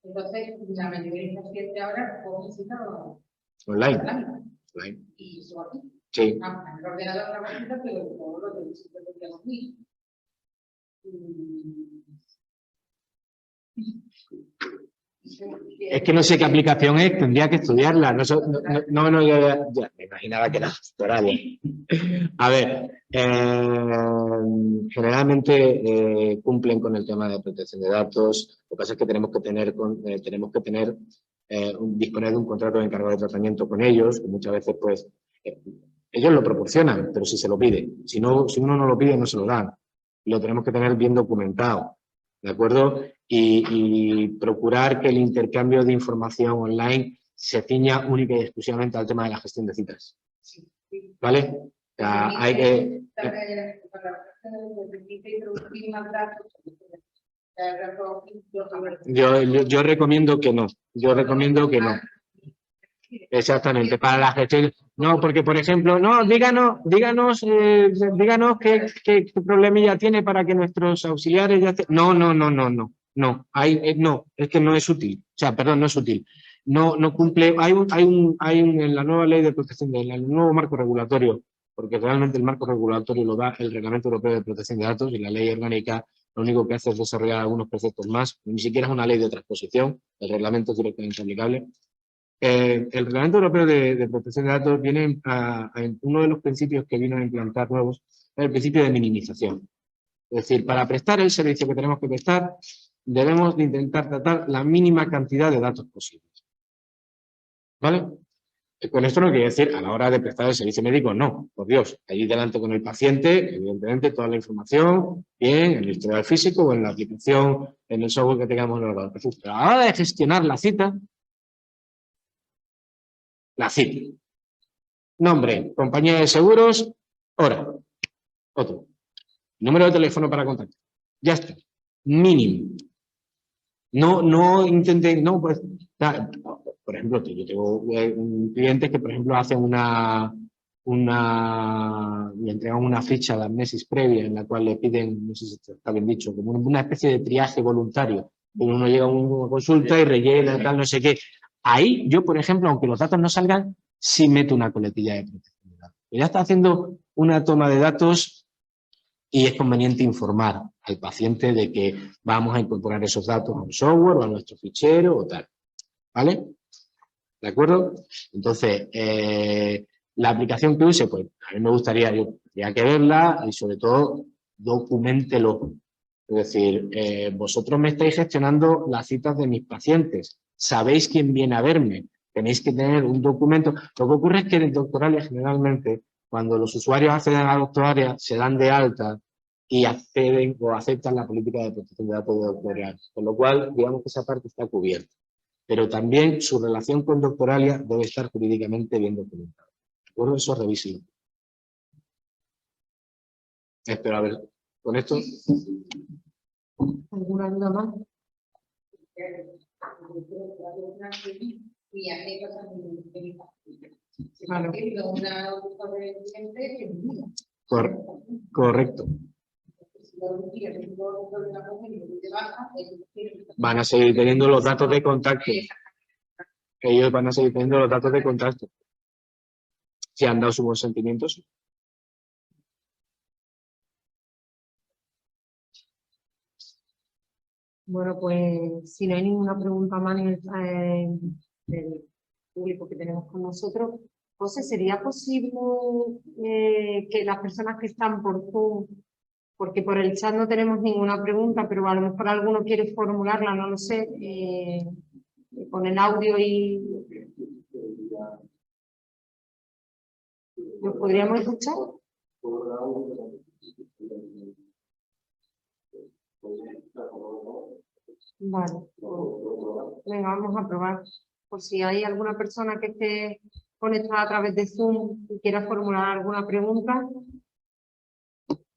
B: entonces la mayoría de los pacientes ahora puedo visitar
F: online.
B: Y eso aquí.
F: Sí.
B: En el ordenador la visita, pero todo lo que visita lo que hemos visto.
F: Es que no sé qué aplicación es, tendría que estudiarla. No, ya me imaginaba que era horario. A ver, generalmente cumplen con el tema de protección de datos. Lo que pasa es que tenemos que disponer de un contrato de encargado de tratamiento con ellos, que muchas veces pues ellos lo proporcionan, pero si se lo piden. Si uno no lo pide, no se lo dan. Lo tenemos que tener bien documentado. ¿De acuerdo? Y procurar que el intercambio de información online se ciña única y exclusivamente al tema de la gestión de citas. ¿Vale? O sea, hay que... Yo recomiendo que no. Yo recomiendo que no. Exactamente, para la gestión. No, porque por ejemplo, no, díganos qué problemilla tiene para que nuestros auxiliares ya no, es que no es útil. O sea, perdón, no es útil. No cumple, en la nueva ley de protección, en el nuevo marco regulatorio, porque realmente el marco regulatorio lo da el Reglamento Europeo de Protección de Datos y la ley orgánica lo único que hace es desarrollar algunos preceptos más, ni siquiera es una ley de transposición, el reglamento es directamente aplicable. El Reglamento Europeo de Protección de Datos viene uno de los principios que vino a implantar nuevos es el principio de minimización. Es decir, para prestar el servicio que tenemos que prestar, debemos de intentar tratar la mínima cantidad de datos posibles. ¿Vale? Con esto no quiere decir a la hora de prestar el servicio médico, no, por Dios, allí delante con el paciente, evidentemente toda la información, bien, en el historial físico o en la aplicación, en el software que tengamos en el ordenador. Pero a la hora de gestionar la cita, nombre, compañía de seguros, hora, otro, número de teléfono para contacto, ya está, mínimo. No intenten, no, pues, por ejemplo, yo tengo clientes que, por ejemplo, hacen le entregan una ficha de amnesis previa en la cual le piden, no sé si está bien dicho, como una especie de triaje voluntario, donde uno llega a una consulta y rellena, tal, no sé qué. Ahí yo, por ejemplo, aunque los datos no salgan, sí meto una coletilla de protección de datos. Ya está haciendo una toma de datos y es conveniente informar al paciente de que vamos a incorporar esos datos a un software o a nuestro fichero o tal. ¿Vale? ¿De acuerdo? Entonces, la aplicación que use, pues a mí me gustaría, yo tendría que verla y sobre todo documentelo. Es decir, vosotros me estáis gestionando las citas de mis pacientes. Sabéis quién viene a verme. Tenéis que tener un documento. Lo que ocurre es que en Doctoralia generalmente, cuando los usuarios acceden a Doctoralia, se dan de alta y acceden o aceptan la política de protección de datos de Doctoralia. Con lo cual, digamos que esa parte está cubierta. Pero también su relación con Doctoralia debe estar jurídicamente bien documentada. Por eso revíselo. Espero, a ver, con esto...
B: ¿Alguna duda más?
F: Correcto. Van a seguir teniendo los datos de contacto. Ellos van a seguir teniendo los datos de contacto. Si han dado sus consentimientos.
B: Bueno, pues si no hay ninguna pregunta más del público que tenemos con nosotros, José, ¿sería posible que las personas que están por Zoom, porque por el chat no tenemos ninguna pregunta, pero a lo mejor alguno quiere formularla, no lo sé, con el audio y... ¿Nos podríamos escuchar? Vale, venga, vamos a probar. Por si hay alguna persona que esté conectada a través de Zoom y quiera formular alguna pregunta,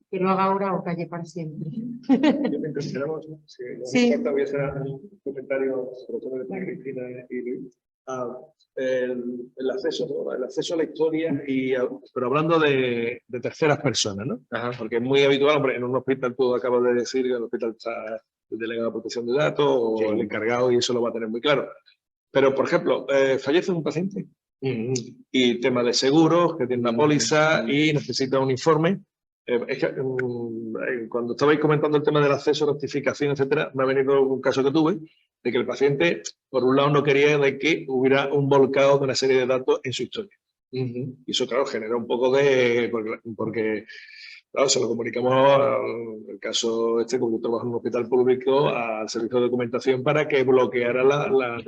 B: que lo haga ahora o calle para siempre.
A: Yo mientras esperamos, si no importa, voy a hacer un comentario sobre todo de Cristina y Luis. El acceso, ¿no? El acceso a la historia, pero hablando de terceras personas, ¿no? Ajá. Porque es muy habitual, hombre, en un hospital tú acabas de decir que en el hospital está el delegado de protección de datos o sí, el encargado, y eso lo va a tener muy claro. Pero, por ejemplo, fallece un paciente y tema de seguros, que tiene una póliza y necesita un informe. Es que, cuando estabais comentando el tema del acceso, rectificación, etcétera, me ha venido un caso que tuve de que el paciente, por un lado, no quería de que hubiera un volcado de una serie de datos en su historia. Y eso, claro, genera un poco de... Porque claro, se lo comunicamos, en el caso este, como yo trabajo en un hospital público, al servicio de documentación para que bloqueara las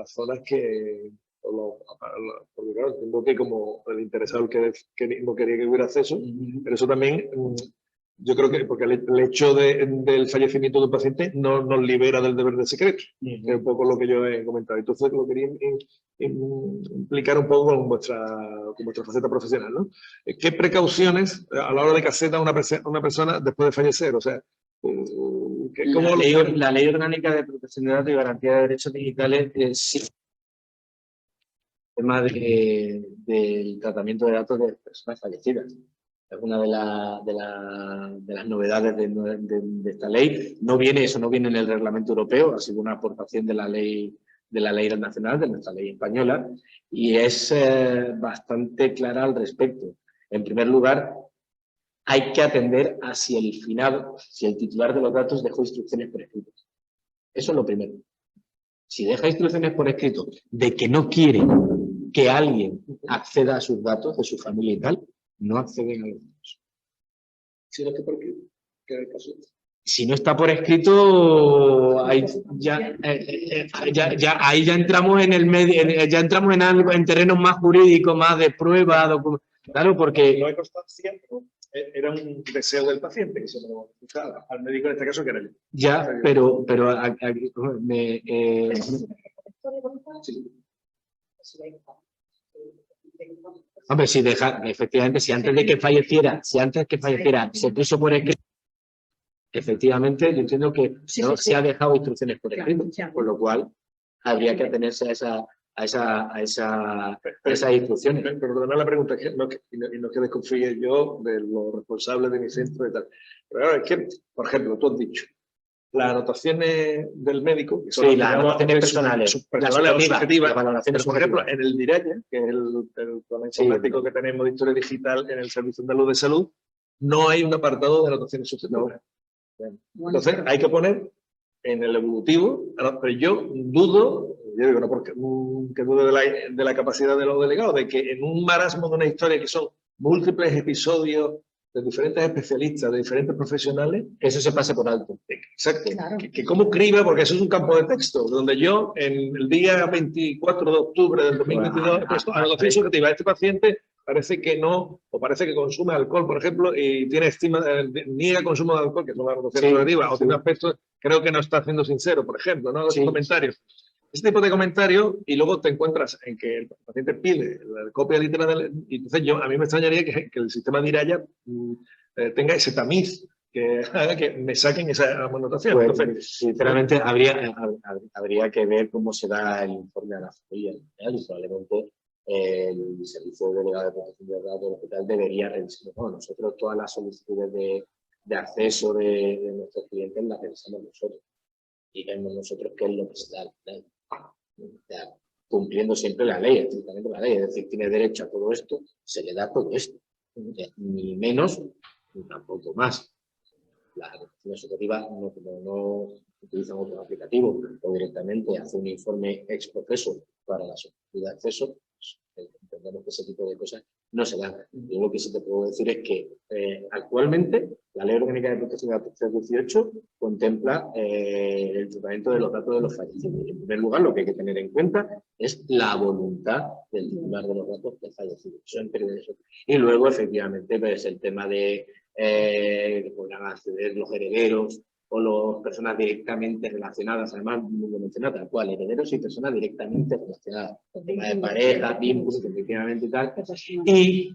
A: zonas que... Porque claro, entiendo que como el interesado que no quería que hubiera acceso, pero eso también, yo creo que porque el hecho del fallecimiento de un paciente no nos libera del deber de secreto, que es un poco lo que yo he comentado. Entonces lo quería implicar un poco con vuestra faceta profesional, ¿no? ¿Qué precauciones a la hora de que acceda una persona después de fallecer? O sea,
F: La ley orgánica de protección de datos y garantía de derechos digitales sí. El tema del tratamiento de datos de personas fallecidas. Es una de las novedades de esta ley. Eso no viene en el reglamento europeo, ha sido una aportación de la ley nacional, de nuestra ley española, y es bastante clara al respecto. En primer lugar, hay que atender a si el titular de los datos dejó instrucciones por escrito. Eso es lo primero. Si deja instrucciones por escrito de que no quiere que alguien acceda a sus datos, de su familia y tal, no acceden a los datos. Si no está por escrito, ¿qué es el caso? Si no está por escrito, ahí ya entramos en el medio, ya entramos en algo, en terrenos más jurídicos, más de prueba, claro, porque
A: no hay constancia, era un deseo del paciente que se lo notificaba al médico en este caso que era yo.
F: Ya, pero sí. Hombre, si efectivamente, si antes que falleciera se puso por escrito, efectivamente, yo entiendo que no se ha dejado instrucciones por escrito, por lo cual habría que atenerse a esas instrucciones.
A: Perdona la pregunta, no que desconfíe yo de los responsables de mi centro y tal. Pero ahora es que, por ejemplo, tú has dicho, las anotaciones del médico, que son
F: las anotaciones personales,
A: subjetivas,
F: valoraciones,
A: por ejemplo, en el DIRAYA, que es el programa informático que tenemos de historia digital en el Servicio Andaluz de Salud, no hay un apartado de anotaciones subjetivas. Entonces, hay que poner en el evolutivo, pero yo digo, no porque dudo de la capacidad de los delegados, de que en un marasmo de una historia que son múltiples episodios de diferentes especialistas, de diferentes profesionales,
F: eso se pase por alto.
A: Exacto. Claro. Que cómo criba, porque eso es un campo de texto, donde yo, en el día 24 de octubre del 2022, he puesto anotación subjetiva. Este paciente parece que no, o parece que consume alcohol, por ejemplo, y tiene niega consumo de alcohol, que es una anotación subjetiva, o tiene aspectos, creo que no está siendo sincero, por ejemplo, ¿no? Los comentarios. Este tipo de comentarios, y luego te encuentras en que el paciente pide la copia literal, y entonces a mí me extrañaría que el sistema de IRAYA tenga ese tamiz que haga que me saquen esa anotación.
F: Pues,
A: entonces,
F: sinceramente, habría que ver cómo se da el informe a la familia, y probablemente el Servicio Delegado de Protección de Datos del Hospital debería revisar. No, nosotros todas las solicitudes de acceso de nuestros clientes las revisamos nosotros. Y vemos nosotros qué es lo que está cumpliendo siempre la ley, estrictamente la ley, es decir, tiene derecho a todo esto, se le da todo esto, ni menos ni tampoco más. La anotación subjetiva no utilizan otros aplicativos o directamente hace un informe ex profeso para la solicitud de acceso, pues, entendemos que ese tipo de cosas no se dan. Yo lo que sí te puedo decir es que actualmente la Ley Orgánica de Protección de Datos 18 contempla el tratamiento de los datos de los fallecidos. En primer lugar, lo que hay que tener en cuenta es la voluntad del titular de los datos del fallecido. Eso en primer lugar. Y luego, efectivamente, pues, el tema de que podrán acceder los herederos o las personas directamente relacionadas, además lo menciona tal cual, herederos y personas directamente relacionadas, tema de pareja, vínculos, efectivamente y tal. Y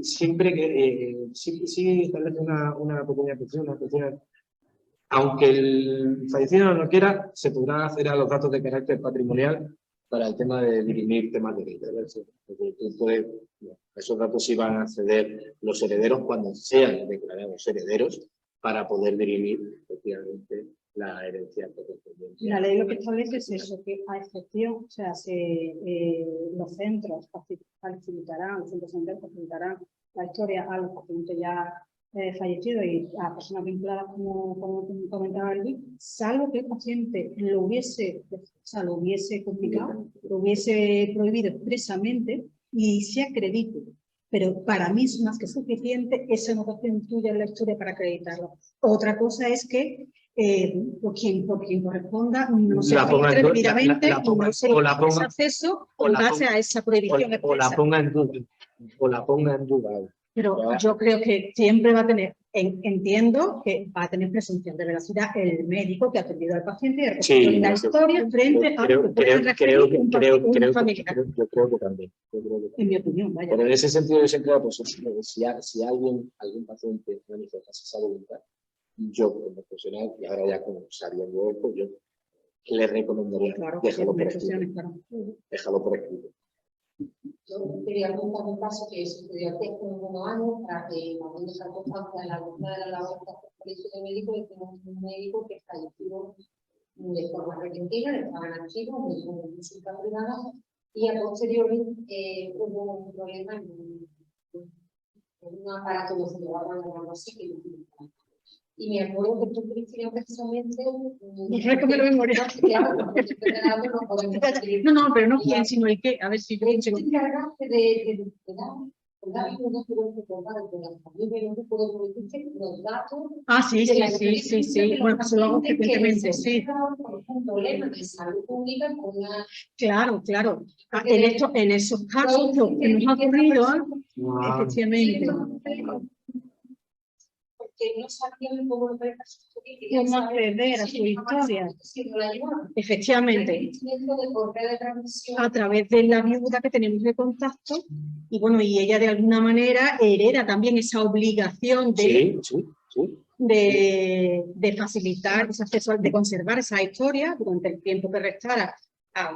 F: siempre que sí establece una pequeña cuestión, aunque el fallecido no quiera, se podrá acceder a los datos de carácter patrimonial para el tema de dirimir temas de intervención. Esos datos sí van a acceder los herederos cuando sean declarados herederos para poder dirimir efectivamente la herencia correspondiente.
E: La ley lo que establece es eso, que a excepción, o sea, los centros facilitarán, los centros sanitarios facilitarán la historia a los pacientes ya fallecidos y a personas vinculadas, como comentaba Luis, salvo que el paciente lo hubiese complicado, lo hubiese prohibido expresamente y se acredite. Pero para mí es más que suficiente esa anotación tuya en la historia para acreditarlo. Otra cosa es que por quien corresponda no se filtre debidamente y no se ese acceso en base a esa prohibición expresa.
F: O la ponga en duda.
E: Pero yo creo que siempre va a tener, entiendo que va a tener presunción de veracidad el médico que ha atendido al paciente y la historia frente a lo que puede referir un familiar.
F: Yo creo que también.
E: En mi opinión, vaya.
F: Pero en ese sentido yo siempre, pues, si algún paciente manifiesta esa voluntad, yo como profesional, y ahora ya como sabiendo esto, yo le recomendaría,
E: Claro,
F: déjalo por
E: instituciones,
F: escrito.
E: claro.
F: Déjalo por escrito.
B: Yo quería contar un caso que sucedió hace unos años para que también esa constancia de la luna de la labor que hace el colegio de médicos, y tenemos un médico que falleció de forma repentina, le estaban archivos, en una consulta privada, y a posteriori hubo un problema en un aparato que se llevaba en algo así que y me acuerdo que tú, Cristina, precisamente...
E: Refrescame la memoria.
B: Claro, porque tú te das, no podemos seguir.
E: No, pero no quién, sino el qué. A ver si yo
B: Tú te encargaste de dar los datos.
E: Ah, sí. Bueno, pues lo hago frecuentemente, sí.
B: Un problema de salud pública con una...
E: Claro. En esos casos lo que nos ha ocurrido, efectivamente.
B: Porque no sabían cómo
E: acceder a su historia. Efectivamente. A través de la viuda que tenemos de contacto, y bueno, y ella de alguna manera hereda también esa obligación de, de facilitar ese acceso, de conservar esa historia durante el tiempo que restara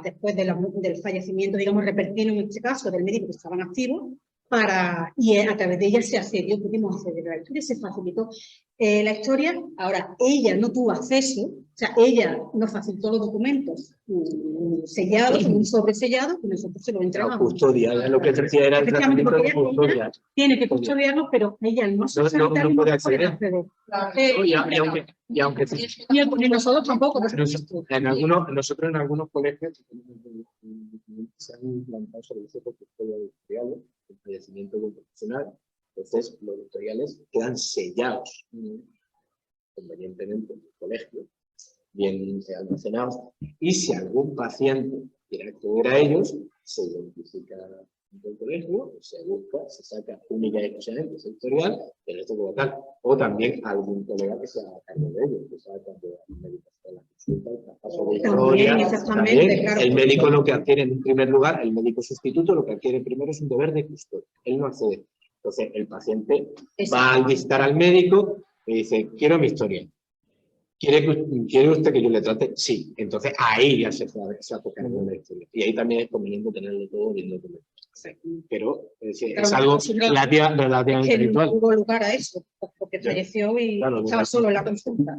E: después del fallecimiento, digamos, repentino en este caso, del médico que estaban activos, y a través de ella se accedió, pudimos acceder a la historia, se facilitó la historia. Ahora, ella no tuvo acceso, o sea, ella nos facilitó los documentos sellados, en un sobresellado, y nosotros se lo entregamos.
F: La custodia, lo que decía era el tratamiento de custodia.
E: Tiene que custodiarlo, pero ella no se
F: no puede acceder. Y aunque
E: ni nosotros tampoco.
F: nosotros en algunos colegios se han implantado servicios de custodia de historiales, el fallecimiento de un profesional. Entonces, los historiales quedan sellados convenientemente en el colegio, bien almacenados, y si algún paciente quiere acceder a ellos, se identifica en el colegio, se busca, se saca única y exclusivamente ese historial, el resto como tal, o también algún colega que se haga cargo de ellos, que sabe cuando el médico está en la consulta, el traspaso de historia, también, claro. El médico lo que adquiere en primer lugar, el médico sustituto lo que adquiere primero es un deber de custodia, él no accede. Entonces el paciente va a visitar al médico y dice, quiero mi historia. ¿Quiere usted que yo le trate? Sí. Entonces ahí ya se hace cargo de la historia. Y ahí también es conveniente tenerlo todo bien documentado. Sí. Pero es algo relativamente habitual.
E: No hubo lugar a eso, porque falleció y estaba solo en la consulta.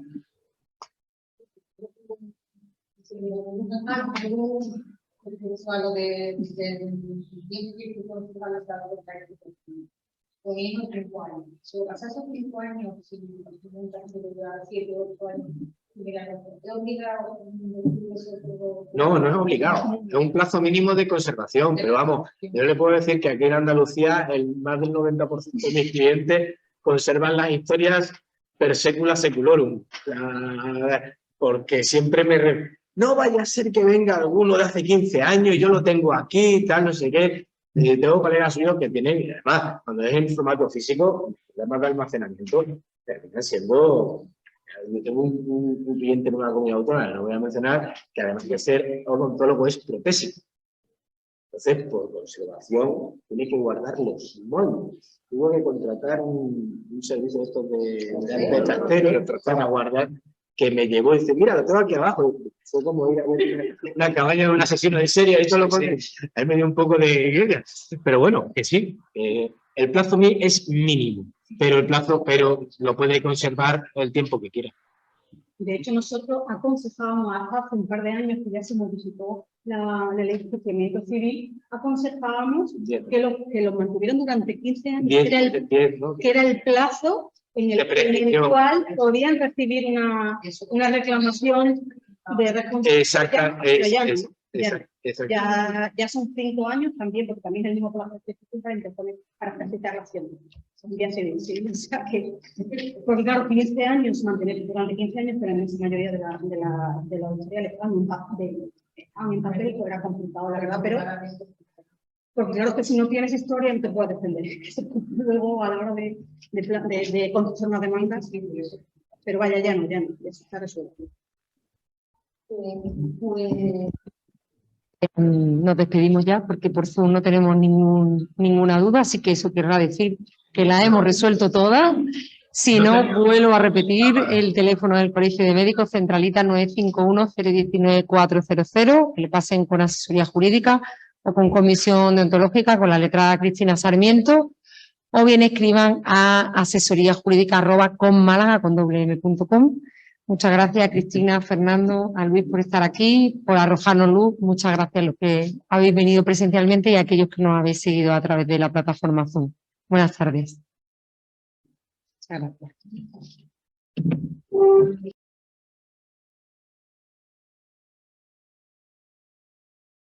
B: Con hijos 5 años. Si pasas esos 5 años, si un caso de 7 o 8 años, ¿es obligado?
F: No, no es obligado. Es un plazo mínimo de conservación, pero vamos, yo le puedo decir que aquí en Andalucía más del 90% de mis clientes conservan las historias per secula seculorum. Porque siempre no vaya a ser que venga alguno de hace 15 años y yo lo tengo aquí, tal, no sé qué. Tengo colegas suyos que tienen, y además, cuando es en formato físico, problemas de almacenamiento terminan siendo... Yo tengo un cliente en una comunidad autónoma, no voy a mencionar, que además de ser odontólogo es protésico. Entonces, por conservación, tiene que guardar los moldes. Tuvo que contratar un servicio de estos de trastero para guardar, que me llevó y dice, mira, lo tengo aquí abajo. Fue como ir a ver una cabaña de un asesino de serie, y todo lo que... A mí me dio un poco de... Pero bueno, que sí, el plazo es mínimo, pero lo puede conservar el tiempo que quiera.
E: De hecho, nosotros aconsejábamos hace un par de años que ya se modificó la ley de procedimiento civil, aconsejábamos que los mantuvieran durante 15 años, que era el plazo en el cual podían recibir una reclamación de responsabilidad. Ya son 5 años también, porque también es el mismo plazo de para presentar la acción. Ya se dice, o sea que, porque claro, 15 años, mantener durante 15 años, pero en la mayoría de los editoriales estaban en papel, pues era complicado, la verdad, pero porque claro que si no tienes historia no te puedes defender. Luego a la hora de contestar una demanda, pero vaya, ya no, eso está resuelto.
H: Nos despedimos ya porque por Zoom no tenemos ninguna duda, así que eso querrá decir que la hemos resuelto todas Si no, vuelvo a repetir, el teléfono del Colegio de Médicos, centralita 951-019-400, que le pasen con asesoría jurídica o con comisión deontológica con la letrada Cristina Sarmiento, o bien escriban a asesoríajurídica@conmálaga.com. Muchas gracias, Cristina, Fernando, a Luis por estar aquí, por arrojarnos luz. Muchas gracias a los que habéis venido presencialmente y a aquellos que nos habéis seguido a través de la plataforma Zoom. Buenas tardes. Muchas gracias.